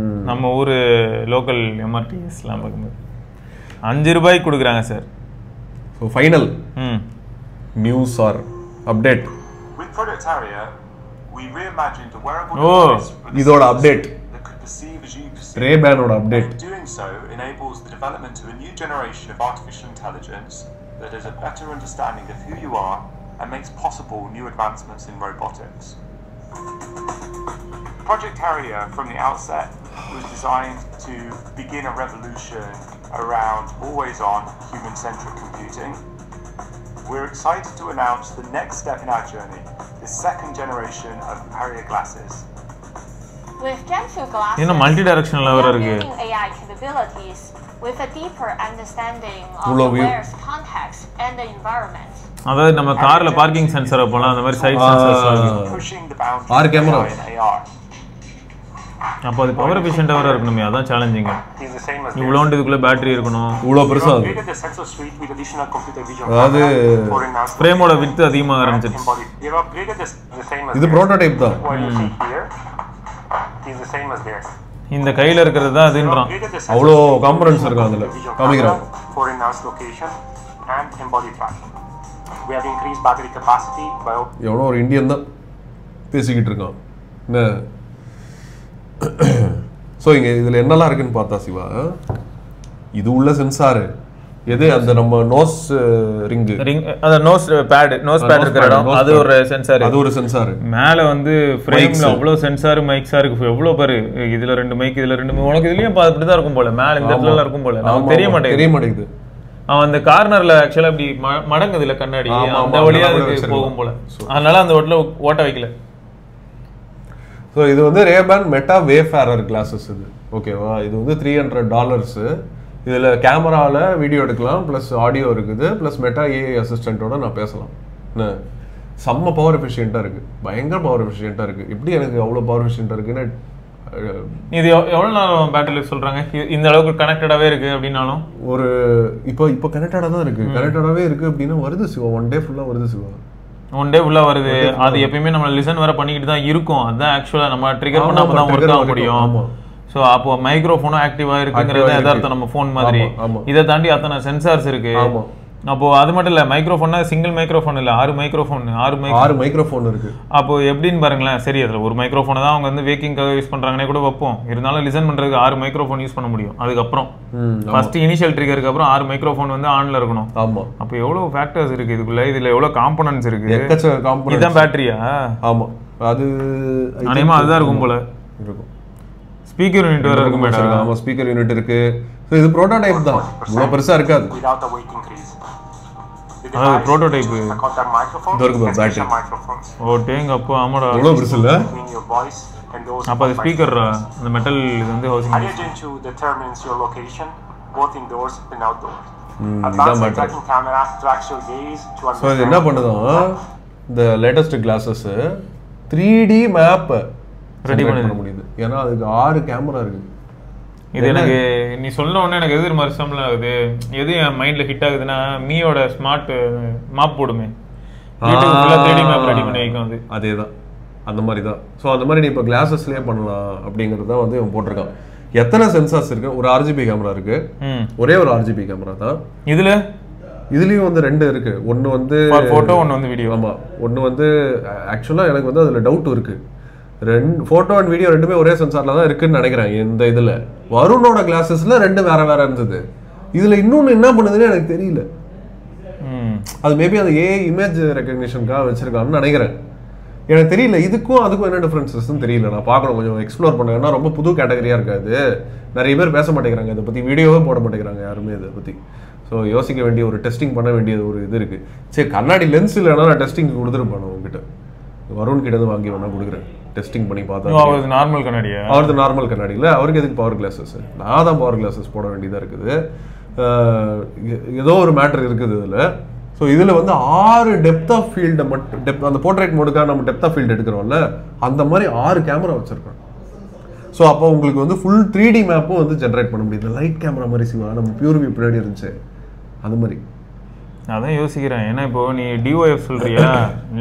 Speaker 3: நம்ம ஊர் லோக்கல் எம்ஆர்டிஎஸ்லாம் பார்க்கும்போது 5 ரூபாய்க்கு கொடுக்குறாங்க sir.
Speaker 2: So final news or update.
Speaker 6: With Project Harrier, we reimagined a wearable device
Speaker 2: இதோட update
Speaker 6: that could perceive as you perceive.
Speaker 2: Ray-Banோட update.
Speaker 6: Doing so enables the development of a new generation of artificial intelligence that has a better understanding of who you are and makes possible new advancements in robotics. Project Harrier from the outset was designed to begin a revolution around always-on human-centric computing. We're excited to announce the next step in our journey, the second generation of Harrier glasses.
Speaker 4: With Gen 2 glasses,
Speaker 3: என்ன multi-directional
Speaker 4: we are
Speaker 3: இருக்கு.
Speaker 4: building AI capabilities with a deeper understanding of
Speaker 2: Full
Speaker 4: the
Speaker 2: of view.
Speaker 4: wearer's context and the environment.
Speaker 3: அதாவது நம்ம கார்ல parking சென்சரை போலாம் அந்த மாதிரி side sensors
Speaker 6: Pushing the boundaries of
Speaker 2: camera.
Speaker 6: AI and AR.
Speaker 3: அப்போ அது power எஃபிஷியன்ட்டா வர இருக்கணுமே, அதான் challenging.
Speaker 6: Is the same as
Speaker 3: இவ்வளோண்டு இதுக்குள்ள பேட்டரி இருக்கணும்.
Speaker 2: இவ்வளோ பெருசா அது.
Speaker 6: upgraded the sensor suite with additional computer vision
Speaker 2: அதாவது
Speaker 6: for enhanced
Speaker 3: ஃப்ரேமோட விட்த் அதிகமாக ஆரம்பிச்சிருச்சு.
Speaker 6: embodied. We have upgraded the same as
Speaker 2: இது
Speaker 6: theirs.
Speaker 2: ப்ரோட்டோடைப் தான்.
Speaker 6: What you see here is the same as theirs.
Speaker 3: இந்த கையில இருக்கிறது தான் அதுன்றான்.
Speaker 6: Upgraded the sensor
Speaker 2: அவ்வளோ
Speaker 6: suite with
Speaker 2: காம்பனன்ட்ஸ்
Speaker 6: additional
Speaker 2: இருக்கு அதுல
Speaker 6: computer vision
Speaker 2: காமிக்கிறாங்க.
Speaker 6: camera for enhanced location and embodied tracking. We have increased battery capacity by
Speaker 2: எவ்வளோ ஒரு இந்தியன் தான் பேசிக்கிட்டு இருக்கான் என்ன. ஸோ இங்கே இதில் என்னெல்லாம் இருக்குன்னு பார்த்தா சிவா, இது உள்ள சென்சாரு எது அந்த நம்ம நோஸ் ரிங்கு
Speaker 3: அந்த நோஸ் பேட் இருக்கிற இடம் அது ஒரு சென்சார்.
Speaker 2: அது ஒரு சென்சார்.
Speaker 3: மேலே வந்து ஃப்ரேம்ல அவ்வளோ சென்சார் மைக்ஸா இருக்கு. எவ்வளோ பாரு, இதுல 2 மைக் இதுல 2 உனக்கு இதுலயும் அப்படிதான் இருக்கும் போல. மேலே இந்த இடத்துல இருக்கும் போல, நமக்கு தெரிய மாட்டேங்குது. அவன் அந்த கார்னர்ல ஆக்சுவலா அப்படி மடங்குது இல்ல கண்ணாடி, அந்த வழியா அதுக்கு போகும் போல. அதனால அந்த ஓட்ட வைக்கல.
Speaker 2: ஸோ இது வந்து Ray-Ban மெட்டா வேஃபேரர் கிளாஸஸ். இது ஓகேவா. இது வந்து $300. இதில் கேமராவில் வீடியோ எடுக்கலாம், ப்ளஸ் ஆடியோ இருக்குது, ப்ளஸ் மெட்டா ஏஐ அசிஸ்டண்ட்டோட நான் பேசலாம். என்ன செம்ம பவர் எஃபிஷியண்ட்டாக இருக்குது, பயங்கர பவர் எஃபிஷியண்ட்டாக இருக்குது. எப்படி எனக்கு அவ்வளோ பவர் எஃபிஷியண்ட்டாக இருக்குன்னு
Speaker 3: இது எவ்வளவு நாள் பேட்டரி லைஃப் சொல்றாங்க? இந்த அளவுக்கு கனெக்டடாவே இருக்கு அப்படின்னாலும்
Speaker 2: ஒரு இப்போ கனெக்டடா தான் இருக்கு, கனெக்டடாவே இருக்கு அப்படின்னா வருது சிவா, ஒன் டே ஃபுல்லா வருது சிவா,
Speaker 3: ஒன் டே ஃபுல்லா வருது. அது எப்பயுமே நம்ம லிசன் வேற பண்ணிக்கிட்டு தான் இருக்கும். அதான் ஆக்சுவலா நம்ம ட்ரிகர் பண்ணாம தான் ஒர்க் ஆக முடியும். ஸோ அப்போ மைக்ரோஃபோனும் ஆக்டிவா இருக்குங்கிறது எதார்த்தம் நம்ம ஃபோன் மாதிரி. இதை தாண்டி அத்தனை சென்சார்ஸ் இருக்கு. அப்போ அது மட்டும் இல்ல, மைக்ரோஃபோன்னா சிங்கிள் மைக்ரோஃபோன் இல்ல, 6 மைக்ரோஃபோன் இருக்கு. அப்போ எப்படின்னு பாருங்களேன். சரி, அதுல ஒரு மைக்ரோஃபோனை தான் அவங்க வந்து வேக்கிங்காக யூஸ் பண்றாங்கன்னே கூட வைப்போம். இருந்தாலும் லிசன் பண்றதுக்கு 6 மைக்ரோஃபோன் யூஸ் பண்ண முடியும். அதுக்கப்புறம் ஃபர்ஸ்ட் இனிஷியல் ட்ரிகருக்கு அப்புறம் 6 மைக்ரோஃபோன் வந்து ஆன்ல இருக்கணும்.
Speaker 2: ஆமா.
Speaker 3: அப்போ எவ்வளவு ஃபேக்டர்ஸ் இருக்கு இதுக்குள்ள, இதுல எவ்வளவு காம்போனன்ட்ஸ் இருக்கு.
Speaker 2: இதான்
Speaker 3: பேட்டரியா?
Speaker 2: ஆமா, அது
Speaker 3: அநேகமா அதுதான் இருக்கும் போல. இருக்கும். ஸ்பீக்கர் யூனிட் வேற இருக்கு மேடம்.
Speaker 2: ஆமா, ஸ்பீக்கர் யூனிட் இருக்கு. சோ இது புரோட்டோடைப் தான், இவ்வளவு பெருசா இருக்காது.
Speaker 3: அது புரோட்டோடைப்.
Speaker 2: இது இருக்கு பேட்டரி.
Speaker 3: ஓ டேங்க, அப்போ ஆமாடா,
Speaker 2: இவ்வளவு பெருசு இல்ல.
Speaker 3: அப்ப அது ஸ்பீக்கர், அந்த மெட்டல் இது வந்து ஹவுசிங்.
Speaker 2: இதான் மேட்டர். சோ இது என்ன பண்ணுதா, இந்த latest classes 3D map ready பண்ண முடியுது. ஏன்னா அதுக்கு 6 கேமரா இருக்கு.
Speaker 3: இது எனக்கு நீ சொன்ன உடனே எனக்கு எது மாதிரி சம்பளம் ஆகுது, எது என் மைண்ட்ல ஹிட் ஆகுதுன்னா மீயோட ஸ்மார்ட் மாப் போடுமே, 3D மேப் ரெடி பண்ணி வைக்கும். அது
Speaker 2: அதேதான், அந்த மாதிரி தான். ஸோ அந்த மாதிரி நீ இப்போ கிளாஸஸ்லேயே பண்ணலாம் அப்படிங்கிறது தான் வந்து இவன் போட்டிருக்கான். எத்தனை சென்சார்ஸ் இருக்கு? ஒரு RGB கேமரா இருக்கு, ஒரே ஒரு RGB கேமரா தான். இதுலயும் வந்து 2 இருக்கு. ஒன்னு வந்து
Speaker 3: போட்டோ, ஒன்னு வந்து வீடியோ.
Speaker 2: ஆமா, ஒன்னு வந்து ஆக்சுவலா எனக்கு வந்து அதுல டவுட் இருக்கு. போட்டோ அண்ட் வீடியோ ரெண்டுமே ஒரே சென்சார்ல தான் இருக்குன்னு நினைக்கிறேன். இந்த இதுல வருணோட கிளாஸஸ்ல 2 வேற வேற இருந்தது. இதுல இன்னொன்னு என்ன பண்ணுதுன்னு எனக்கு தெரியல. அது மேபி அது AI இமேஜ் ரெகக்னிஷனுக்காக வச்சிருக்கான்னு நினைக்கிறேன். எனக்கு தெரியல, இதுக்கும் அதுக்கும் என்ன டிஃபரன்சஸ்ன்னு தெரியல. நான் பார்க்கணும், கொஞ்சம் எக்ஸ்ப்ளோர் பண்ணேன். ஏன்னா ரொம்ப புது கேட்டகரியா இருக்காது, நிறைய பேர் பேச மாட்டேங்கிறாங்க இதை பத்தி, வீடியோவே போட மாட்டேங்கிறாங்க யாருமே இதை பத்தி. ஸோ யோசிக்க வேண்டிய ஒரு டெஸ்டிங் பண்ண வேண்டியது ஒரு இது இருக்கு. சரி, கண்ணாடி லென்ஸ் இல்லைன்னா நான் டெஸ்டிங் கொடுத்துருப்பேன் உங்ககிட்ட, வருண் கிட்ட வாங்கி வேணா கொடுக்குறேன், டெஸ்டிங் பண்ணி பார்த்தா.
Speaker 3: அவருக்கு நார்மல் கண்ணாடியா? அவருக்கு
Speaker 2: நார்மல் கண்ணாடி இல்லை, அவருக்கு எதுக்கு பவர் கிளாஸஸ்? நான் தான் பவர் கிளாஸஸ் போட வேண்டியதாக இருக்குது. ஏதோ ஒரு மேட்டர் இருக்குது இதில். ஸோ இதில் வந்து 6 டெப்த் ஆஃப் ஃபீல்டை மட்டும், அந்த போர்ட்ரேட் மோடுக்காக நம்ம டெப்த் ஆஃப் ஃபீல்டு எடுக்கிறோம்ல, அந்த மாதிரி 6 கேமரா வச்சுருக்கோம். ஸோ அப்போ உங்களுக்கு வந்து ஃபுல் 3D மேப்பும் வந்து ஜென்ரேட் பண்ண முடியுது. லைட் கேமரா மாதிரி சிவா, நம்ம பியூர் வியூ பின்னாடி இருந்துச்சு அது மாதிரி.
Speaker 3: அதான் யோசிக்கிறேன். ஏன்னா இப்போ நீ DOF சொல்றியா,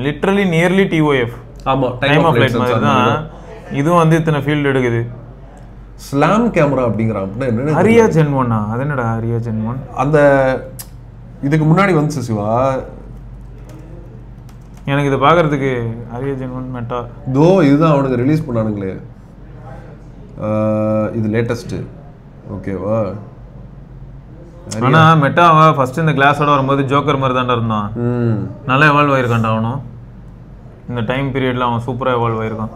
Speaker 3: லிட்டரலி நியர்லி TOF.
Speaker 2: ஆமா,
Speaker 3: டைம் ஆஃப் ஃளைட் மாதிரி தான் இதுவும் வந்து இத்தனை ஃபீல்ட் எடுக்குது.
Speaker 2: ஸ்லாம் கேமரா அப்படிங்கறான். அப்படின்னா என்ன?
Speaker 3: அரியா ஜென் 1. அது என்னடா அரியா ஜென் 1?
Speaker 2: அந்த இதுக்கு முன்னாடி வந்துச்சு சிவா.
Speaker 3: எனக்கு இதை பார்க்கறதுக்கு அரியா ஜென் 1 மெட்டா
Speaker 2: தோ இதுதான் அவனுக்கு ரிலீஸ் பண்ணானுங்களே. இது லேட்டஸ்ட். ஓகேவா?
Speaker 3: ஆனா மெட்டாவா ஃபர்ஸ்ட் இந்த கிளாஸோட வரும்போது ஜோக்கர் மாதிரி தான்டா இருந்தான். நல்லா எவால்வ் ஆயிருக்கான்டா அவனும். இந்த டைம் பீரியட்ல அவன் சூப்பரா எவால்வ் ஆயிருக்கான்.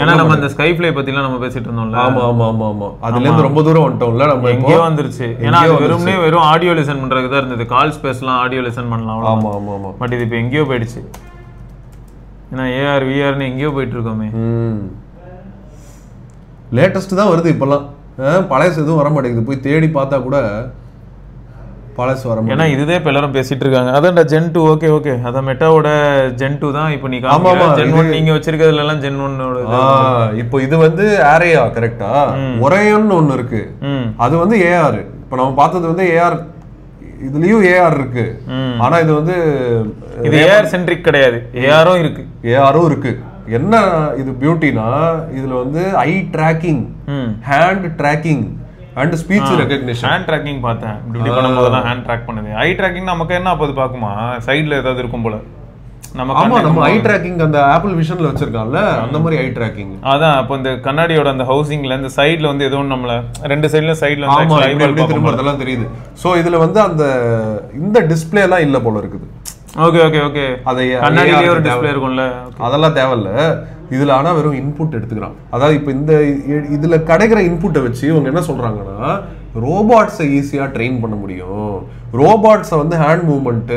Speaker 3: ஏன்னா நம்ம இந்த ஸ்கைஃப்ளை பத்திலாம் நம்ம பேசிட்டு இருந்தோம்ல.
Speaker 2: ஆமா ஆமா ஆமா ஆமா, அதுல இருந்து ரொம்ப தூரம் வந்துட்டோம்ல நம்ம.
Speaker 3: எங்கேயோ வந்துருச்சு. ஏன்னா அது வெறும் ஆடியோ லிசன் பண்றதுக்கு தான் இருந்தது. கால் ஸ்பேஸ்லாம் ஆடியோ லிசன் பண்ணலாம்.
Speaker 2: ஆமா ஆமா ஆமா.
Speaker 3: பட் இது இப்போ எங்கேயோ போயிடுச்சு. ஏன்னா AR VR எங்கேயோ போயிட்டு இருக்கோமே.
Speaker 2: லேட்டஸ்ட் தான் வருது இப்பெல்லாம், பழைய எதுவும் வர மாட்டேங்குது. போய் தேடி பார்த்தா கூட பழசு வர.
Speaker 3: ஏன்னா இதுதே இப்ப எல்லாரும் பேசிட்டு இருக்காங்க. அதான்டா Gen 2. ஓகே ஓகே, அதான் மெட்டாவோட Gen 2 தான் இப்போ நீ காமிக்கிற. Gen 1 நீங்க வச்சிருக்கிறதுல எல்லாம் Gen 1 ஓட.
Speaker 2: இப்போ இது வந்து ஆரேயா கரெக்ட்டா? ஒரேயன் ஒன்னு இருக்கு, அது வந்து AR. இப்போ நம்ம பார்த்தது வந்து AR, இதுலயும் AR இருக்கு. ஆனா இது வந்து
Speaker 3: இது AR சென்ட்ரிக் கிடையாது, AR-ம் இருக்கு.
Speaker 2: AR-ம் இருக்கு. என்ன இது பியூட்டினா, இதுல வந்து eye tracking, hand tracking and speech recognition.
Speaker 3: Hand tracking பார்த்தேன். இப்படி பண்ணும்போதெல்லாம் ஹேண்ட் ட்ராக் பண்ணுது. ஐ ட்ராக்கிங் நமக்கு என்ன அப்போது பார்க்குமா, சைடுல ஏதாவது இருக்கும் போல.
Speaker 2: நம்ம ஐ ட்ராக்கிங் அந்த ஆப்பிள் விஷன்ல வச்சிருக்கான்ல, அந்த மாதிரி ஐ ட்ராக்கிங்.
Speaker 3: அதான் அப்போ இந்த கண்ணாடியோட அந்த ஹவுசிங்ல இந்த சைடுல வந்து ஏதோ நம்மள ரெண்டு சைடுல சைடுல
Speaker 2: திரும்பறதெல்லாம் தெரியுது. சோ இதுல வந்து அந்த இந்த டிஸ்ப்ளே எல்லாம் இல்ல போல இருக்குது.
Speaker 3: ஓகே ஓகே ஓகே, அது கண்ணாடியிலே ஒரு டிஸ்ப்ளே இருக்கும்ல,
Speaker 2: அதெல்லாம் தேவையில்ல இதுல. ஆனா வெறும் இன்புட் எடுத்துக்கிறான். அதாவது இப்ப இந்த இதுல கிடைக்கிற இன்புட்டை வச்சு இவங்க என்ன சொல்றாங்கன்னா, ரோபாட்ஸை ஈஸியா ட்ரெயின் பண்ண முடியும், ரோபாட்ஸை வந்து ஹேண்ட் மூவ்மெண்ட்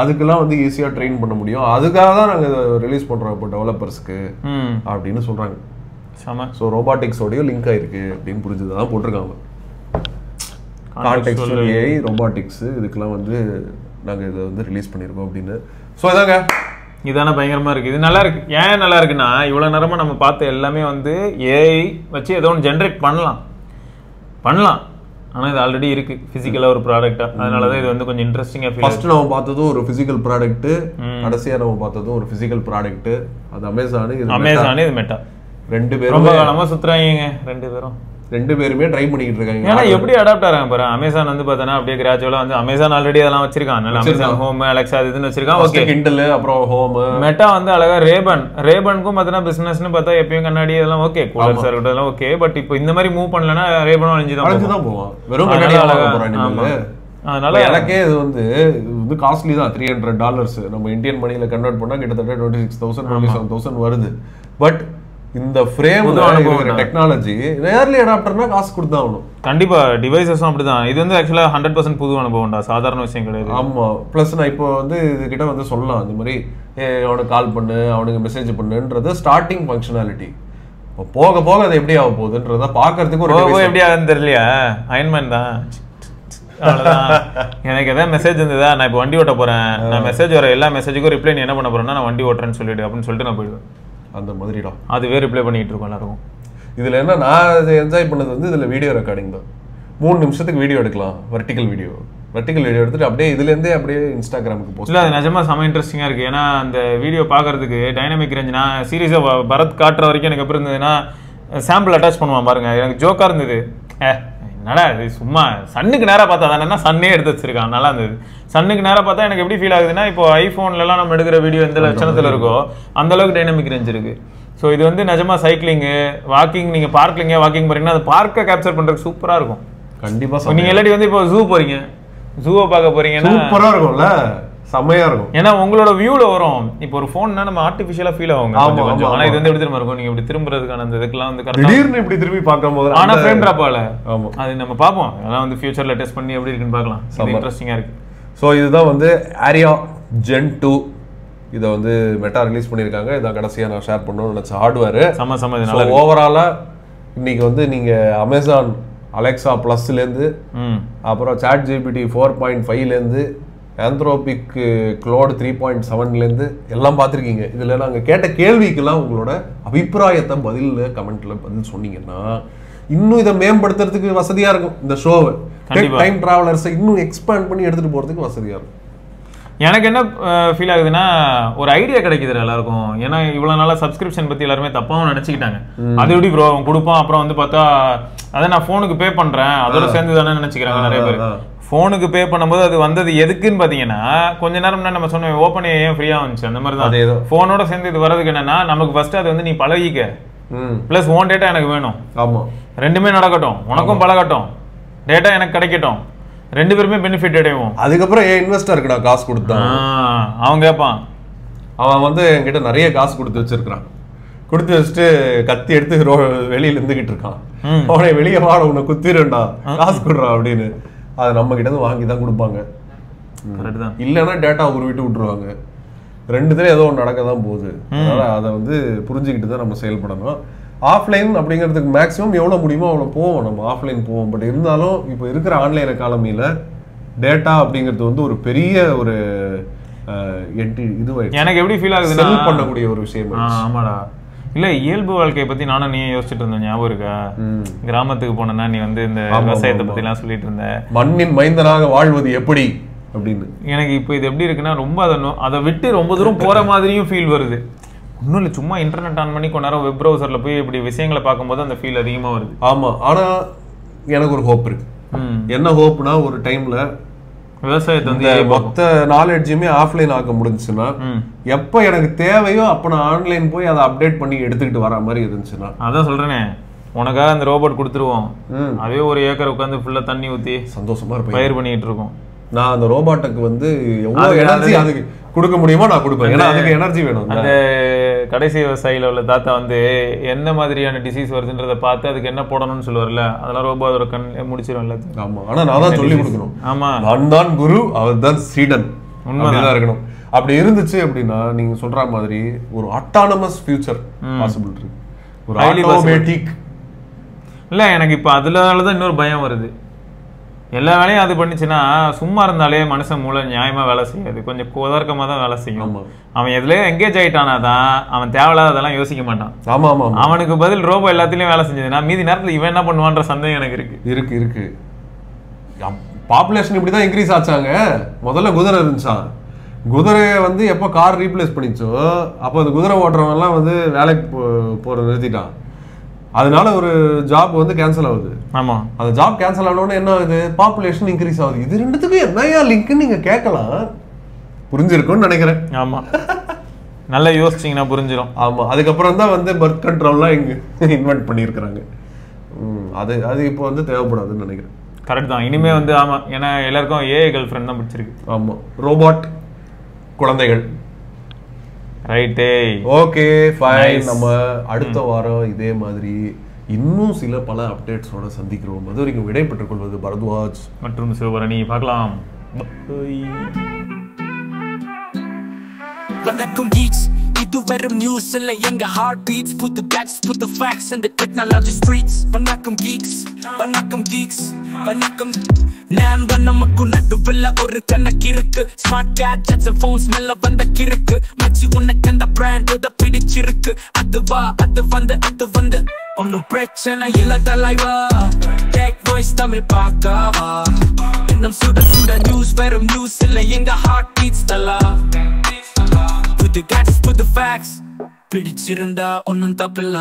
Speaker 2: அதுக்கெல்லாம் வந்து ஈஸியா ட்ரெயின் பண்ண முடியும், அதுக்காக தான் நாங்க ரிலீஸ் பண்றோம் இப்போ டெவலப்பர்ஸ்க்கு அப்படின்னு சொல்றாங்க. ஸோ ரோபாட்டிக்ஸோடய லிங்க் ஆயிருக்கு அப்படின்னு புரிஞ்சுதான் போட்டிருக்காங்க. கான்டெக்ஸ்டுவல் AI ரோபாட்டிக்ஸ் இதுக்கெல்லாம் வந்து நாங்கள் இதை வந்து ரிலீஸ் பண்ணியிருக்கோம் அப்படின்னு. ஸோ இதாங்க
Speaker 3: இதான பயங்கரமா இருக்கு. இது நல்லா இருக்கு. ஏன் நல்லா இருக்குன்னா இவ்வளவு நேரமா நம்ம பார்த்த எல்லாமே வந்து ஏஐ வச்சு ஏதோ ஒன்று ஜென்ரேட் பண்ணலாம். ஆனா இது ஆல்ரெடி இருக்கு பிசிக்கலா ஒரு ப்ராடக்ட்டா. அதனாலதான் இது வந்து கொஞ்சம் இன்ட்ரெஸ்டிங்கா ஃபீல்.
Speaker 2: ஃபர்ஸ்ட் நம்ம பார்த்ததும் ஒரு பிசிக்கல் ப்ராடக்ட், கடைசியா நம்ம பார்த்ததும் ஒரு பிசிக்கல் ப்ராடக்ட். அது அமேசான், இது மெட்டா. ரெண்டு பேரும்
Speaker 3: ரொம்ப காலமா சுத்துறாங்க. ரெண்டு
Speaker 2: பேருமே ட்ரை பண்ணிட்டு இருக்காங்க.
Speaker 3: ஏன்னா எப்படி அடாப்ட் ஆறாங்க பாரு. அமேசான் வந்து பார்த்தனா அப்படியே கிராஜுவலா வந்து அமேசான் ஆல்ரெடி அதெல்லாம் வச்சிருக்கான். அதனால அமேசான் ஹோம், அலெக்ஸா இதுன்னு வச்சிருக்கான். ஓகே,
Speaker 2: கிண்டல், அப்புறம் ஹோம்.
Speaker 3: மெட்டா வந்து அழகா ரேபனுக்கும் பார்த்தனா பிசினஸ்னு பார்த்தா எப்பயும் கண்ணாடி இதெல்லாம் ஓகே, கூலர்ஸ் இருக்கட்டும் ஓகே. பட் இப்போ இந்த மாதிரி மூவ் பண்ணலன்னா ரேபனும் அழிஞ்சுதான் போவோம்.
Speaker 2: வெறும் கண்ணாடி அழகா. அதனால எனக்கே இது வந்து காஸ்ட்லி தான். $300 நம்ம இந்தியன் மணியில கன்வெர்ட் பண்ணா கிட்டத்தட்ட 26,000 27,000 வருது. பட் இந்த ஃப்ரேம் டெக்னாலஜி ஏர்லி அடாப்டர்னா காசு கொடுத்தா ஆகணும்.
Speaker 3: கண்டிப்பா டிவைசஸும் அப்படிதான். இது வந்து ஆக்சுவலா 100% புது அனுபவம்டா, சாதாரண விஷயம் கிடையாது.
Speaker 2: ஆமா, பிளஸ் நான் இப்போ வந்து இது கிட்ட வந்து சொல்லலாம் இந்த மாதிரி அவனுக்கு கால் பண்ணு, அவனுக்கு மெசேஜ் பண்ணுன்றது ஸ்டார்டிங் ஃபங்க்ஷனாலிட்டி. போக போக அது எப்படி ஆக போகுதுன்றத பாக்குறதுக்கு ஒரு
Speaker 3: எப்படி ஆகுதுன்னு தெரியலையா. அயன்மேன் தான் எனக்கு எதாவது மெசேஜ் இருந்ததா, நான் இப்போ வண்டி ஓட்ட போறேன், நான் மெசேஜ் வர எல்லா மெசேஜுக்கும் ரிப்ளை நீ என்ன பண்ண போறேன்னா நான் வண்டி ஓட்டுறேன்னு சொல்லிட்டு அப்படின்னு சொல்லிட்டு நான் போயிடுவேன்.
Speaker 2: அந்த மாதிரிடா
Speaker 3: அதுவே ரிப்ளை பண்ணிட்டு இருக்கோம் எல்லாருக்கும்.
Speaker 2: இதுல என்ன நான் என்ஜாய் பண்ணது வந்து இதுல வீடியோ ரெக்கார்டிங் தான். 3 நிமிஷத்துக்கு வீடியோ எடுக்கலாம். வெர்டிகல் வீடியோ எடுத்துட்டு அப்படியே இதுல இருந்தே அப்படியே இன்ஸ்டாகிராமுக்கு போஸ்ட்.
Speaker 3: இல்ல அது நிஜமா செம இன்ட்ரெஸ்டிங்கா இருக்கு. ஏன்னா அந்த வீடியோ பாக்குறதுக்கு டைனமிக் ரேஞ்ச் நான் சீரியஸா பரத் காட்டுற வரைக்கும் எனக்கு எப்படி இருந்ததுன்னா சாம்பிள் அட்டாச் பண்ணுவான் பாருங்க. எனக்கு ஜோக்கா இருந்தது. என்னடா இது சும்மா சன்னுக்கு நேராக பார்த்தா தானே சன்னே எடுத்து வச்சிருக்கான். நல்லா இருந்தது. சன்னுக்கு நேராக பார்த்தா எனக்கு எப்படி ஃபீல் ஆகுதுன்னா இப்போ ஐஃபோன்லாம் நம்ம எடுக்கிற வீடியோ எந்த லட்சணத்தில் இருக்கோ அந்த அளவுக்கு டைனமிக் ரேஞ்ச் இருக்கு. ஸோ இது வந்து நிஜமா சைக்கிளிங்கு, வாக்கிங், நீங்க பார்க்லிங்க வாக்கிங் போறீங்கன்னா அது பார்க்க கேப்சர் பண்றதுக்கு சூப்பரா இருக்கும்.
Speaker 2: கண்டிப்பா
Speaker 3: நீங்க எல்லாட்டி வந்து இப்போ ஜூ போறீங்க, ஜூவை பார்க்க போறீங்கன்னா
Speaker 2: சூப்பரா இருக்கும்ல, செமையா இருக்கும்.
Speaker 3: ஏன்னா உங்களோட வியூல வரும். இப்போ ஒரு போன்னா நம்ம ஆர்டிஃபிஷியலா ஃபீல் ஆகும். ஆனா இது வந்து எப்படி திரும்ப இருக்கும், நீங்க இப்படி திரும்புறதுக்கான அந்த இதுக்கெல்லாம் வந்து
Speaker 2: திடீர்னு இப்படி திரும்பி பார்க்கும்போது
Speaker 3: ஆனா ஃப்ரேம் டிராப் ஆகல. அது நம்ம பார்ப்போம். அதெல்லாம் வந்து ஃபியூச்சர்ல டெஸ்ட் பண்ணி எப்படி இருக்குன்னு பார்க்கலாம். இன்ட்ரெஸ்டிங்கா இருக்கு.
Speaker 2: ஸோ இதுதான் வந்து ஆரியா ஜென் 2. இதை வந்து மெட்டா ரிலீஸ் பண்ணியிருக்காங்க. இதான் கடைசியாக நான் ஷேர் பண்ணணும்னு நினச்ச ஹார்ட்வேர். ஓவராலாக இன்னைக்கு வந்து நீங்கள் அமேசான் அலெக்ஸா ப்ளஸ்லேருந்து, அப்புறம் சாட் ஜிபிடி 4.5லேருந்து, ஆந்த்ரோபிக் க்ளோட் 3.7லேருந்து எல்லாம் பார்த்துருக்கீங்க. இதில் நாங்கள் கேட்ட கேள்விக்கெல்லாம் உங்களோட அபிப்பிராயத்தை கமெண்ட்டில் பதில் சொன்னீங்கன்னா இன்னும் இதை மேம்படுத்துறதுக்கு வசதியாக இருக்கும். இந்த ஷோவை டைம் டிராவலர்ஸை இன்னும் எக்ஸ்பேண்ட் பண்ணி எடுத்துகிட்டு போகிறதுக்கு வசதியாக இருக்கும்.
Speaker 3: எனக்கு என்ன ஃபீல் ஆகுதுன்னா ஒரு ஐடியா கிடைக்குது எல்லாருக்கும். ஏன்னா இவ்வளவு நாளா சப்ஸ்கிரிப்ஷன் பத்தி எல்லாருமே தப்பாவும் நினைச்சுக்கிட்டாங்க. அது எப்படி ப்ரோ கொடுப்பான், அப்புறம் வந்து பார்த்தா அதை நான் போனுக்கு பே பண்றேன் அதோட சேர்ந்து தானே நினைச்சுக்கிறாங்க நிறைய பேர். போனுக்கு பே பண்ணும்போது அது வந்தது எதுக்குன்னு பாத்தீங்கன்னா கொஞ்ச நேரம் நம்ம சொன்ன ஓப்பன் ஏன் ஃப்ரீயா வந்துச்சு அந்த மாதிரி தான். போனோட சேர்ந்து இது வரதுக்கு என்னன்னா நமக்கு ஃபர்ஸ்ட் அது வந்து நீ பழகிக்க, பிளஸ் ஓன் டேட்டா எனக்கு வேணும்.
Speaker 2: ஆமா,
Speaker 3: ரெண்டுமே நடக்கட்டும், உனக்கும் பழகட்டும், டேட்டா எனக்கு கிடைக்கட்டும், ரெண்டு பேருமே பெனிஃபிட் அடைவோம்.
Speaker 2: அதுக்கப்புறம் ஏன் இன்வெஸ்டர் இருக்குடா காசு கொடுத்தான்
Speaker 3: அவன் கேட்பான்.
Speaker 2: அவன் வந்து என்கிட்ட நிறைய காசு கொடுத்து வச்சிருக்கான். கொடுத்து வச்சுட்டு கத்தி எடுத்து வெளியில இருந்துகிட்டு இருக்கான். அவனை வெளியே வாட உன்னை குத்திருண்டா காசு கொடுறான் அப்படின்னு. அதை நம்ம கிட்ட இருந்து வாங்கி தான் கொடுப்பாங்க. இல்லைன்னா டேட்டா உருவிட்டு விட்டுருவாங்க. ரெண்டுத்துலயும் ஏதோ ஒன்று நடக்க தான் போகுது. அதனால அதை வந்து புரிஞ்சுக்கிட்டு தான் நம்ம செயல்படணும். ஆஃப்லைன் அப்படிங்கிறதுக்கு மேக்ஸிமம் எவ்வளோ முடியுமோ அவ்வளோ போவோம், நம்ம ஆஃப்லைன் போவோம். பட் இருந்தாலும் இப்போ இருக்கிற ஆன்லைன் எக்கானமியில் டேட்டா அப்படிங்கிறது வந்து ஒரு பெரிய ஒரு
Speaker 3: எனக்கு எப்படி ஃபீல் ஆகுது
Speaker 2: செல் பண்ணக்கூடிய ஒரு விஷயம்.
Speaker 3: ஆமாடா. இல்ல இயல்பு வாழ்க்கையை பத்தி நானும் நீ யோசிச்சுட்டு இருந்தேன், ஞாபகம் இருக்கா? கிராமத்துக்கு போனா நீ வந்து இந்த விவசாயத்தை பத்தி எல்லாம் சொல்லிட்டு இருந்த,
Speaker 2: மண்ணின் மைந்தனாக வாழ்வது எப்படி அப்படின்னு.
Speaker 3: எனக்கு இப்போ இது எப்படி இருக்குன்னா ரொம்ப அதை விட்டு ரொம்ப தூரம் போற மாதிரியும் ஃபீல் வருது. இன்னும் இல்லை, சும்மா இன்டர்நெட் ஆன் பண்ணி கொஞ்ச நேரம் வெப் ப்ரௌசர்ல போய் இப்படி விஷயங்களை பார்க்கும்போது அந்த ஃபீல் அதிகமா வருது.
Speaker 2: ஆமா, ஆனா எனக்கு ஒரு ஹோப் இருக்கு. என்ன ஹோப்னா ஒரு டைம்ல
Speaker 3: விவசாயத்தை வந்து
Speaker 2: மொத்த நாலேஜுமே ஆஃப்லைன் ஆக்க முடிஞ்சுன்னா, எப்ப எனக்கு தேவையோ அப்ப நான் ஆன்லைன் போய் அதை அப்டேட் பண்ணி எடுத்துக்கிட்டு வர மாதிரி இருந்துச்சுன்னா,
Speaker 3: அதான் சொல்றேனே உனக்காக அந்த ரோபோட் கொடுத்துருவோம். அதே ஒரு ஏக்கர் உட்காந்து ஃபுல்லா தண்ணி ஊத்தி
Speaker 2: சந்தோஷமா இருப்பேன்,
Speaker 3: பயிர் பண்ணிட்டு இருக்கோம்.
Speaker 2: நான் அந்த ரோபோட்டுக்கு வந்து எவ்வளவு எனர்ஜி அதுக்கு கொடுக்க முடியுமோ நான் கொடுப்பேன். ஏன்னா அதுக்கு எனர்ஜி வேணும்.
Speaker 3: அந்த கடைசி விவசாயில உள்ள தாத்தா வந்து என்ன மாதிரியான டிசீஸ் வருதுன்றதை பார்த்து அதுக்கு என்ன போடணும்னு சொல்லுவார்ல, அதெல்லாம் ரோபோ அதோட கண் முடிச்சிடும் எல்லாத்தையும்.
Speaker 2: ஆமா, ஆனா நான் தான் சொல்லி கொடுக்கணும்.
Speaker 3: ஆமா,
Speaker 2: நான் தான் குரு, அவர் தான் சீடன். உண்மைதான் இருக்கணும். அப்படி இருந்துச்சு அப்படின்னா நீங்க சொல்ற மாதிரி ஒரு ஆட்டானமஸ் ஃபியூச்சர் பாசிபிள் இருக்கு. ஒரு ஆட்டோமேட்டிக்
Speaker 3: இல்ல. எனக்கு இப்ப அதுலதான் இன்னொரு பயம் வருது. எல்லா வேலையும் அது பண்ணிச்சுன்னா சும்மா இருந்தாலே மனுஷன் மூளை நியாயமா வேலை செய்யாது, கொஞ்சம் கோதர்க்கமா தான் வேலை செய்யும். அவன் எதுலயே எங்கேஜ் ஆயிட்டானா தான் அவன் தேவையில்லாததெல்லாம் யோசிக்க மாட்டான்.
Speaker 2: ஆமா ஆமா,
Speaker 3: அவனுக்கு பதில் ரோபோ எல்லாத்திலயும் வேலை செஞ்சதுன்னா மீதி நேரத்துல இவன் என்ன பண்ணுவான்ற சந்தேகம் எனக்கு
Speaker 2: இருக்கு. பாப்புலேஷன் இப்படிதான் இன்க்ரீஸ் ஆச்சாங்க. முதல்ல குதிரை இருந்துச்சா, குதிரையை வந்து எப்போ கார் ரீப்ளேஸ் பண்ணிச்சோ அப்போ அந்த குதிரை ஓட்டுறவங்க எல்லாம் வந்து வேலைக்கு போறது நிறுத்திட்டான். அதனால ஒரு ஜாப் வந்து கேன்சல் ஆகுது.
Speaker 3: ஆமா,
Speaker 2: அந்த ஜாப் கேன்சல் ஆனோடனே என்ன ஆகுது, பாப்புலேஷன் இன்க்ரீஸ் ஆகுது. இது ரெண்டுத்துக்கும் என்னையா லிங்க்னு நீங்க கேட்கலாம், புரிஞ்சிருக்கும்னு நினைக்கிறேன்.
Speaker 3: ஆமா, நல்லா யோசிச்சிங்கன்னா புரிஞ்சிடும்.
Speaker 2: ஆமா, அதுக்கப்புறம் தான் வந்து பர்த் கண்ட்ரோல்லாம் இங்க இன்வென்ட் பண்ணியிருக்கிறாங்க. அது இப்போ வந்து தேவைப்படாதுன்னு நினைக்கிறேன்.
Speaker 3: கரெக்ட் தான். இனிமே வந்து ஆமா, ஏன்னா எல்லாருக்கும் ஏஐ கேர்ள் ஃப்ரெண்ட் தான் பிடிச்சிருக்கு.
Speaker 2: ஆமா, ரோபோட் குழந்தைகள்.
Speaker 3: ரைட்டே,
Speaker 2: ஓகே ஃபைன். நம்ம அடுத்த வாரம் இதே மாதிரி இன்னும் சில பல அப்டேட்ஸோட சந்திக்கிறோம். அது வரைக்கும் விடைபெற்றுக் கொள்வது பரத்வாஜ்
Speaker 3: மற்றும் சிவபரணி. பார்க்கலாம்.
Speaker 1: வணக்கம் geeks, இது வெறும் நியூஸ் இல்ல எங்க ஹார்ட் பீட்ஸ். புது பேட்ஸ், புது ஃபேக்ட்ஸ் இந்த டெக்னாலஜி ஸ்ட்ரீட்ஸ். வணக்கம் geeks, வணக்கம் geeks, வணக்கம். நான் நமக்கு நடுவில் ஒரு கணக்கு இருக்கு. ஸ்மார்ட் கேட்ஜெட்ஸ் போன்ஸ் மேல வந்த கிறுக்கு மச்சி, உனக்கு அந்த பிராண்டோட பிடிச்சிருக்கு. அதுவா அது வந்து ஒன்னும் பிரச்சனை இல்ல தலைவா. டெக் வாய்ஸ் தமிழ் பார்க்கவா, இன்னும் சுட நியூஸ் வெறும் நியூஸ் இல்ல எங்க ஹார்ட் பீட்ஸ் தலா. புது கேட்ஸ், புது ஃபேக்ட்ஸ், பிடிச்சிருந்தா ஒன்னும் தப்பில்ல.